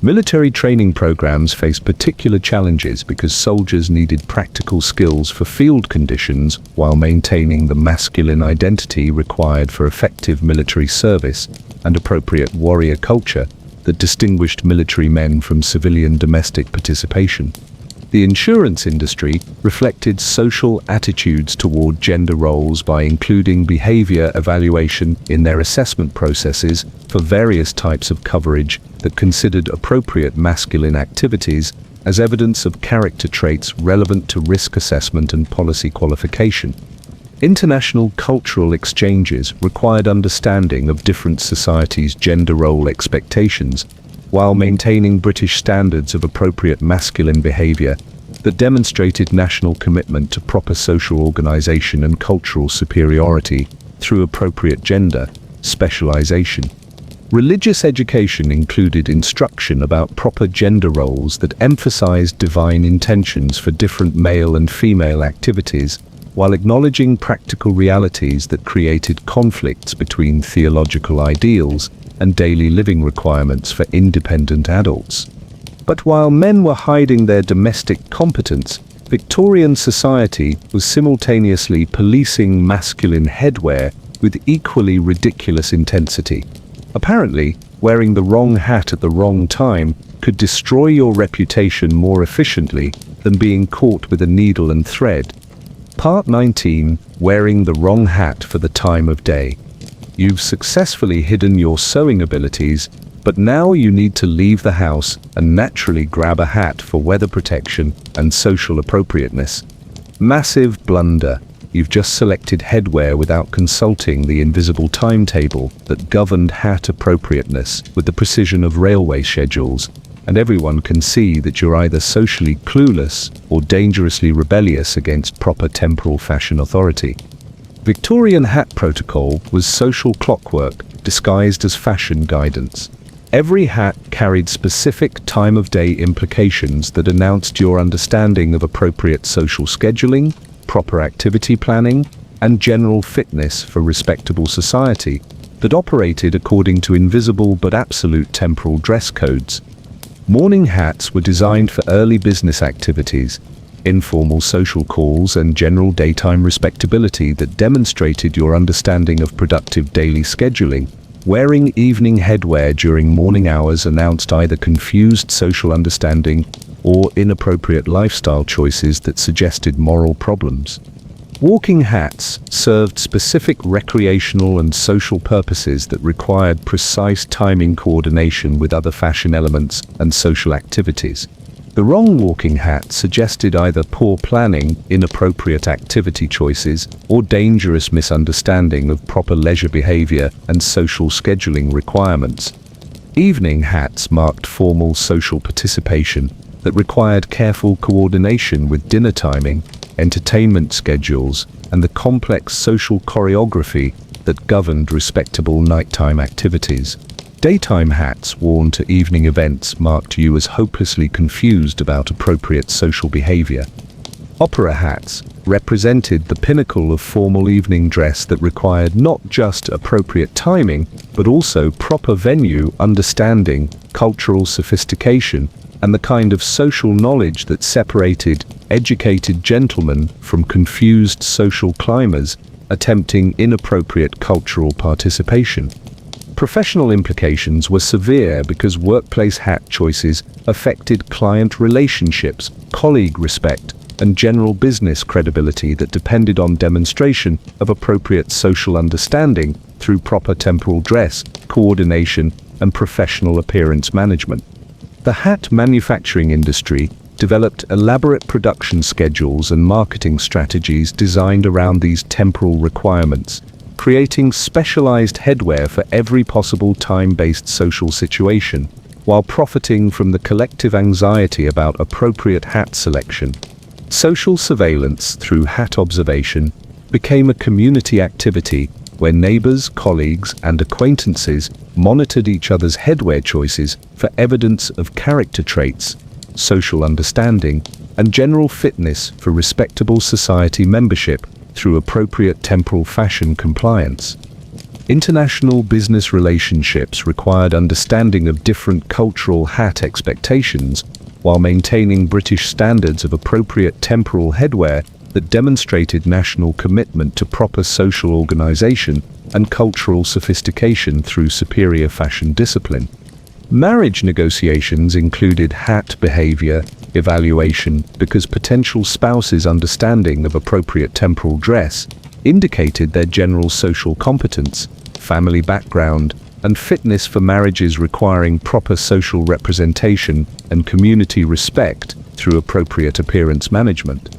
Military training programs faced particular challenges because soldiers needed practical skills for field conditions while maintaining the masculine identity required for effective military service and appropriate warrior culture that distinguished military men from civilian domestic participation. The insurance industry reflected social attitudes toward gender roles by including behavior evaluation in their assessment processes for various types of coverage that considered appropriate masculine activities as evidence of character traits relevant to risk assessment and policy qualification. International cultural exchanges required understanding of different societies' gender role expectations, while maintaining British standards of appropriate masculine behavior that demonstrated national commitment to proper social organization and cultural superiority through appropriate gender specialization. Religious education included instruction about proper gender roles that emphasized divine intentions for different male and female activities, while acknowledging practical realities that created conflicts between theological ideals and daily living requirements for independent adults. But while men were hiding their domestic competence, Victorian society was simultaneously policing masculine headwear with equally ridiculous intensity. Apparently, wearing the wrong hat at the wrong time could destroy your reputation more efficiently than being caught with a needle and thread. Part 19. Wearing the wrong hat for the time of day. You've successfully hidden your sewing abilities, but now you need to leave the house and naturally grab a hat for weather protection and social appropriateness. Massive blunder. You've just selected headwear without consulting the invisible timetable that governed hat appropriateness with the precision of railway schedules, and everyone can see that you're either socially clueless or dangerously rebellious against proper temporal fashion authority. Victorian hat protocol was social clockwork disguised as fashion guidance. Every hat carried specific time-of-day implications that announced your understanding of appropriate social scheduling, proper activity planning, and general fitness for respectable society that operated according to invisible but absolute temporal dress codes. Morning hats were designed for early business activities, informal social calls, and general daytime respectability that demonstrated your understanding of productive daily scheduling. Wearing evening headwear during morning hours announced either confused social understanding or inappropriate lifestyle choices that suggested moral problems. Walking hats served specific recreational and social purposes that required precise timing coordination with other fashion elements and social activities. The wrong walking hat suggested either poor planning, inappropriate activity choices, or dangerous misunderstanding of proper leisure behavior and social scheduling requirements. Evening hats marked formal social participation that required careful coordination with dinner timing, entertainment schedules, and the complex social choreography that governed respectable nighttime activities. Daytime hats worn to evening events marked you as hopelessly confused about appropriate social behavior. Opera hats represented the pinnacle of formal evening dress that required not just appropriate timing, but also proper venue understanding, cultural sophistication, and the kind of social knowledge that separated educated gentlemen from confused social climbers attempting inappropriate cultural participation. Professional implications were severe because workplace hat choices affected client relationships, colleague respect, and general business credibility that depended on demonstration of appropriate social understanding through proper temporal dress, coordination, and professional appearance management. The hat manufacturing industry developed elaborate production schedules and marketing strategies designed around these temporal requirements, creating specialized headwear for every possible time-based social situation, while profiting from the collective anxiety about appropriate hat selection. Social surveillance through hat observation became a community activity where neighbors, colleagues, and acquaintances monitored each other's headwear choices for evidence of character traits, social understanding, and general fitness for respectable society membership through appropriate temporal fashion compliance. International business relationships required understanding of different cultural hat expectations while maintaining British standards of appropriate temporal headwear that demonstrated national commitment to proper social organization and cultural sophistication through superior fashion discipline. Marriage negotiations included hat behavior evaluation because potential spouses' understanding of appropriate temporal dress indicated their general social competence, family background, and fitness for marriages requiring proper social representation and community respect through appropriate appearance management.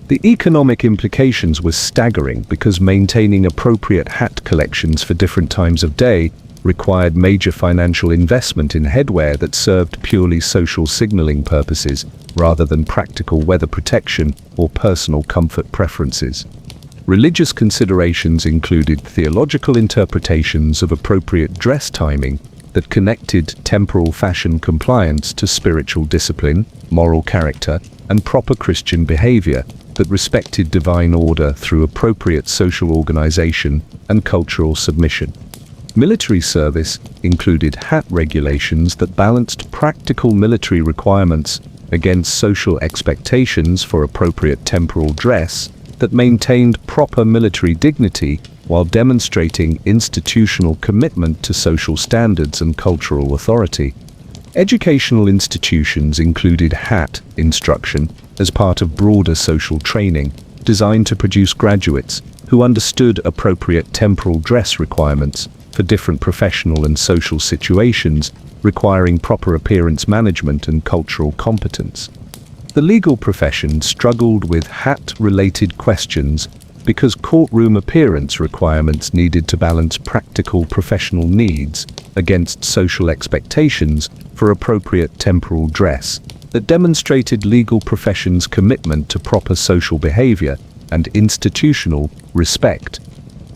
The economic implications were staggering because maintaining appropriate hat collections for different times of day required major financial investment in headwear that served purely social signaling purposes rather than practical weather protection or personal comfort preferences. Religious considerations included theological interpretations of appropriate dress timing that connected temporal fashion compliance to spiritual discipline, moral character, and proper Christian behavior that respected divine order through appropriate social organization and cultural submission. Military service included hat regulations that balanced practical military requirements against social expectations for appropriate temporal dress that maintained proper military dignity while demonstrating institutional commitment to social standards and cultural authority. Educational institutions included hat instruction as part of broader social training, designed to produce graduates who understood appropriate temporal dress requirements for different professional and social situations, requiring proper appearance management and cultural competence. The legal profession struggled with hat-related questions because courtroom appearance requirements needed to balance practical professional needs against social expectations for appropriate temporal dress that demonstrated legal profession's commitment to proper social behavior and institutional respect.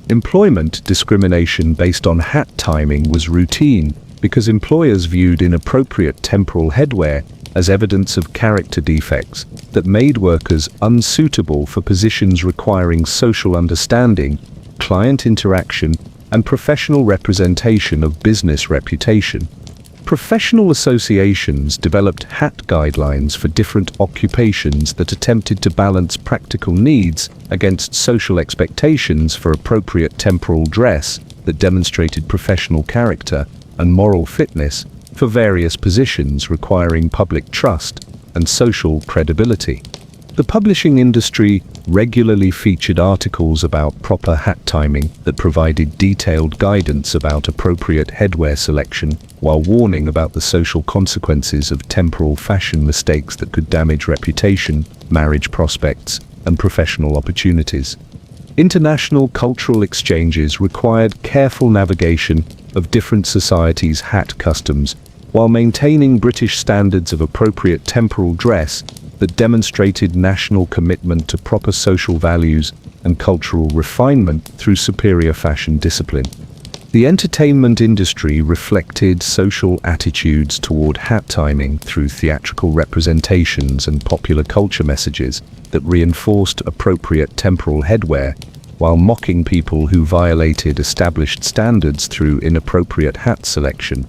Employment discrimination based on hat timing was routine because employers viewed inappropriate temporal headwear as evidence of character defects that made workers unsuitable for positions requiring social understanding, client interaction, and professional representation of business reputation. Professional associations developed hat guidelines for different occupations that attempted to balance practical needs against social expectations for appropriate temporal dress that demonstrated professional character and moral fitness for various positions requiring public trust and social credibility. The publishing industry regularly featured articles about proper hat timing that provided detailed guidance about appropriate headwear selection, while warning about the social consequences of temporal fashion mistakes that could damage reputation, marriage prospects, and professional opportunities. International cultural exchanges required careful navigation of different societies' hat customs, while maintaining British standards of appropriate temporal dress that demonstrated national commitment to proper social values and cultural refinement through superior fashion discipline. The entertainment industry reflected social attitudes toward hat timing through theatrical representations and popular culture messages that reinforced appropriate temporal headwear, while mocking people who violated established standards through inappropriate hat selection.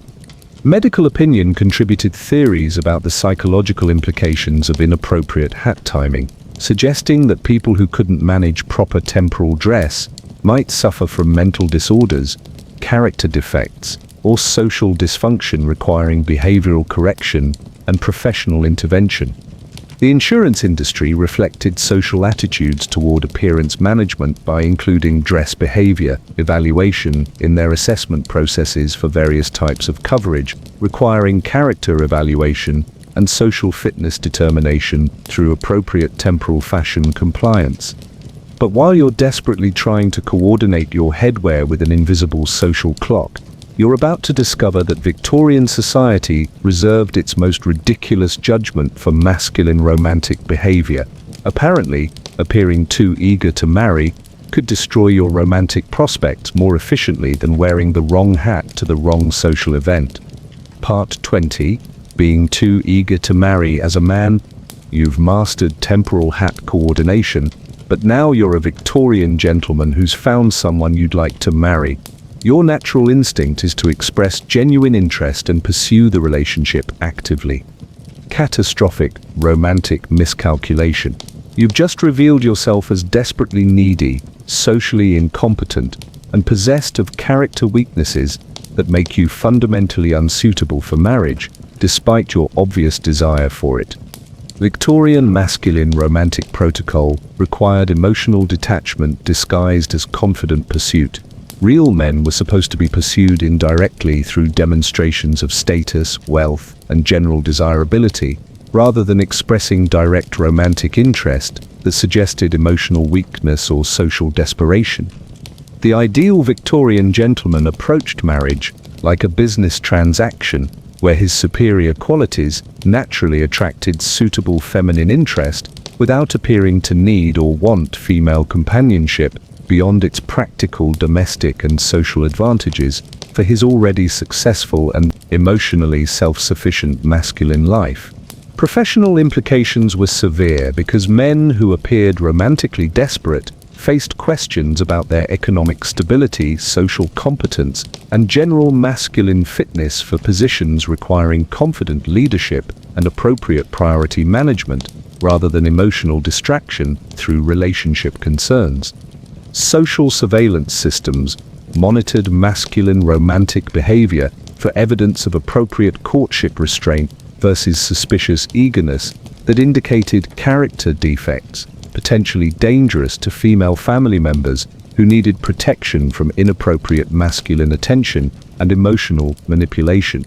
Medical opinion contributed theories about the psychological implications of inappropriate hat timing, suggesting that people who couldn't manage proper temporal dress might suffer from mental disorders, character defects, or social dysfunction requiring behavioral correction and professional intervention. The insurance industry reflected social attitudes toward appearance management by including dress behavior evaluation in their assessment processes for various types of coverage, requiring character evaluation and social fitness determination through appropriate temporal fashion compliance. But while you're desperately trying to coordinate your headwear with an invisible social clock, you're about to discover that Victorian society reserved its most ridiculous judgment for masculine romantic behavior. Apparently, appearing too eager to marry could destroy your romantic prospects more efficiently than wearing the wrong hat to the wrong social event. Part 20. Being too eager to marry as a man. You've mastered temporal hat coordination, but now you're a Victorian gentleman who's found someone you'd like to marry. Your natural instinct is to express genuine interest and pursue the relationship actively. Catastrophic romantic miscalculation. You've just revealed yourself as desperately needy, socially incompetent, and possessed of character weaknesses that make you fundamentally unsuitable for marriage, despite your obvious desire for it. Victorian masculine romantic protocol required emotional detachment disguised as confident pursuit. Real men were supposed to be pursued indirectly through demonstrations of status, wealth, and general desirability, rather than expressing direct romantic interest that suggested emotional weakness or social desperation. The ideal Victorian gentleman approached marriage like a business transaction, where his superior qualities naturally attracted suitable feminine interest without appearing to need or want female companionship beyond its practical domestic and social advantages for his already successful and emotionally self-sufficient masculine life. Professional implications were severe because men who appeared romantically desperate faced questions about their economic stability, social competence, and general masculine fitness for positions requiring confident leadership and appropriate priority management, rather than emotional distraction through relationship concerns. Social surveillance systems monitored masculine romantic behavior for evidence of appropriate courtship restraint versus suspicious eagerness that indicated character defects, potentially dangerous to female family members who needed protection from inappropriate masculine attention and emotional manipulation.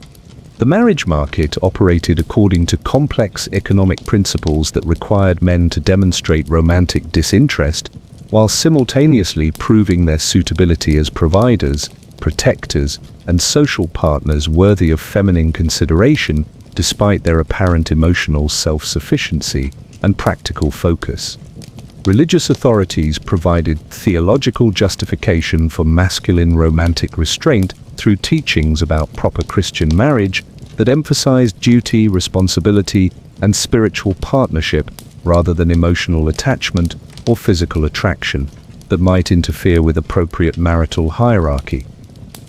The marriage market operated according to complex economic principles that required men to demonstrate romantic disinterest, while simultaneously proving their suitability as providers, protectors, and social partners worthy of feminine consideration, despite their apparent emotional self-sufficiency and practical focus. Religious authorities provided theological justification for masculine romantic restraint through teachings about proper Christian marriage that emphasized duty, responsibility, and spiritual partnership rather than emotional attachment or physical attraction that might interfere with appropriate marital hierarchy.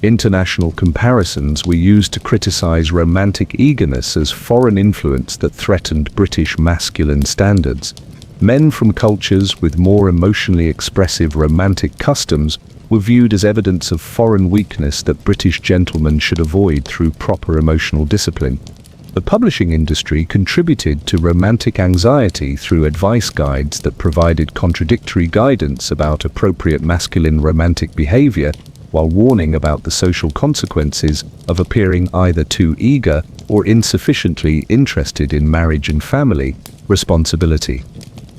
International comparisons were used to criticize romantic eagerness as foreign influence that threatened British masculine standards. Men from cultures with more emotionally expressive romantic customs were viewed as evidence of foreign weakness that British gentlemen should avoid through proper emotional discipline. The publishing industry contributed to romantic anxiety through advice guides that provided contradictory guidance about appropriate masculine romantic behavior, while warning about the social consequences of appearing either too eager or insufficiently interested in marriage and family responsibility.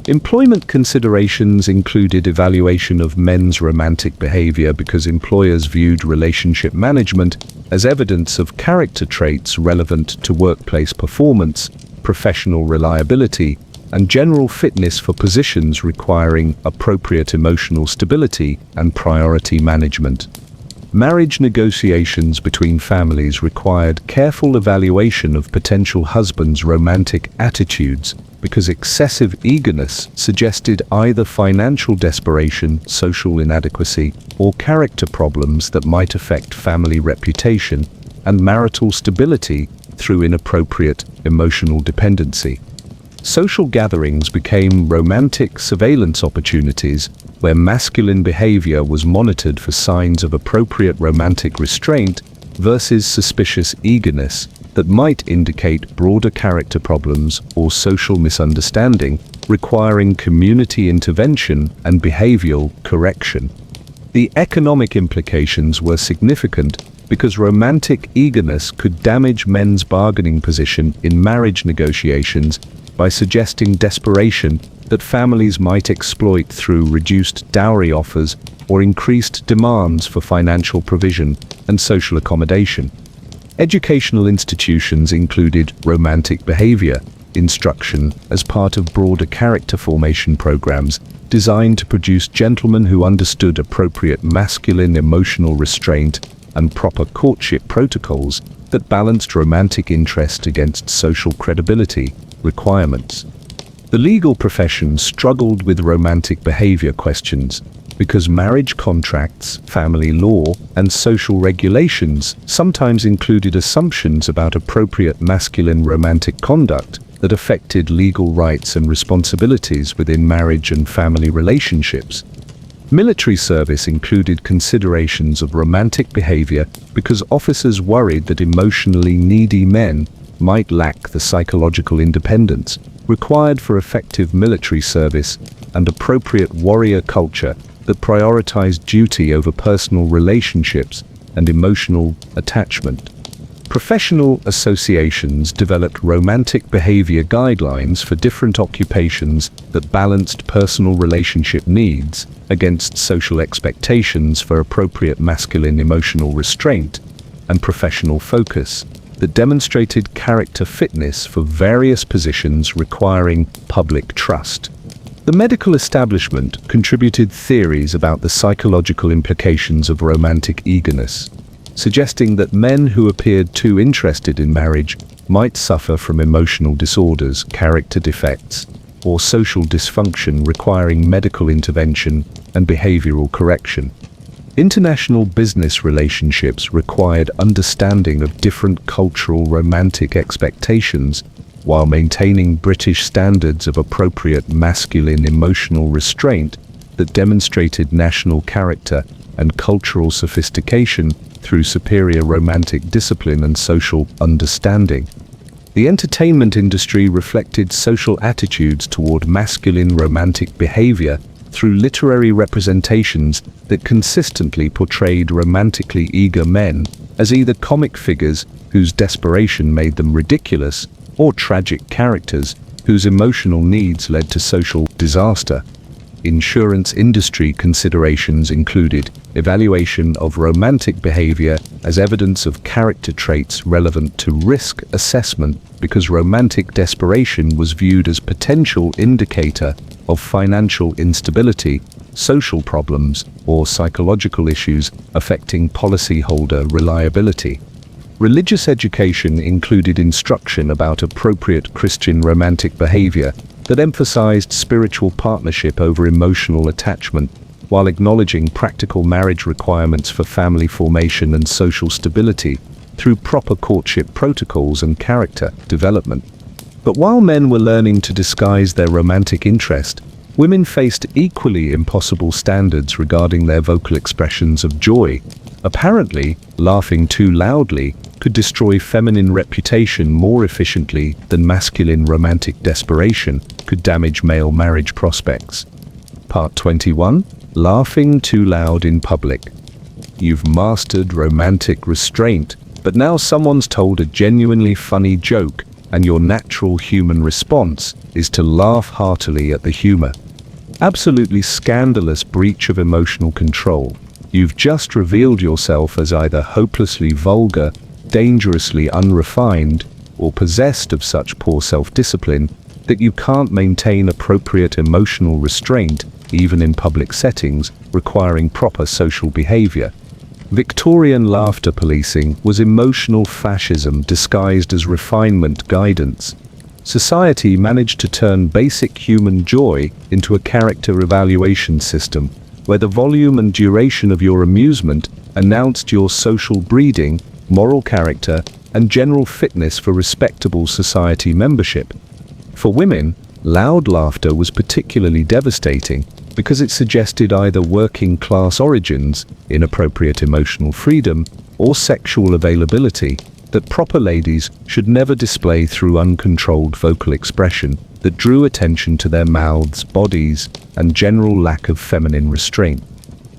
Employment considerations included evaluation of men's romantic behavior because employers viewed relationship management as evidence of character traits relevant to workplace performance, professional reliability, and general fitness for positions requiring appropriate emotional stability and priority management. Marriage negotiations between families required careful evaluation of potential husbands' romantic attitudes because excessive eagerness suggested either financial desperation, social inadequacy, or character problems that might affect family reputation and marital stability through inappropriate emotional dependency. Social gatherings became romantic surveillance opportunities where masculine behavior was monitored for signs of appropriate romantic restraint versus suspicious eagerness that might indicate broader character problems or social misunderstanding requiring community intervention and behavioral correction. The economic implications were significant because romantic eagerness could damage men's bargaining position in marriage negotiations by suggesting desperation that families might exploit through reduced dowry offers or increased demands for financial provision and social accommodation. Educational institutions included romantic behavior instruction as part of broader character formation programs designed to produce gentlemen who understood appropriate masculine emotional restraint and proper courtship protocols that balanced romantic interest against social credibility requirements. The legal profession struggled with romantic behavior questions because marriage contracts, family law, and social regulations sometimes included assumptions about appropriate masculine romantic conduct that affected legal rights and responsibilities within marriage and family relationships. Military service included considerations of romantic behavior because officers worried that emotionally needy men might lack the psychological independence required for effective military service and appropriate warrior culture that prioritized duty over personal relationships and emotional attachment. Professional associations developed romantic behavior guidelines for different occupations that balanced personal relationship needs against social expectations for appropriate masculine emotional restraint and professional focus that demonstrated character fitness for various positions requiring public trust. The medical establishment contributed theories about the psychological implications of romantic eagerness, suggesting that men who appeared too interested in marriage might suffer from emotional disorders, character defects, or social dysfunction requiring medical intervention and behavioral correction. International business relationships required understanding of different cultural romantic expectations while maintaining British standards of appropriate masculine emotional restraint that demonstrated national character and cultural sophistication through superior romantic discipline and social understanding. The entertainment industry reflected social attitudes toward masculine romantic behavior through literary representations that consistently portrayed romantically eager men as either comic figures whose desperation made them ridiculous, or tragic characters whose emotional needs led to social disaster. Insurance industry considerations included evaluation of romantic behavior as evidence of character traits relevant to risk assessment, because romantic desperation was viewed as potential indicator of financial instability, social problems, or psychological issues affecting policyholder reliability. Religious education included instruction about appropriate Christian romantic behavior that emphasized spiritual partnership over emotional attachment, while acknowledging practical marriage requirements for family formation and social stability through proper courtship protocols and character development. But while men were learning to disguise their romantic interest, women faced equally impossible standards regarding their vocal expressions of joy. Apparently, laughing too loudly could destroy feminine reputation more efficiently than masculine romantic desperation could damage male marriage prospects. Part 21. Laughing too loud in public. You've mastered romantic restraint, but now someone's told a genuinely funny joke, and your natural human response is to laugh heartily at the humor. Absolutely scandalous breach of emotional control. You've just revealed yourself as either hopelessly vulgar, dangerously unrefined, or possessed of such poor self-discipline that you can't maintain appropriate emotional restraint even in public settings requiring proper social behavior. Victorian laughter policing was emotional fascism disguised as refinement guidance. Society managed to turn basic human joy into a character evaluation system, where the volume and duration of your amusement announced your social breeding, moral character, and general fitness for respectable society membership. For women, loud laughter was particularly devastating because it suggested either working-class origins, inappropriate emotional freedom, or sexual availability that proper ladies should never display through uncontrolled vocal expression that drew attention to their mouths, bodies, and general lack of feminine restraint.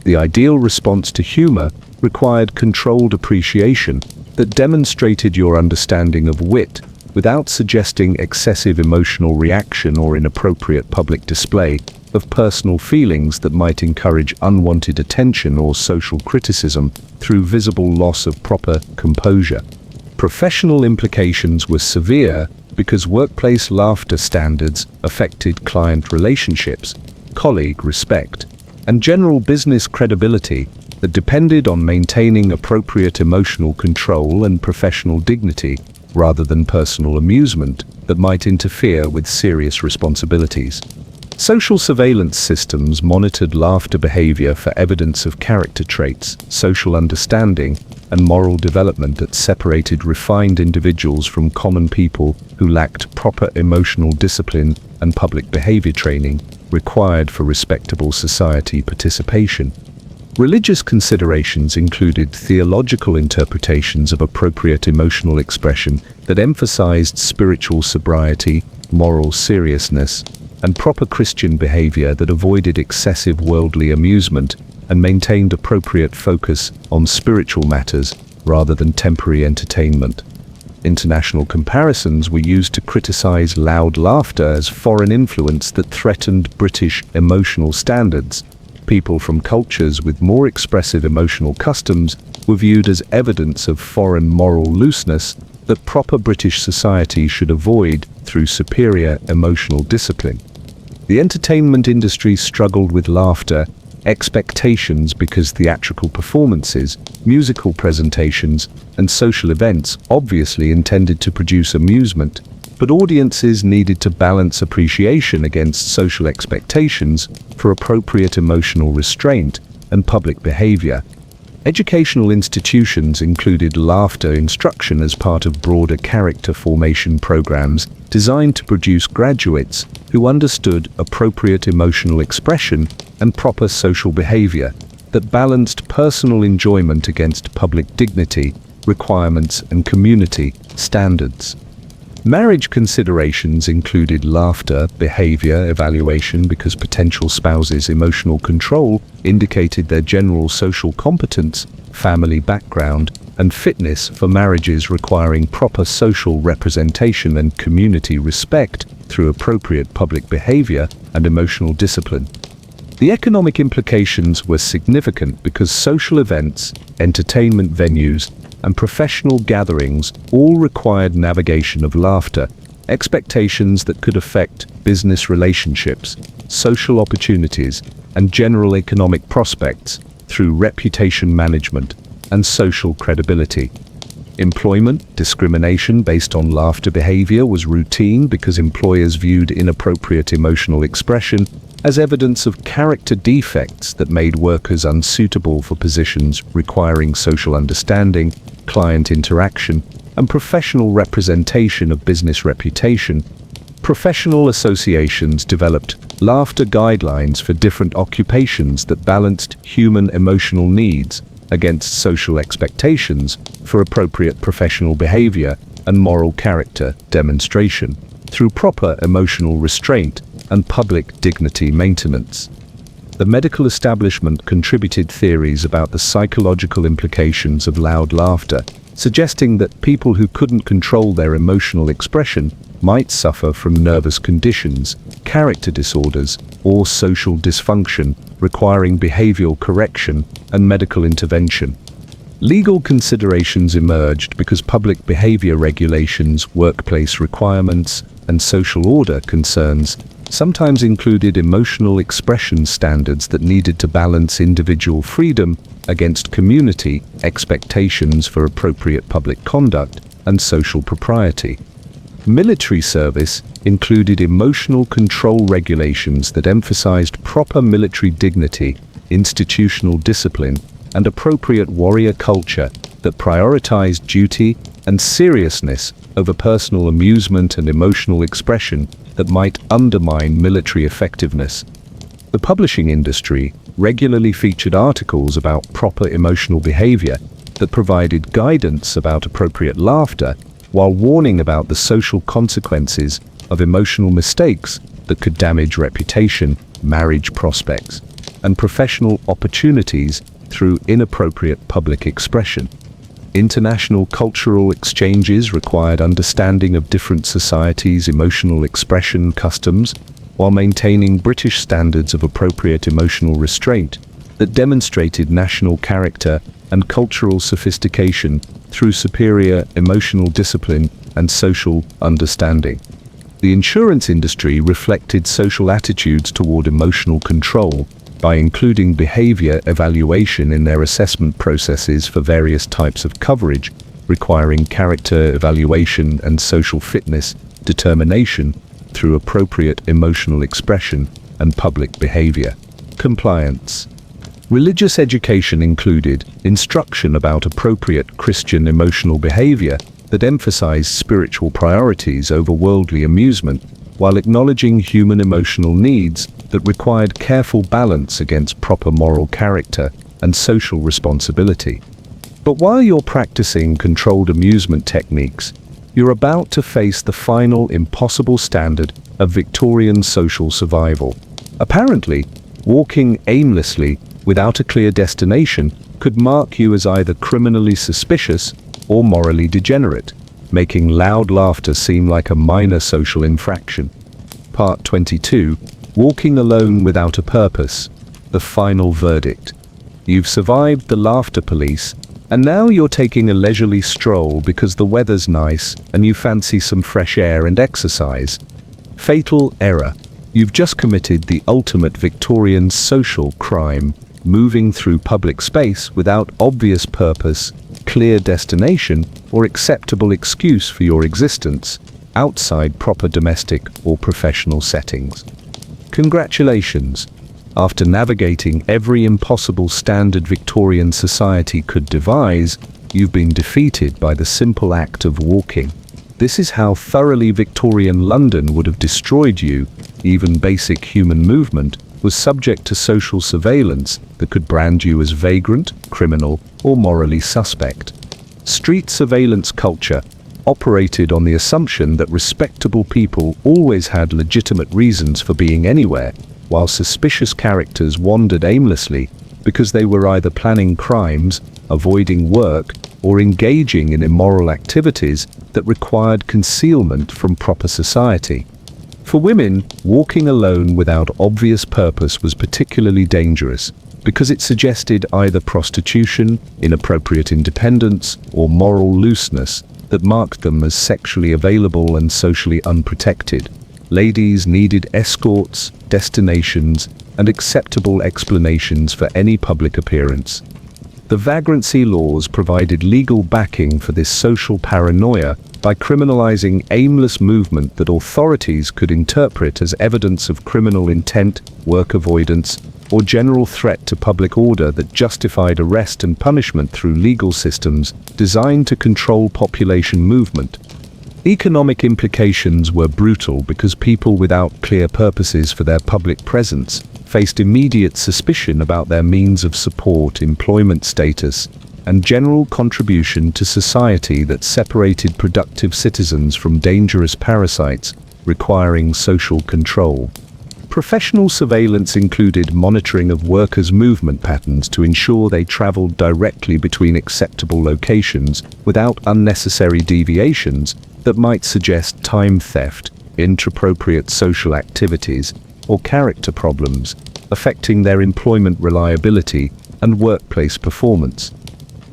The ideal response to humor required controlled appreciation that demonstrated your understanding of wit without suggesting excessive emotional reaction or inappropriate public display of personal feelings that might encourage unwanted attention or social criticism through visible loss of proper composure. Professional implications were severe because workplace laughter standards affected client relationships, colleague respect, and general business credibility that depended on maintaining appropriate emotional control and professional dignity rather than personal amusement that might interfere with serious responsibilities. Social surveillance systems monitored laughter behavior for evidence of character traits, social understanding, and moral development that separated refined individuals from common people who lacked proper emotional discipline and public behavior training required for respectable society participation. Religious considerations included theological interpretations of appropriate emotional expression that emphasized spiritual sobriety, moral seriousness, and proper Christian behavior that avoided excessive worldly amusement and maintained appropriate focus on spiritual matters rather than temporary entertainment. International comparisons were used to criticize loud laughter as foreign influence that threatened British emotional standards. People from cultures with more expressive emotional customs were viewed as evidence of foreign moral looseness that proper British society should avoid through superior emotional discipline. The entertainment industry struggled with laughter expectations because theatrical performances, musical presentations, and social events obviously intended to produce amusement, but audiences needed to balance appreciation against social expectations for appropriate emotional restraint and public behavior. Educational institutions included laughter instruction as part of broader character formation programs designed to produce graduates who understood appropriate emotional expression and proper social behavior that balanced personal enjoyment against public dignity, requirements, and community standards. Marriage considerations included laughter behavior evaluation because potential spouses' emotional control indicated their general social competence, family background, and fitness for marriages requiring proper social representation and community respect through appropriate public behavior and emotional discipline. The economic implications were significant because social events, entertainment venues, and professional gatherings all required navigation of laughter, expectations that could affect business relationships, social opportunities, and general economic prospects through reputation management and social credibility. Employment discrimination based on laughter behavior was routine because employers viewed inappropriate emotional expression as evidence of character defects that made workers unsuitable for positions requiring social understanding, client interaction, and professional representation of business reputation. Professional associations developed laughter guidelines for different occupations that balanced human emotional needs against social expectations for appropriate professional behavior and moral character demonstration through proper emotional restraint and public dignity maintenance. The medical establishment contributed theories about the psychological implications of loud laughter, suggesting that people who couldn't control their emotional expression might suffer from nervous conditions, character disorders, or social dysfunction requiring behavioral correction and medical intervention. Legal considerations emerged because public behavior regulations, workplace requirements, and social order concerns sometimes included emotional expression standards that needed to balance individual freedom against community expectations for appropriate public conduct and social propriety. Military service included emotional control regulations that emphasized proper military dignity, institutional discipline, and appropriate warrior culture that prioritized duty and seriousness over personal amusement and emotional expression that might undermine military effectiveness. The publishing industry regularly featured articles about proper emotional behavior that provided guidance about appropriate laughter while warning about the social consequences of emotional mistakes that could damage reputation, marriage prospects, and professional opportunities through inappropriate public expression. International cultural exchanges required understanding of different societies' emotional expression customs while maintaining British standards of appropriate emotional restraint that demonstrated national character and cultural sophistication through superior emotional discipline and social understanding. The insurance industry reflected social attitudes toward emotional control by including behavior evaluation in their assessment processes for various types of coverage, requiring character evaluation and social fitness determination through appropriate emotional expression and public behavior. Compliance. Religious education included instruction about appropriate Christian emotional behavior that emphasized spiritual priorities over worldly amusement, while acknowledging human emotional needs that required careful balance against proper moral character and social responsibility. But while you're practicing controlled amusement techniques, you're about to face the final impossible standard of Victorian social survival. Apparently, walking aimlessly without a clear destination could mark you as either criminally suspicious or morally degenerate, making loud laughter seem like a minor social infraction. Part 22. Walking alone without a purpose. The final verdict. You've survived the laughter police, and now you're taking a leisurely stroll because the weather's nice and you fancy some fresh air and exercise. Fatal error. You've just committed the ultimate Victorian social crime, moving through public space without obvious purpose, clear destination, or acceptable excuse for your existence outside proper domestic or professional settings. Congratulations, After navigating every impossible standard Victorian society could devise, you've been defeated by the simple act of walking. This is how thoroughly Victorian London would have destroyed you. Even basic human movement was subject to social surveillance that could brand you as vagrant, criminal, or morally suspect. Street surveillance culture operated on the assumption that respectable people always had legitimate reasons for being anywhere, while suspicious characters wandered aimlessly because they were either planning crimes, avoiding work, or engaging in immoral activities that required concealment from proper society. For women, walking alone without obvious purpose was particularly dangerous because it suggested either prostitution, inappropriate independence, or moral looseness that marked them as sexually available and socially unprotected. Ladies needed escorts, destinations, and acceptable explanations for any public appearance. The vagrancy laws provided legal backing for this social paranoia by criminalizing aimless movement that authorities could interpret as evidence of criminal intent, work avoidance, or general threat to public order that justified arrest and punishment through legal systems designed to control population movement. Economic implications were brutal because people without clear purposes for their public presence faced immediate suspicion about their means of support, employment status, and general contribution to society that separated productive citizens from dangerous parasites requiring social control. Professional surveillance included monitoring of workers' movement patterns to ensure they traveled directly between acceptable locations without unnecessary deviations that might suggest time theft, inappropriate social activities, or character problems, affecting their employment reliability and workplace performance.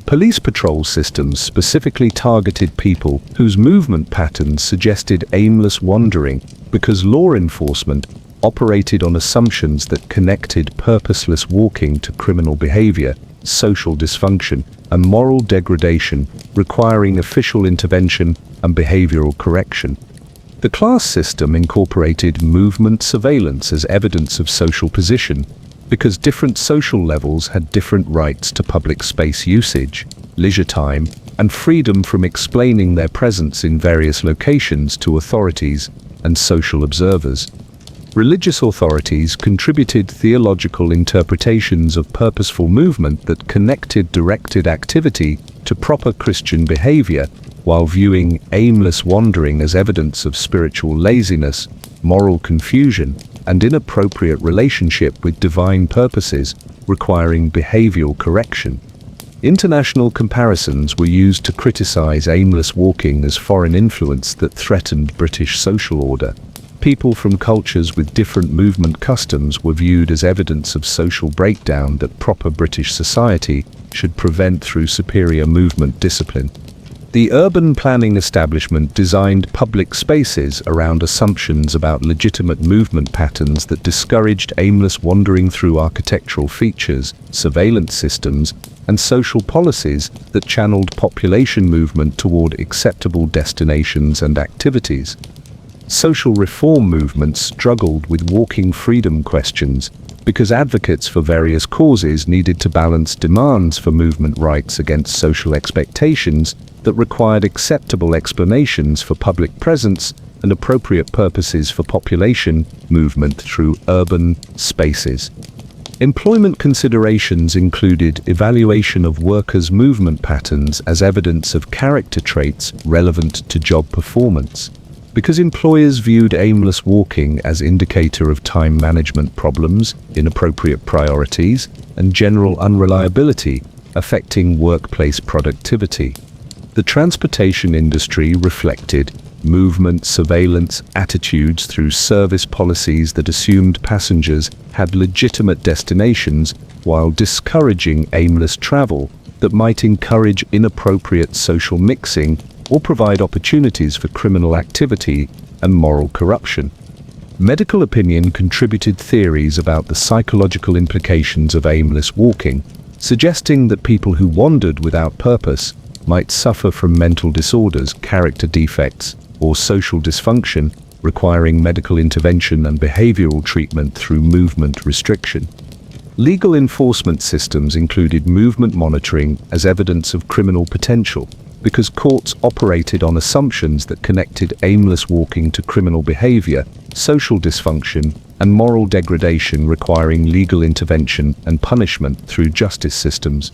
Police patrol systems specifically targeted people whose movement patterns suggested aimless wandering because law enforcement operated on assumptions that connected purposeless walking to criminal behavior, social dysfunction, and moral degradation, requiring official intervention and behavioral correction. The class system incorporated movement surveillance as evidence of social position because different social levels had different rights to public space usage, leisure time, and freedom from explaining their presence in various locations to authorities and social observers. Religious authorities contributed theological interpretations of purposeful movement that connected directed activity to proper Christian behavior, while viewing aimless wandering as evidence of spiritual laziness, moral confusion, and inappropriate relationship with divine purposes, requiring behavioral correction. International comparisons were used to criticize aimless walking as foreign influence that threatened British social order. People from cultures with different movement customs were viewed as evidence of social breakdown that proper British society should prevent through superior movement discipline. The urban planning establishment designed public spaces around assumptions about legitimate movement patterns that discouraged aimless wandering through architectural features, surveillance systems, and social policies that channeled population movement toward acceptable destinations and activities. Social reform movements struggled with walking freedom questions because advocates for various causes needed to balance demands for movement rights against social expectations that required acceptable explanations for public presence and appropriate purposes for population movement through urban spaces. Employment considerations included evaluation of workers' movement patterns as evidence of character traits relevant to job performance. Because employers viewed aimless walking as indicator of time management problems, inappropriate priorities, and general unreliability, affecting workplace productivity. The transportation industry reflected movement surveillance attitudes through service policies that assumed passengers had legitimate destinations while discouraging aimless travel that might encourage inappropriate social mixing or provide opportunities for criminal activity and moral corruption. Medical opinion contributed theories about the psychological implications of aimless walking, suggesting that people who wandered without purpose might suffer from mental disorders, character defects, or social dysfunction requiring medical intervention and behavioral treatment through movement restriction. Legal enforcement systems included movement monitoring as evidence of criminal potential, because courts operated on assumptions that connected aimless walking to criminal behavior, social dysfunction, and moral degradation requiring legal intervention and punishment through justice systems.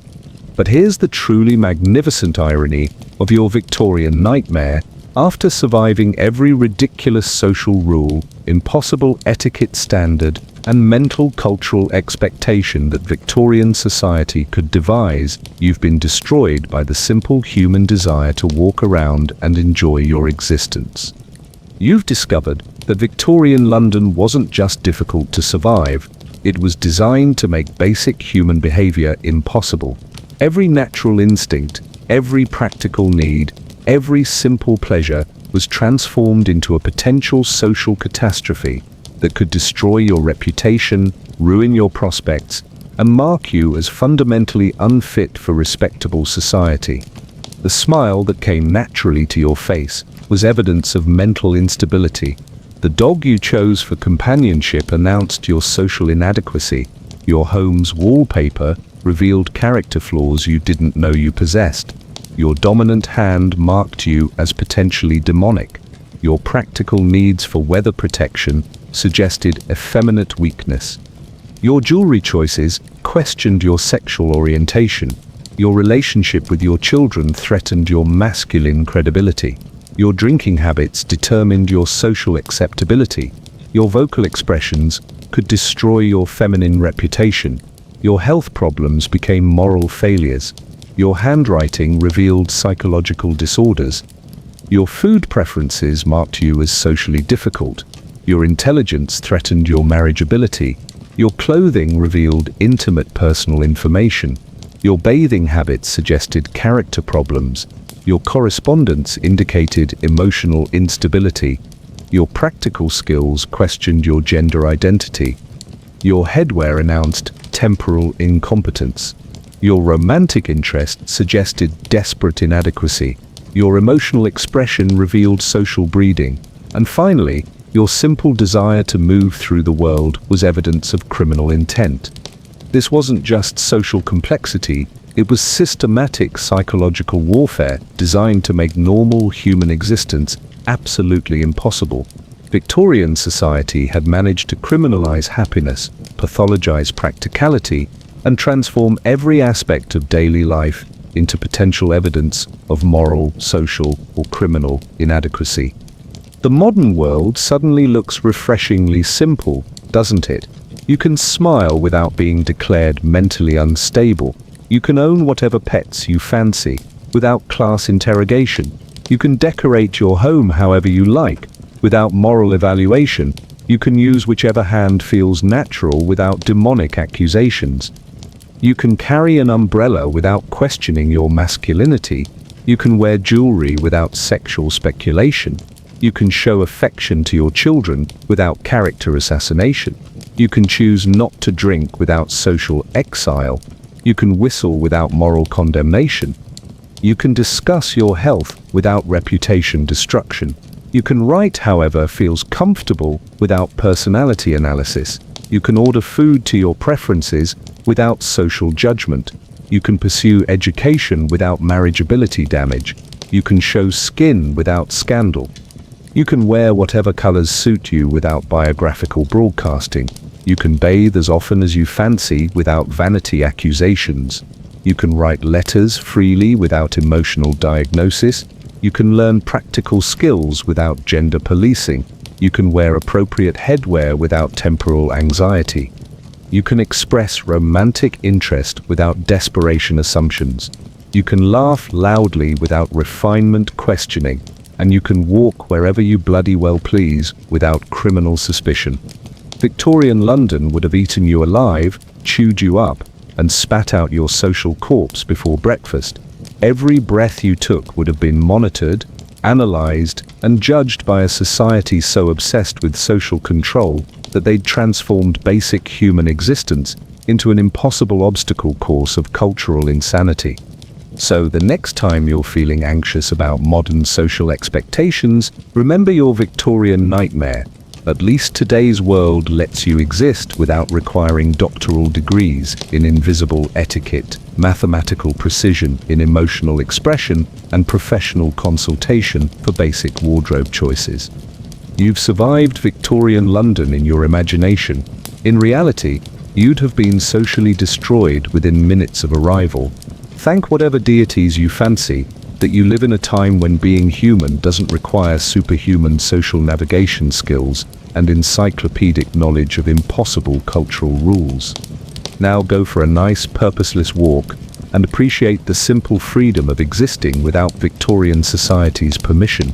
But here's the truly magnificent irony of your Victorian nightmare. After surviving every ridiculous social rule, impossible etiquette standard, and mental cultural expectation that Victorian society could devise, you've been destroyed by the simple human desire to walk around and enjoy your existence. You've discovered that Victorian London wasn't just difficult to survive, it was designed to make basic human behavior impossible. Every natural instinct, every practical need, every simple pleasure was transformed into a potential social catastrophe that could destroy your reputation, ruin your prospects, and mark you as fundamentally unfit for respectable society. The smile that came naturally to your face was evidence of mental instability. The dog you chose for companionship announced your social inadequacy. Your home's wallpaper revealed character flaws you didn't know you possessed. Your dominant hand marked you as potentially demonic. Your practical needs for weather protection suggested effeminate weakness. Your jewelry choices questioned your sexual orientation. Your relationship with your children threatened your masculine credibility. Your drinking habits determined your social acceptability. Your vocal expressions could destroy your feminine reputation. Your health problems became moral failures. Your handwriting revealed psychological disorders. Your food preferences marked you as socially difficult. Your intelligence threatened your marriageability. Your clothing revealed intimate personal information. Your bathing habits suggested character problems. Your correspondence indicated emotional instability. Your practical skills questioned your gender identity. Your headwear announced temporal incompetence. Your romantic interest suggested desperate inadequacy. Your emotional expression revealed social breeding. And finally, your simple desire to move through the world was evidence of criminal intent. This wasn't just social complexity, it was systematic psychological warfare designed to make normal human existence absolutely impossible. Victorian society had managed to criminalize happiness, pathologize practicality, and transform every aspect of daily life into potential evidence of moral, social, or criminal inadequacy. The modern world suddenly looks refreshingly simple, doesn't it? You can smile without being declared mentally unstable. You can own whatever pets you fancy, without class interrogation. You can decorate your home however you like, without moral evaluation. You can use whichever hand feels natural without demonic accusations. You can carry an umbrella without questioning your masculinity. You can wear jewelry without sexual speculation. You can show affection to your children without character assassination. You can choose not to drink without social exile. You can whistle without moral condemnation. You can discuss your health without reputation destruction. You can write however feels comfortable without personality analysis. You can order food to your preferences without social judgment. You can pursue education without marriageability damage. You can show skin without scandal. You can wear whatever colors suit you without biographical broadcasting. You can bathe as often as you fancy without vanity accusations. You can write letters freely without emotional diagnosis. You can learn practical skills without gender policing. You can wear appropriate headwear without temporal anxiety. You can express romantic interest without desperation assumptions. You can laugh loudly without refinement questioning. And you can walk wherever you bloody well please without criminal suspicion. Victorian London would have eaten you alive, chewed you up, and spat out your social corpse before breakfast. Every breath you took would have been monitored, analyzed, and judged by a society so obsessed with social control that they'd transformed basic human existence into an impossible obstacle course of cultural insanity. So the next time you're feeling anxious about modern social expectations, remember your Victorian nightmare. At least today's world lets you exist without requiring doctoral degrees in invisible etiquette, mathematical precision in emotional expression, and professional consultation for basic wardrobe choices. You've survived Victorian London in your imagination. In reality, you'd have been socially destroyed within minutes of arrival. Thank whatever deities you fancy that you live in a time when being human doesn't require superhuman social navigation skills and encyclopedic knowledge of impossible cultural rules. Now go for a nice, purposeless walk and appreciate the simple freedom of existing without Victorian society's permission.